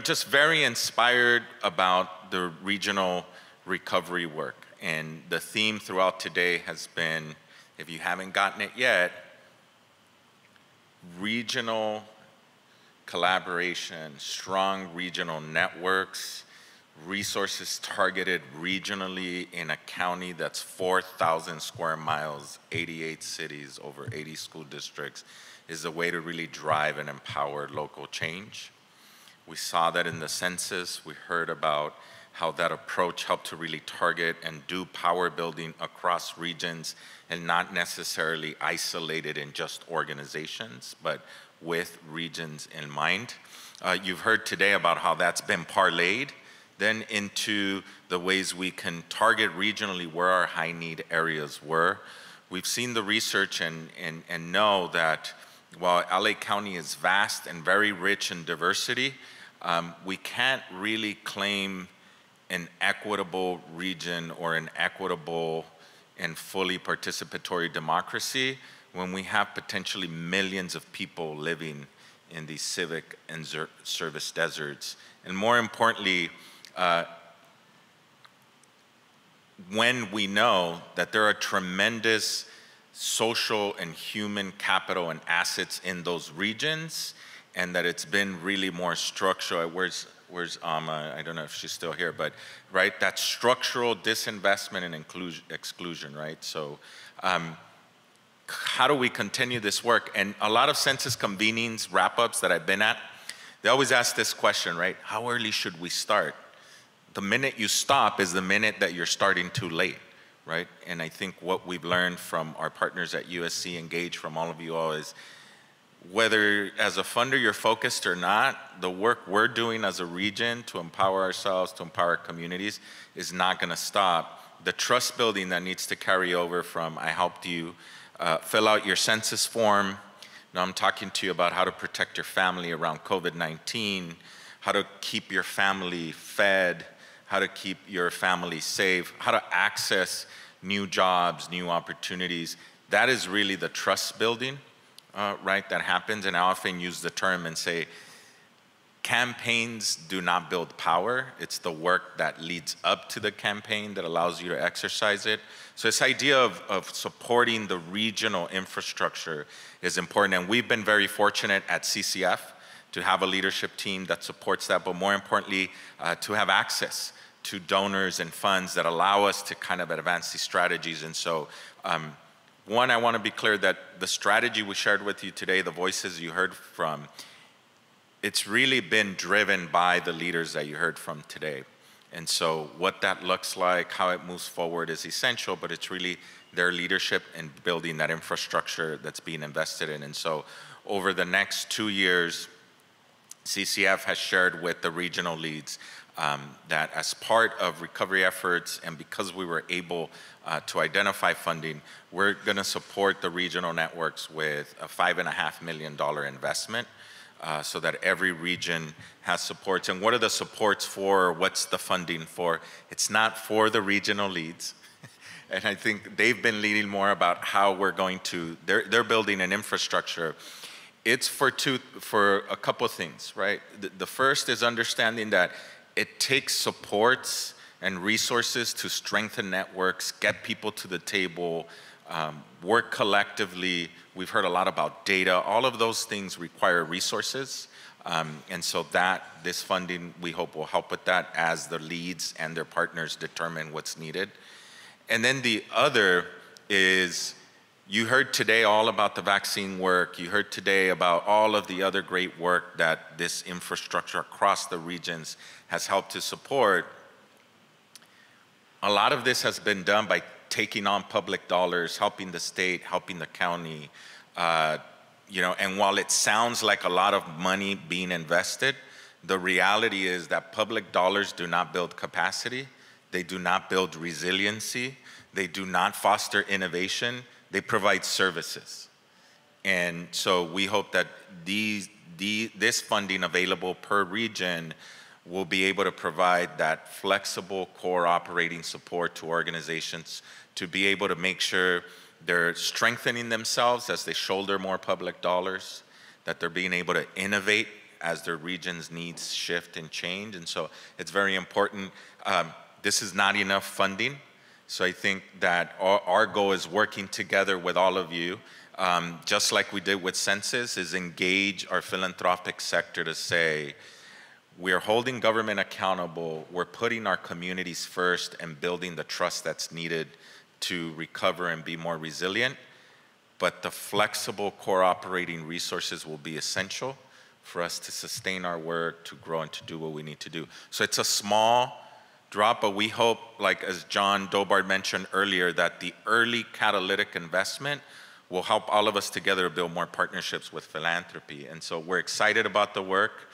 just very inspired about the regional recovery work. And the theme throughout today has been, if you haven't gotten it yet, regional collaboration, strong regional networks, resources targeted regionally in a county that's 4,000 square miles, 88 cities, over 80 school districts, is a way to really drive and empower local change. We saw that in the census. We heard about how that approach helped to really target and do power building across regions and not necessarily isolated in just organizations, but with regions in mind. You've heard today about how that's been parlayed then into the ways we can target regionally where our high need areas were. We've seen the research and know that while LA County is vast and very rich in diversity, we can't really claim an equitable region or an equitable and fully participatory democracy when we have potentially millions of people living in these civic and service deserts. And more importantly, when we know that there are tremendous social and human capital and assets in those regions, and that it's been really more structural. Where's Alma? I don't know if she's still here, but right, that structural disinvestment and exclusion, right? So how do we continue this work? And a lot of census convenings, wrap-ups that I've been at, they always ask this question, right? How early should we start? The minute you stop is the minute that you're starting too late, right? And I think what we've learned from our partners at USC, Engage, from all of you all, is whether as a funder you're focused or not, the work we're doing as a region to empower ourselves, to empower communities, is not gonna stop. The trust building that needs to carry over from, I helped you fill out your census form. Now I'm talking to you about how to protect your family around COVID-19, how to keep your family fed, how to keep your family safe, how to access new jobs, new opportunities. That is really the trust building, right, that happens. And I often use the term and say, campaigns do not build power. It's the work that leads up to the campaign that allows you to exercise it. So this idea of supporting the regional infrastructure is important. And we've been very fortunate at CCF to have a leadership team that supports that, but more importantly, to have access to donors and funds that allow us to kind of advance these strategies. And so, one, I wanna be clear that the strategy we shared with you today, the voices you heard from, it's really been driven by the leaders that you heard from today. And so what that looks like, how it moves forward is essential, but it's really their leadership in building that infrastructure that's being invested in. And so over the next 2 years, CCF has shared with the regional leads that as part of recovery efforts, and because we were able to identify funding, we're gonna support the regional networks with a $5.5 million investment so that every region has supports. And what are the supports for? What's the funding for? It's not for the regional leads. And I think they've been leading more about how we're going to, they're building an infrastructure. It's for a couple of things, right? The first is understanding that it takes supports and resources to strengthen networks, get people to the table, work collectively. We've heard a lot about data. All of those things require resources. And so this funding, we hope, will help with that as the leads and their partners determine what's needed. And then the other is, you heard today all about the vaccine work. You heard today about all of the other great work that this infrastructure across the regions has helped to support. A lot of this has been done by taking on public dollars, helping the state, helping the county, and while it sounds like a lot of money being invested, the reality is that public dollars do not build capacity, they do not build resiliency, they do not foster innovation, they provide services. And so we hope that this funding available per region will be able to provide that flexible core operating support to organizations to be able to make sure they're strengthening themselves as they shoulder more public dollars, that they're being able to innovate as their region's needs shift and change. And so it's very important. This is not enough funding. So I think that our goal is working together with all of you, just like we did with Census, is engage our philanthropic sector to say, we're holding government accountable, we're putting our communities first and building the trust that's needed to recover and be more resilient, but the flexible core operating resources will be essential for us to sustain our work, to grow, and to do what we need to do. So it's a small drop, but we hope, like as John Dobard mentioned earlier, that the early catalytic investment will help all of us together build more partnerships with philanthropy. And so we're excited about the work.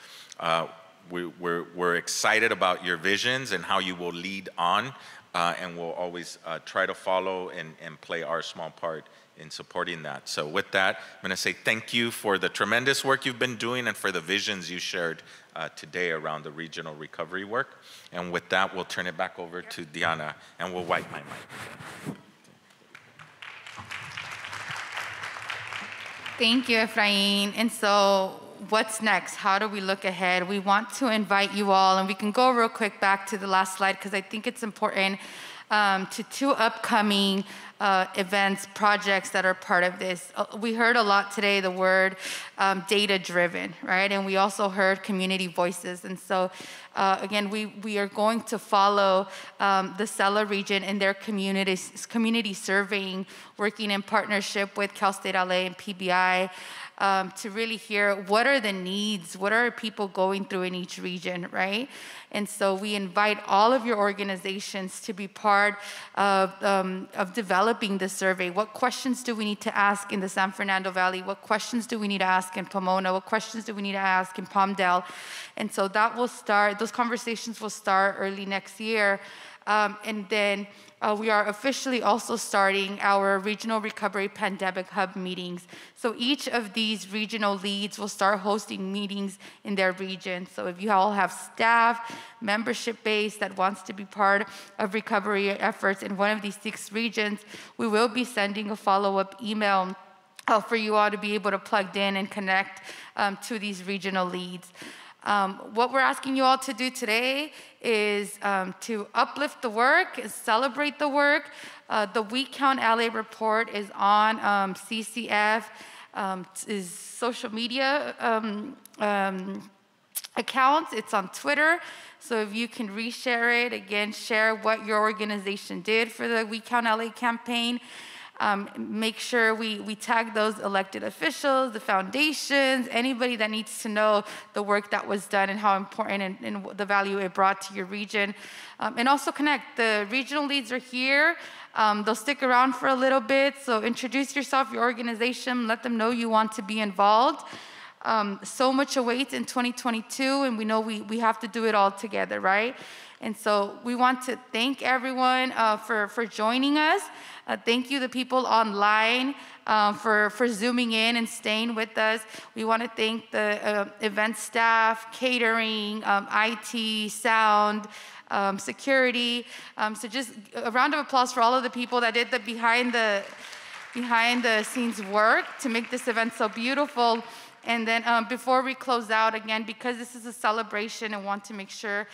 We're excited about your visions and how you will lead on, and we'll always try to follow and play our small part in supporting that. So with that, I'm gonna say thank you for the tremendous work you've been doing and for the visions you shared today around the regional recovery work. And with that, we'll turn it back over to Diana, and we'll wipe my mic.
Thank you, Efrain. And so what's next? How do we look ahead? We want to invite you all, and we can go real quick back to the last slide because I think it's important, to two upcoming events, projects that are part of this. We heard a lot today, the word data-driven, right? And we also heard community voices. And so again, we are going to follow the Cella region in their community surveying, working in partnership with Cal State LA and PBI, to really hear what are the needs, what are people going through in each region, right? And so we invite all of your organizations to be part of developing the survey. What questions do we need to ask in the San Fernando Valley? What questions do we need to ask in Pomona? What questions do we need to ask in Palmdale? And so that will start, those conversations will start early next year. And then we are officially also starting our regional recovery pandemic hub meetings. So each of these regional leads will start hosting meetings in their region. So if you all have staff, membership base that wants to be part of recovery efforts in one of these 6 regions, we will be sending a follow-up email for you all to be able to plug in and connect to these regional leads. What we're asking you all to do today is to uplift the work, celebrate the work. The We Count LA report is on CCF, is social media accounts. It's on Twitter. So if you can reshare it, again, share what your organization did for the We Count LA campaign. Make sure we tag those elected officials, the foundations, anybody that needs to know the work that was done and how important and the value it brought to your region. And also connect. The regional leads are here. They'll stick around for a little bit. So introduce yourself, your organization, let them know you want to be involved. So much awaits in 2022, and we know we have to do it all together, right? And so we want to thank everyone for joining us. Thank you, the people online, for Zooming in and staying with us. We want to thank the event staff, catering, IT, sound, security. So just a round of applause for all of the people that did the behind the scenes work to make this event so beautiful. And then before we close out, again, because this is a celebration, I want to make sure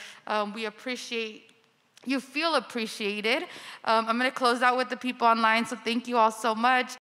we appreciate you feel appreciated. I'm going to close out with the people online, so thank you all so much.